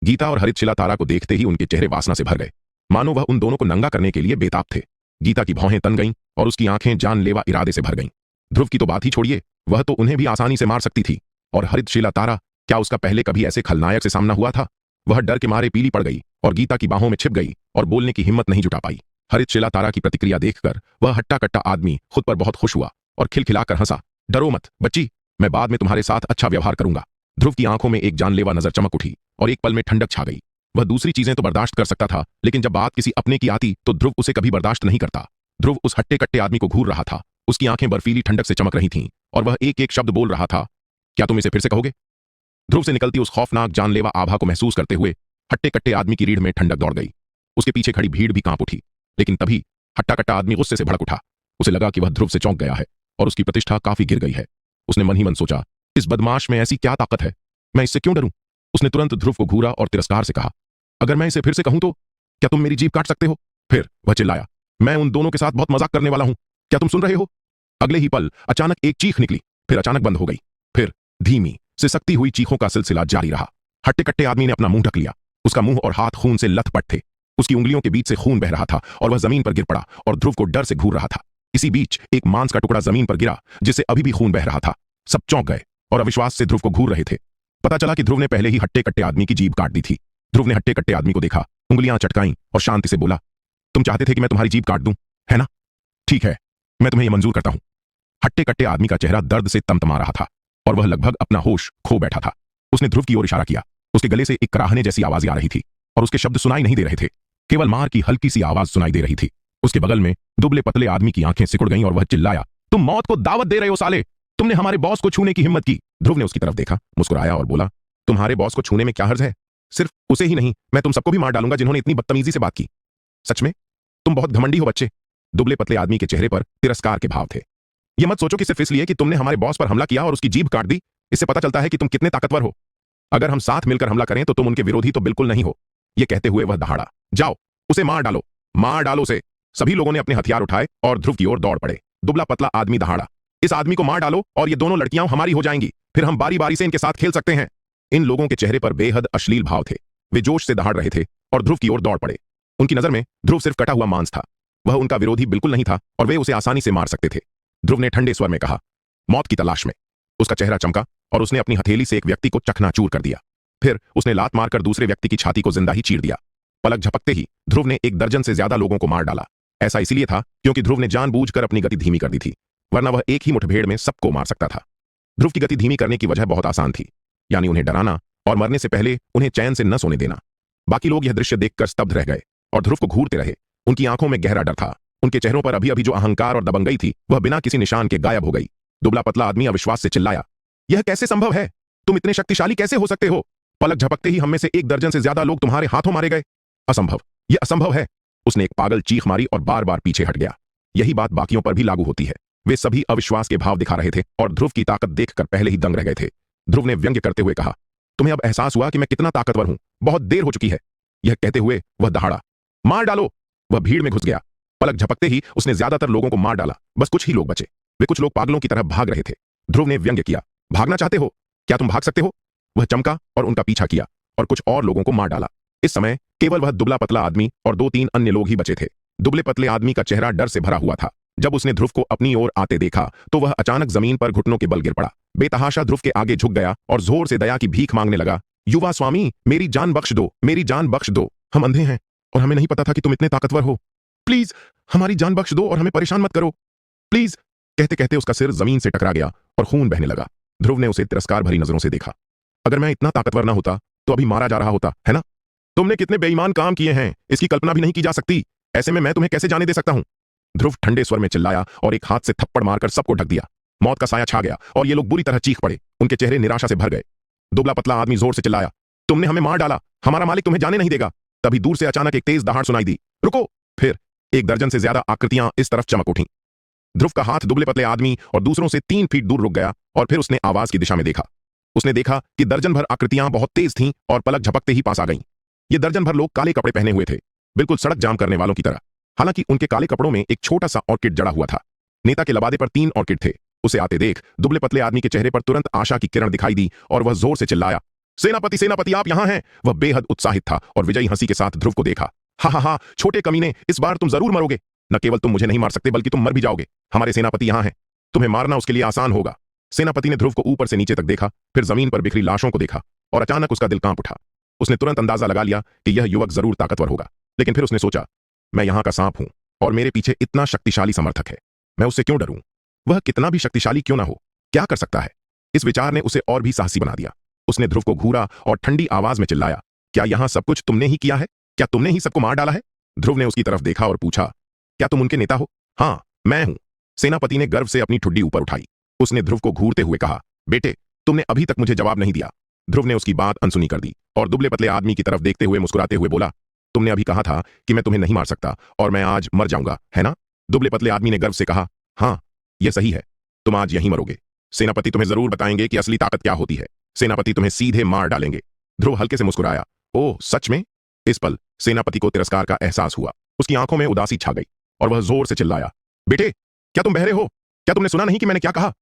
गीता और हरित शिला तारा को देखते ही उनके चेहरे वासना से भर गए, मानो वह उन दोनों को नंगा करने के लिए बेताब थे। गीता की भौहें तन गईं और उसकी आंखें जानलेवा इरादे से भर गईं। ध्रुव की तो बात ही छोड़िए, वह तो उन्हें भी आसानी से मार सकती थी। और हरित शिला तारा, क्या उसका पहले कभी ऐसे खलनायक से सामना हुआ था? वह डर के मारे पीली पड़ गई और गीता की बाहों में छिप गई और बोलने की हिम्मत नहीं जुटा पाई। हरित शिला तारा की प्रतिक्रिया देखकर वह हट्टा कट्टा आदमी खुद पर बहुत खुश हुआ और खिलखिलाकर हंसा। डरो मत बच्ची, मैं बाद में तुम्हारे साथ अच्छा व्यवहार करूंगा। ध्रुव की आंखों में एक जानलेवा नजर चमक उठी और एक पल में ठंडक छा गई। वह दूसरी चीजें तो बर्दाश्त कर सकता था, लेकिन जब बात किसी अपने की आती तो ध्रुव उसे कभी बर्दाश्त नहीं करता। ध्रुव उस हट्टे कट्टे आदमी को घूर रहा था। उसकी आंखें बर्फीली ठंडक से चमक रही थीं और वह एक एक शब्द बोल रहा था। क्या तुम इसे फिर से कहोगे? ध्रुव से निकलती उस खौफनाक जानलेवा आभा को महसूस करते हुए हट्टे कट्टे आदमी की रीढ़ में ठंडक दौड़ गई। उसके पीछे खड़ी भीड़ भी कांप उठी। लेकिन तभी हट्टा कट्टा आदमी गुस्से से भड़क उठा। उसे लगा कि वह ध्रुव से चौंक गया है और उसकी प्रतिष्ठा काफी गिर गई है। उसने मन ही मन सोचा, इस बदमाश में ऐसी क्या ताकत है, मैं इससे क्यों डरूं? उसने तुरंत ध्रुव को घूरा और तिरस्कार से कहा, अगर मैं इसे फिर से कहूं तो क्या तुम मेरी जीभ काट सकते हो? फिर वह चिल्लाया, मैं उन दोनों के साथ बहुत मजाक करने वाला हूं, क्या तुम सुन रहे हो? अगले ही पल अचानक एक चीख निकली, फिर अचानक बंद हो गई। फिर धीमी सिसकती हुई चीखों का सिलसिला जारी रहा। हट्टे कट्टे आदमी ने अपना मुंह ढक लिया। उसका मुंह और हाथ खून से लथपथ थे। उसकी उंगलियों के बीच से खून बह रहा था और वह जमीन पर गिर पड़ा और ध्रुव को डर से घूर रहा था। इसी बीच एक मांस का टुकड़ा जमीन पर गिरा जिससे अभी भी खून बह रहा था। सब चौंक गए और अविश्वास से ध्रुव को घूर रहे थे। पता चला कि ध्रुव ने पहले ही हट्टे कट्टे आदमी की जीभ काट दी थी। ध्रुव ने हट्टे कट्टे आदमी को देखा, उंगलियां चटकाईं और शांति से बोला, तुम चाहते थे कि मैं तुम्हारी जीभ काट दूं, है ना? ठीक है, मैं तुम्हें यह मंजूर करता हूं। हट्टे कट्टे आदमी का चेहरा दर्द से तमतमा रहा था और वह लगभग अपना होश खो बैठा था। उसने ध्रुव की ओर इशारा किया। उसके गले से एक कराहने जैसी आवाज आ रही थी और उसके शब्द सुनाई नहीं दे रहे थे, केवल मार की हल्की सी आवाज सुनाई दे रही थी। उसके बगल में दुबले पतले आदमी की आंखें सिकुड़ गईं और वह चिल्लाया, तुम मौत को दावत दे रहे हो साले, तुमने हमारे बॉस को छूने की हिम्मत की। ध्रुव ने उसकी तरफ देखा, मुस्कुराया और बोला, तुम्हारे बॉस को छूने में क्या हर्ज है? सिर्फ उसे ही नहीं, मैं तुम सबको भी मार डालूंगा जिन्होंने इतनी बदतमीजी से बात की। सच में तुम बहुत घमंडी हो बच्चे। दुबले पतले आदमी के चेहरे पर तिरस्कार के भाव थे। यह मत सोचो कि सिर्फ इसलिए कि तुमने हमारे बॉस पर हमला किया और उसकी जीभ काट दी, इससे पता चलता है कि तुम कितने ताकतवर हो। अगर हम साथ मिलकर हमला करें तो तुम उनके विरोधी तो बिल्कुल नहीं हो। यह कहते हुए वह दहाड़ा, जाओ उसे मार डालो उसे। सभी लोगों ने अपने हथियार उठाए और ध्रुव की ओर दौड़ पड़े। दुबला पतला आदमी दहाड़ा, इस आदमी को मार डालो और ये दोनों लड़कियां हमारी हो जाएंगी, फिर हम बारी बारी से इनके साथ खेल सकते हैं। इन लोगों के चेहरे पर बेहद अश्लील भाव थे। वे जोश से दहाड़ रहे थे और ध्रुव की ओर दौड़ पड़े। उनकी नजर में ध्रुव सिर्फ कटा हुआ मांस था। वह उनका विरोधी बिल्कुल नहीं था और वे उसे आसानी से मार सकते थे। ध्रुव ने ठंडे स्वर में कहा, मौत की तलाश में। उसका चेहरा चमका और उसने अपनी हथेली से एक व्यक्ति को चकनाचूर कर दिया। फिर उसने लात मारकर दूसरे व्यक्ति की छाती को जिंदा ही चीर दिया। पलक झपकते ही ध्रुव ने एक दर्जन से ज्यादा लोगों को मार डाला। ऐसा इसलिए था क्योंकि ध्रुव ने जानबूझकर अपनी गति धीमी कर दी थी, वरना वह एक ही मुठभेड़ में सबको मार सकता था। ध्रुव की गति धीमी करने की वजह बहुत आसान थी, यानी उन्हें डराना और मरने से पहले उन्हें चैन से न सोने देना। बाकी लोग यह दृश्य देखकर स्तब्ध रह गए और ध्रुव को घूरते रहे। उनकी आंखों में गहरा डर था। उनके चेहरों पर अभी अभी जो अहंकार और दबंगई थी वह बिना किसी निशान के गायब हो गई। दुबला पतला आदमी अविश्वास से चिल्लाया, यह कैसे संभव है? तुम इतने शक्तिशाली कैसे हो सकते हो? पलक झपकते ही हम में से एक दर्जन से ज्यादा लोग तुम्हारे हाथों मारे गए। असंभव, यह असंभव है। उसने एक पागल चीख मारी और बार बार पीछे हट गया। यही बात बाकियों पर भी लागू होती है। वे सभी अविश्वास के भाव दिखा रहे थे और ध्रुव की ताकत देखकर पहले ही दंग रह गए थे। ध्रुव ने व्यंग्य करते हुए कहा, तुम्हें अब एहसास हुआ कि मैं कितना ताकतवर हूं? बहुत देर हो चुकी है। यह कहते हुए वह दहाड़ा, मार डालो। वह भीड़ में घुस गया। पलक झपकते ही उसने ज्यादातर लोगों को मार डाला। बस कुछ ही लोग बचे। वे कुछ लोग पागलों की तरह भाग रहे थे। ध्रुव ने व्यंग्य किया, भागना चाहते हो? क्या तुम भाग सकते हो? वह चमका और उनका पीछा किया और कुछ और लोगों को मार डाला। इस समय केवल वह दुबला पतला आदमी और 2-3 अन्य लोग ही बचे थे। दुबले पतले आदमी का चेहरा डर से भरा हुआ था। जब उसने ध्रुव को अपनी ओर आते देखा तो वह अचानक जमीन पर घुटनों के बल गिर पड़ा। बेतहाशा ध्रुव के आगे झुक गया और जोर से दया की भीख मांगने लगा, युवा स्वामी, मेरी जान बख्श दो, मेरी जान बख्श दो। हम अंधे हैं और हमें नहीं पता था कि तुम इतने ताकतवर हो। प्लीज हमारी जान बख्श दो और हमें परेशान मत करो, प्लीज। कहते कहते उसका सिर जमीन से टकरा गया और खून बहने लगा। ध्रुव ने उसे तिरस्कार भरी नजरों से देखा। अगर मैं इतना ताकतवर ना होता तो अभी मारा जा रहा होता, है ना? तुमने कितने बेईमान काम किए हैं इसकी कल्पना भी नहीं की जा सकती। ऐसे में मैं तुम्हें कैसे जाने दे सकता हूं? ध्रुव ठंडे स्वर में चिल्लाया और एक हाथ से थप्पड़ मारकर सबको ढक दिया। मौत का साया छा गया और ये लोग बुरी तरह चीख पड़े। उनके चेहरे निराशा से भर गए। दुबला पतला आदमी जोर से चिल्लाया, तुमने हमें मार डाला, हमारा मालिक तुम्हें जाने नहीं देगा। तभी दूर से अचानक एक तेज दहाड़ सुनाई दी, रुको। फिर एक दर्जन से ज्यादा आकृतियां इस तरफ चमक उठीं। ध्रुव का हाथ दुबले पतले आदमी और दूसरों से 3 फीट दूर रुक गया और फिर उसने आवाज की दिशा में देखा। उसने देखा कि दर्जन भर आकृतियां बहुत तेज थीं और पलक झपकते ही पास आ गईं। ये दर्जन भर लोग काले कपड़े पहने हुए थे। बिल्कुल सड़क जाम करने वालों की तरह। हालांकि उनके काले कपड़ों में एक छोटा सा ऑर्किड जड़ा हुआ था। नेता के लबादे पर 3 ऑर्किड थे। उसे आते देख दुबले पतले आदमी के चेहरे पर तुरंत आशा की किरण दिखाई दी और वह जोर से चिल्लाया, सेनापति सेनापति आप यहां हैं। वह बेहद उत्साहित था और विजयी हंसी के साथ ध्रुव को देखा। हा हा हा, छोटे कमीने, इस बार तुम जरूर मरोगे। न केवल तुम मुझे नहीं मार सकते बल्कि तुम मर भी जाओगे। हमारे सेनापति यहां हैं, तुम्हें मारना उसके लिए आसान होगा। सेनापति ने ध्रुव को ऊपर से नीचे तक देखा, फिर जमीन पर बिखरी लाशों को देखा और अचानक उसका दिल कांप उठा। उसने तुरंत अंदाजा लगा लिया कि यह युवक जरूर ताकतवर होगा, लेकिन फिर उसने सोचा, मैं यहां का सांप हूं और मेरे पीछे इतना शक्तिशाली समर्थक है, मैं उससे क्यों डरूं? वह कितना भी शक्तिशाली क्यों ना हो, क्या कर सकता है? इस विचार ने उसे और भी साहसी बना दिया। उसने ध्रुव को घूरा और ठंडी आवाज में चिल्लाया, क्या यहां सब कुछ तुमने ही किया है? क्या तुमने ही सबको मार डाला है? ध्रुव ने उसकी तरफ देखा और पूछा, क्या तुम उनके नेता हो? हाँ, मैं हूं। सेनापति ने गर्व से अपनी ठुड्डी ऊपर उठाई। उसने ध्रुव को घूरते हुए कहा, बेटे, तुमने अभी तक मुझे जवाब नहीं दिया। ध्रुव ने उसकी बात अनसुनी कर दी और दुबले पतले आदमी की तरफ देखते हुए मुस्कुराते हुए बोला, तुमने अभी कहा था कि मैं तुम्हें नहीं मार सकता और मैं आज मर जाऊंगा, है ना? दुबले पतले आदमी ने गर्व से कहा, हाँ, यह सही है, तुम आज यहीं मरोगे। सेनापति तुम्हें जरूर बताएंगे कि असली ताकत क्या होती है। सेनापति तुम्हें सीधे मार डालेंगे। ध्रुव हल्के से मुस्कुराया, ओह सच में? इस पल सेनापति को तिरस्कार का एहसास हुआ। उसकी आंखों में उदासी छा गई और वह जोर से चिल्लाया, बेटे, क्या तुम बहरे हो? क्या तुमने सुना नहीं कि मैंने क्या कहा?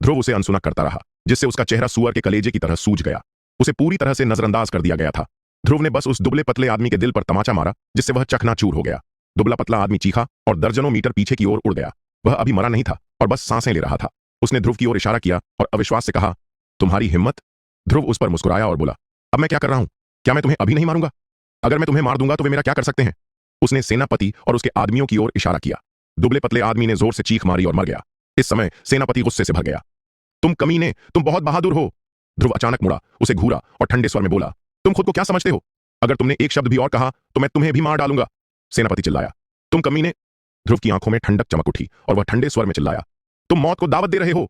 ध्रुव उसे अनसुना करता रहा, जिससे उसका चेहरा सुअर के कलेजे की तरह सूज गया। उसे पूरी तरह से नजरअंदाज कर दिया गया था। ध्रुव ने बस उस दुबले पतले आदमी के दिल पर तमाचा मारा, जिससे वह चकनाचूर हो गया। दुबला पतला आदमी चीखा और दर्जनों मीटर पीछे की ओर उड़ गया। वह अभी मरा नहीं था और बस सांसें ले रहा था। उसने ध्रुव की ओर इशारा किया और अविश्वास से कहा, तुम्हारी हिम्मत? ध्रुव उस पर मुस्कुराया और बोला, अब मैं क्या कर रहा हूं? क्या मैं तुम्हें अभी नहीं मारूंगा? अगर मैं तुम्हें मार दूंगा तो वे मेरा क्या कर सकते हैं? उसने सेनापति और उसके आदमियों की ओर इशारा किया। दुबले पतले आदमी ने जोर से चीख मारी और मर गया। इस समय सेनापति गुस्से से भर गया। तुम कमीने, तुम बहुत बहादुर हो। ध्रुव अचानक मुड़ा, उसे घूरा और ठंडे स्वर में बोला, तुम खुद को क्या समझते हो? अगर तुमने एक शब्द भी और कहा तो मैं तुम्हें भी मार डालूंगा। सेनापति चिल्लाया, तुम कमीने। ध्रुव की आंखों में ठंडक चमक उठी और वह ठंडे स्वर में चिल्लाया, तुम मौत को दावत दे रहे हो।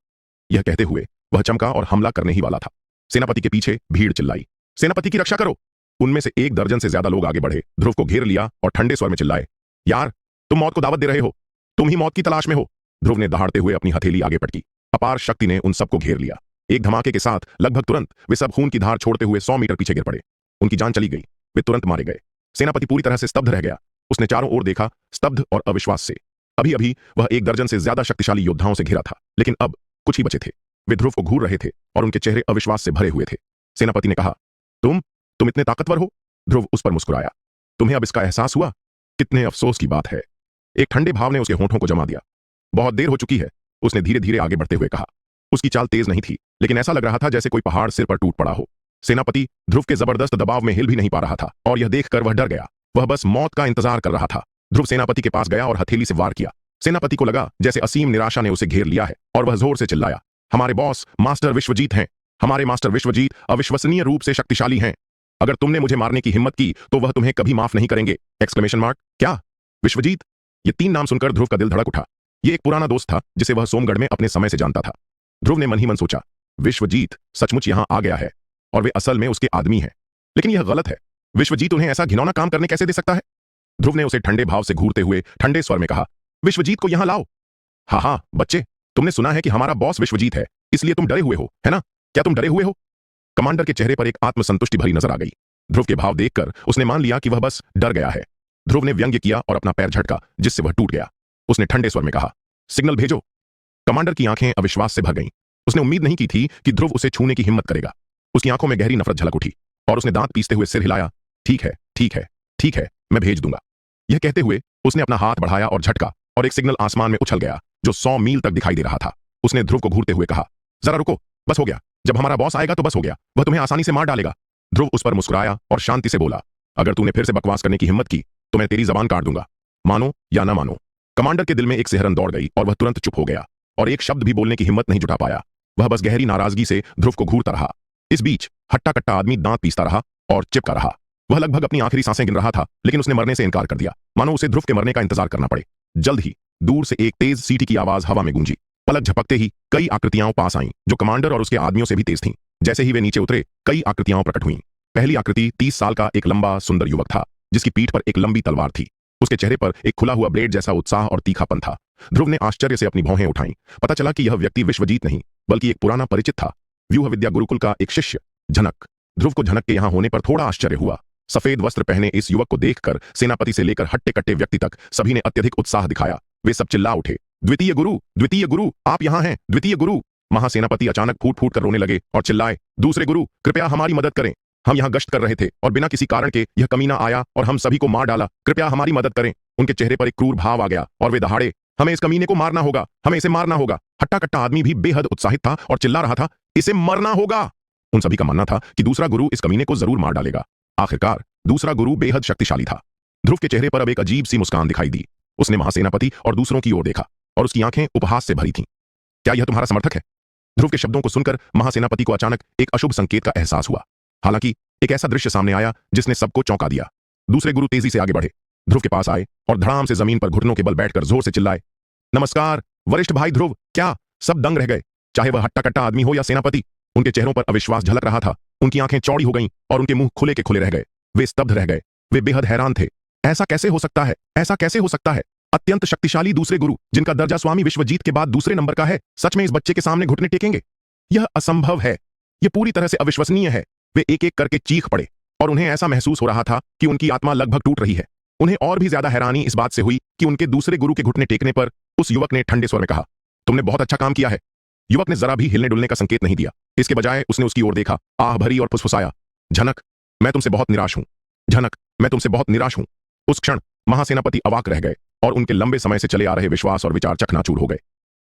यह कहते हुए वह चमका और हमला करने ही वाला था। सेनापति के पीछे भीड़ चिल्लाई, सेनापति की रक्षा करो। उनमें से 1 दर्जन से ज्यादा लोग आगे बढ़े, ध्रुव को घेर लिया और ठंडे स्वर में चिल्लाए, यार, तुम मौत को दावत दे रहे हो, तुम ही मौत की तलाश में हो। ध्रुव ने दहाड़ते हुए अपनी हथेली आगे पटकी। अपार शक्ति ने उन सबको घेर लिया। एक धमाके के साथ लगभग तुरंत वे सब खून की धार छोड़ते हुए 100 मीटर पीछे गिर पड़े। उनकी जान चली गई, वे तुरंत मारे गए। सेनापति पूरी तरह से स्तब्ध रह गया। उसने चारों ओर देखा, स्तब्ध और अविश्वास से। अभी अभी वह 1 दर्जन से ज्यादा शक्तिशाली योद्धाओं से घिरा था, लेकिन अब कुछ ही बचे थे। वे ध्रुव को घूर रहे थे और उनके चेहरे अविश्वास से भरे हुए थे। सेनापति ने कहा, तुम इतने ताकतवर हो? ध्रुव उस पर मुस्कुराया, तुम्हें अब इसका एहसास हुआ? कितने अफसोस की बात है। एक ठंडे भाव ने उसके होंठों को जमा दिया। बहुत देर हो चुकी है, उसने धीरे धीरे आगे बढ़ते हुए कहा। उसकी चाल तेज नहीं थी, लेकिन ऐसा लग रहा था जैसे कोई पहाड़ सिर पर टूट पड़ा हो। सेनापति ध्रुव के जबरदस्त दबाव में हिल भी नहीं पा रहा था और यह देखकर वह डर गया। वह बस मौत का इंतजार कर रहा था। ध्रुव सेनापति के पास गया और हथेली से वार किया। सेनापति को लगा जैसे असीम निराशा ने उसे घेर लिया है और वह जोर से चिल्लाया, हमारे बॉस मास्टर विश्वजीत हैं। हमारे मास्टर विश्वजीत अविश्वसनीय रूप से शक्तिशाली हैं। अगर तुमने मुझे मारने की हिम्मत की तो वह तुम्हें कभी माफ नहीं करेंगे। Exclamation mark. क्या? विश्वजीत? ये 3 नाम सुनकर ध्रुव का दिल धड़क उठा। ये एक पुराना दोस्त था जिसे वह सोमगढ़ में अपने समय से जानता था। ध्रुव ने मन ही मन सोचा, विश्वजीत सचमुच यहां आ गया है और वे असल में उसके आदमी हैं। लेकिन यह गलत है। विश्वजीत उन्हें ऐसा घिनौना काम करने कैसे दे सकता है? ध्रुव ने उसे ठंडे भाव से घूरते हुए ठंडे स्वर में कहा, विश्वजीत को यहां लाओ। हाँ, बच्चे, तुमने सुना है कि हमारा बॉस विश्वजीत है, इसलिए तुम डरे हुए हो, है ना? क्या तुम डरे हुए हो? कमांडर के चेहरे पर एक आत्मसंतुष्टि भरी नजर आ गई। ध्रुव के भाव देखकर उसने मान लिया कि वह बस डर गया है। ध्रुव ने व्यंग्य किया और अपना पैर झटका, जिससे वह टूट गया। उसने ठंडे स्वर में कहा, सिग्नल भेजो। कमांडर की आंखें अविश्वास से भर गईं। उसने उम्मीद नहीं की थी कि ध्रुव उसे छूने की हिम्मत करेगा। उसकी आंखों में गहरी नफरत झलक उठी और उसने दांत पीसते हुए सिर हिलाया, ठीक है, ठीक है, ठीक है, मैं भेज दूंगा। यह कहते हुए उसने अपना हाथ बढ़ाया और झटका और एक सिग्नल आसमान में उछल गया जो 100 मील तक दिखाई दे रहा था। उसने ध्रुव को घूरते हुए कहा, जरा रुको, बस हो गया। जब हमारा बॉस आएगा तो बस हो गया, वह तुम्हें आसानी से मार डालेगा। ध्रुव उस पर मुस्कुराया और शांति से बोला, अगर तूने फिर से बकवास करने की हिम्मत की तो मैं तेरी जबान काट दूंगा, मानो या ना मानो। कमांडर के दिल में एक सिहरन दौड़ गई और वह तुरंत चुप हो गया और एक शब्द भी बोलने की हिम्मत नहीं जुटा पाया। वह बस गहरी नाराजगी से ध्रुव को घूरता रहा। इस बीच हट्टा कट्टा आदमी दांत पीसता रहा और चिपका रहा। वह लगभग अपनी आखिरी सांसें गिन रहा था, लेकिन उसने मरने से इनकार कर दिया, मानो उसे ध्रुव के मरने का इंतजार करना पड़े। जल्द ही दूर से एक तेज सीटी की आवाज हवा में गूंजी। पलक झपकते ही कई आकृतियां पास आईं, जो कमांडर और उसके आदमियों से भी तेज थीं। जैसे ही वे नीचे उतरे, कई आकृतियां प्रकट हुईं। पहली आकृति 30 साल का एक लंबा सुंदर युवक था, जिसकी पीठ पर एक लंबी तलवार थी। उसके चेहरे पर एक खुला हुआ ब्लेड जैसा उत्साह और तीखापन था। ध्रुव ने आश्चर्य से अपनी भौहें उठाईं। पता चला कि यह व्यक्ति विश्वजीत नहीं, बल्कि एक पुराना परिचित था, व्यूह विद्या गुरुकुल का एक शिष्य, झनक। ध्रुव को झनक के यहां होने पर थोड़ा आश्चर्य हुआ। सफेद वस्त्र पहने इस युवक को देखकर सेनापति से लेकर हट्टे कट्टे व्यक्ति तक सभी ने अत्यधिक उत्साह दिखाया। वे सब चिल्ला उठे, द्वितीय गुरु, आप यहाँ हैं, द्वितीय गुरु। महासेनापति अचानक फूट फूट कर रोने लगे और चिल्लाए, दूसरे गुरु, कृपया हमारी मदद करें। हम यहाँ गश्त कर रहे थे और बिना किसी कारण के यह कमीना आया और हम सभी को मार डाला। कृपया हमारी मदद करें। उनके चेहरे पर एक क्रूर भाव आ गया और वे दहाड़े, हमें इस कमीने को मारना होगा, हमें इसे मारना होगा। हट्टा कट्टा आदमी भी बेहद उत्साहित था और चिल्ला रहा था, इसे मरना होगा। उन सभी का मानना था कि दूसरा गुरु इस कमीने को जरूर मार डालेगा। आखिरकार दूसरा गुरु बेहद शक्तिशाली था। ध्रुव के चेहरे पर अब एक अजीब सी मुस्कान दिखाई दी। उसने महासेनापति और दूसरों की ओर देखा और उसकी आंखें उपहास से भरी थीं। क्या यह तुम्हारा समर्थक है? ध्रुव के शब्दों को सुनकर महासेनापति को अचानक एक अशुभ संकेत का एहसास हुआ। हालांकि एक ऐसा दृश्य सामने आया जिसने सबको चौंका दिया। दूसरे गुरु तेजी से आगे बढ़े, ध्रुव के पास आए और धड़ाम से जमीन पर घुटनों के बल बैठकर जोर से चिल्लाए, नमस्कार वरिष्ठ भाई ध्रुव। क्या? सब दंग रह गए, चाहे वह हट्टा कट्टा आदमी हो या सेनापति। उनके चेहरों पर अविश्वास झलक रहा था। उनकी आंखें चौड़ी हो गईं और उनके मुंह खुले के खुले रह गए। वे स्तब्ध रह गए। वे बेहद हैरान थे। ऐसा कैसे हो सकता है? ऐसा कैसे हो सकता है? अत्यंत शक्तिशाली दूसरे गुरु, जिनका दर्जा स्वामी विश्वजीत के बाद दूसरे नंबर का है, सच में इस बच्चे के सामने घुटने टेकेंगे? यह असंभव है। यह पूरी तरह से अविश्वसनीय है। वे एक एक करके चीख पड़े और उन्हें ऐसा महसूस हो रहा था कि उनकी आत्मा लगभग टूट रही है। उन्हें और भी ज्यादा हैरानी इस बात से हुई कि उनके दूसरे गुरु के घुटने टेकने पर उस युवक ने ठंडे स्वर में कहा, तुमने बहुत अच्छा काम किया है। युवक ने जरा भी हिलने डुलने का संकेत नहीं दिया। इसके बजाय उसने उसकी ओर देखा, आह भरी और फुसफुसाया, झनक, मैं तुमसे बहुत निराश हूं। झनक, मैं तुमसे बहुत निराश हूं। उस क्षण महासेनापति अवाक रह गए और उनके लंबे समय से चले आ रहे विश्वास और विचार चकनाचूर हो गए।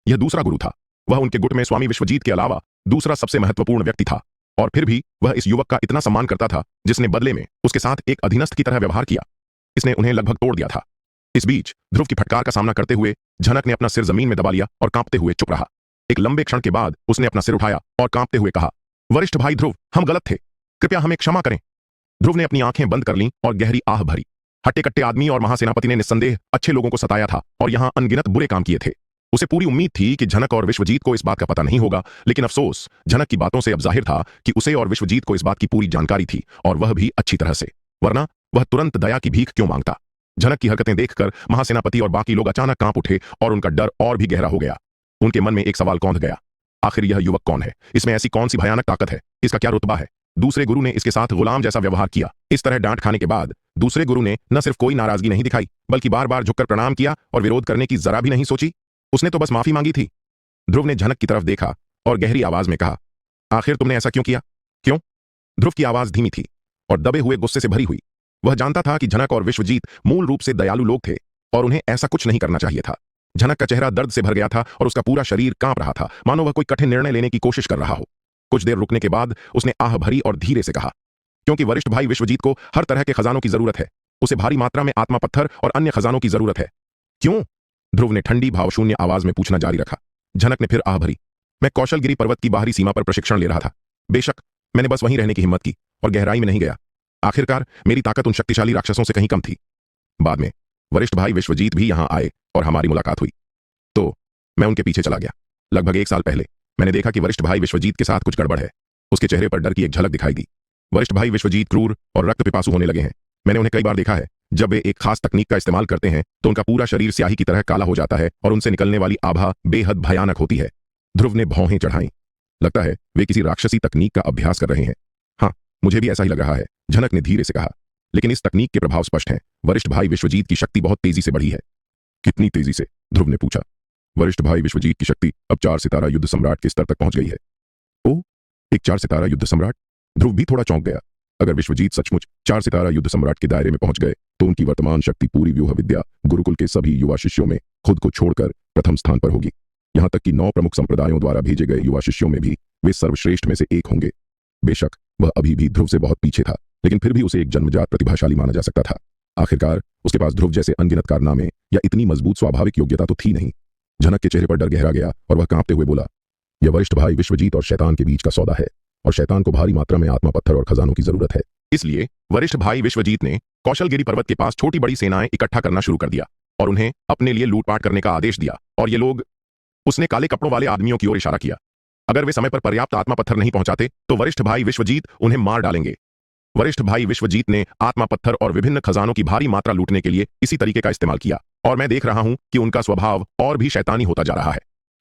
यह दूसरा गुरु था। वह उनके गुट में स्वामी विश्वजीत के अलावा दूसरा सबसे महत्वपूर्ण व्यक्ति था, और फिर भी वह इस युवक का इतना सम्मान करता था जिसने बदले में उसके साथ एक अधीनस्थ की तरह व्यवहार किया। इसने उन्हें लगभग तोड़ दिया था। इस बीच ध्रुव की फटकार का सामना करते हुए झनक ने अपना सिर जमीन में दबा लिया और कांपते हुए चुप रहा। एक लंबे क्षण के बाद उसने अपना सिर उठाया और कांपते हुए कहा, वरिष्ठ भाई ध्रुव, हम गलत थे, कृपया हमें क्षमा करें। ध्रुव ने अपनी आंखें बंद कर लीं और गहरी आह भरी। हट्टे कट्टे आदमी और महासेनापति ने निस्संदेह अच्छे लोगों को सताया था और यहां अनगिनत बुरे काम किए थे। उसे पूरी उम्मीद थी कि झनक और विश्वजीत को इस बात का पता नहीं होगा, लेकिन अफसोस, झनक की बातों से अब जाहिर था कि उसे और विश्वजीत को इस बात की पूरी जानकारी थी, और वह भी अच्छी तरह से, वरना वह तुरंत दया की भीख क्यों मांगता। झनक की हरकतें देखकर महासेनापति और बाकी लोग अचानक कांप उठे और उनका डर और भी गहरा हो गया। उनके मन में एक सवाल कौंध गया, आखिर यह युवक कौन है? इसमें ऐसी कौन सी भयानक ताकत है? इसका क्या रुतबा है? दूसरे गुरु ने इसके साथ गुलाम जैसा व्यवहार किया। इस तरह डांट खाने के बाद दूसरे गुरु ने न सिर्फ कोई नाराजगी नहीं दिखाई, बल्कि बार बार झुककर प्रणाम किया और विरोध करने की जरा भी नहीं सोची। उसने तो बस माफी मांगी थी। ध्रुव ने झनक की तरफ देखा और गहरी आवाज में कहा, आखिर तुमने ऐसा क्यों किया? क्यों? ध्रुव की आवाज धीमी थी और दबे हुए गुस्से से भरी हुई। वह जानता था कि झनक और विश्वजीत मूल रूप से दयालु लोग थे और उन्हें ऐसा कुछ नहीं करना चाहिए था। झनक का चेहरा दर्द से भर गया था और उसका पूरा शरीर कांप रहा था, मानो वह कोई कठिन निर्णय लेने की कोशिश कर रहा हो। कुछ देर रुकने के बाद उसने आह भरी और धीरे से कहा, क्योंकि वरिष्ठ भाई विश्वजीत को हर तरह के खजानों की जरूरत है। उसे भारी मात्रा में आत्मा पत्थर और अन्य खजानों की जरूरत है। क्यों? ध्रुव ने ठंडी भावशून्य आवाज में पूछना जारी रखा। झनक ने फिर आह भरी, मैं कौशलगिरी पर्वत की बाहरी सीमा पर प्रशिक्षण ले रहा था। बेशक मैंने बस वहीं रहने की हिम्मत की और गहराई में नहीं गया। आखिरकार मेरी ताकत उन शक्तिशाली राक्षसों से कहीं कम थी। बाद में वरिष्ठ भाई विश्वजीत भी यहां आए और हमारी मुलाकात हुई, तो मैं उनके पीछे चला गया। लगभग 1 साल पहले मैंने देखा कि वरिष्ठ भाई विश्वजीत के साथ कुछ गड़बड़ है। उसके चेहरे पर डर की एक झलक दिखाई दी। वरिष्ठ भाई विश्वजीत क्रूर और रक्त पिपासु होने लगे हैं। मैंने उन्हें कई बार देखा है, जब वे एक खास तकनीक का इस्तेमाल करते हैं तो उनका पूरा शरीर स्याही की तरह काला हो जाता है और उनसे निकलने वाली आभा बेहद भयानक होती है। ध्रुव ने भौहें चढ़ाई। लगता है वे किसी राक्षसी तकनीक का अभ्यास कर रहे हैं। हाँ, मुझे भी ऐसा ही लग रहा है, झनक ने धीरे से कहा। लेकिन इस तकनीक के प्रभाव स्पष्ट हैं। वरिष्ठ भाई विश्वजीत की शक्ति बहुत तेजी से बढ़ी है। कितनी तेजी से? ध्रुव ने पूछा। वरिष्ठ भाई विश्वजीत की शक्ति अब 4 सितारा युद्ध सम्राट के स्तर तक पहुंच गई है। ओ, एक 4 सितारा युद्ध सम्राट? ध्रुव भी थोड़ा चौंक गया। अगर विश्वजीत सचमुच 4 सितारा युद्ध सम्राट के दायरे में पहुंच गए तो उनकी वर्तमान शक्ति पूरी व्यूह विद्या गुरुकुल के सभी युवा शिष्यों में खुद को छोड़कर प्रथम स्थान पर होगी। यहां तक कि 9 प्रमुख संप्रदायों द्वारा भेजे गए युवा शिष्यों में भी वे सर्वश्रेष्ठ में से एक होंगे। बेशक वह अभी भी ध्रुव से बहुत पीछे था, लेकिन फिर भी उसे एक जन्मजात प्रतिभाशाली माना जा सकता था। आखिरकार उसके पास ध्रुव जैसे अनगिनत कारनामे या इतनी मजबूत स्वाभाविक योग्यता तो थी नहीं। झनक के चेहरे पर डर गहरा गया और वह कांपते हुए बोला, यह वरिष्ठ भाई विश्वजीत और शैतान के बीच का सौदा है, और शैतान को भारी मात्रा में आत्मा पत्थर और खजानों की जरूरत है। इसलिए वरिष्ठ भाई विश्वजीत ने कौशलगिरी पर्वत के पास छोटी बड़ी सेनाएं इकट्ठा करना शुरू कर दिया और उन्हें अपने लिए लूटपाट करने का आदेश दिया। और ये लोग, उसने काले कपड़ों वाले आदमियों की ओर इशारा किया, अगर वे समय पर पर्याप्त आत्मा पत्थर नहीं पहुंचाते तो वरिष्ठ भाई विश्वजीत उन्हें मार डालेंगे। वरिष्ठ भाई विश्वजीत ने आत्मा पत्थर और विभिन्न खजानों की भारी मात्रा लूटने के लिए इसी तरीके का इस्तेमाल किया, और मैं देख रहा हूं कि उनका स्वभाव और भी शैतानी होता जा रहा है।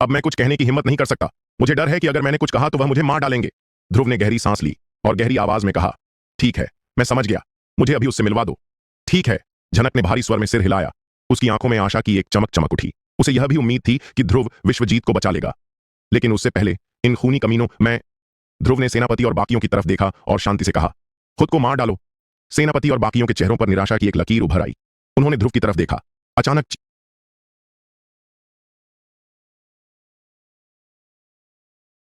अब मैं कुछ कहने की हिम्मत नहीं कर सकता। मुझे डर है कि अगर मैंने कुछ कहा तो वह मुझे मार डालेंगे। ध्रुव ने गहरी सांस ली और गहरी आवाज में कहा, ठीक है, मैं समझ गया। मुझे अभी उससे मिलवा दो। ठीक है, झनक ने भारी स्वर में सिर हिलाया। उसकी आंखों में आशा की एक चमक चमक उठी। उसे यह भी उम्मीद थी कि ध्रुव विश्वजीत को बचा लेगा, लेकिन उससे पहले इन खूनी कमीनों में। ध्रुव ने सेनापति और बाकियों की तरफ देखा और शांति से कहा, खुद को मार डालो। सेनापति और बाकियों के चेहरों पर निराशा की एक लकीर उभर आई। उन्होंने ध्रुव की तरफ देखा। अचानक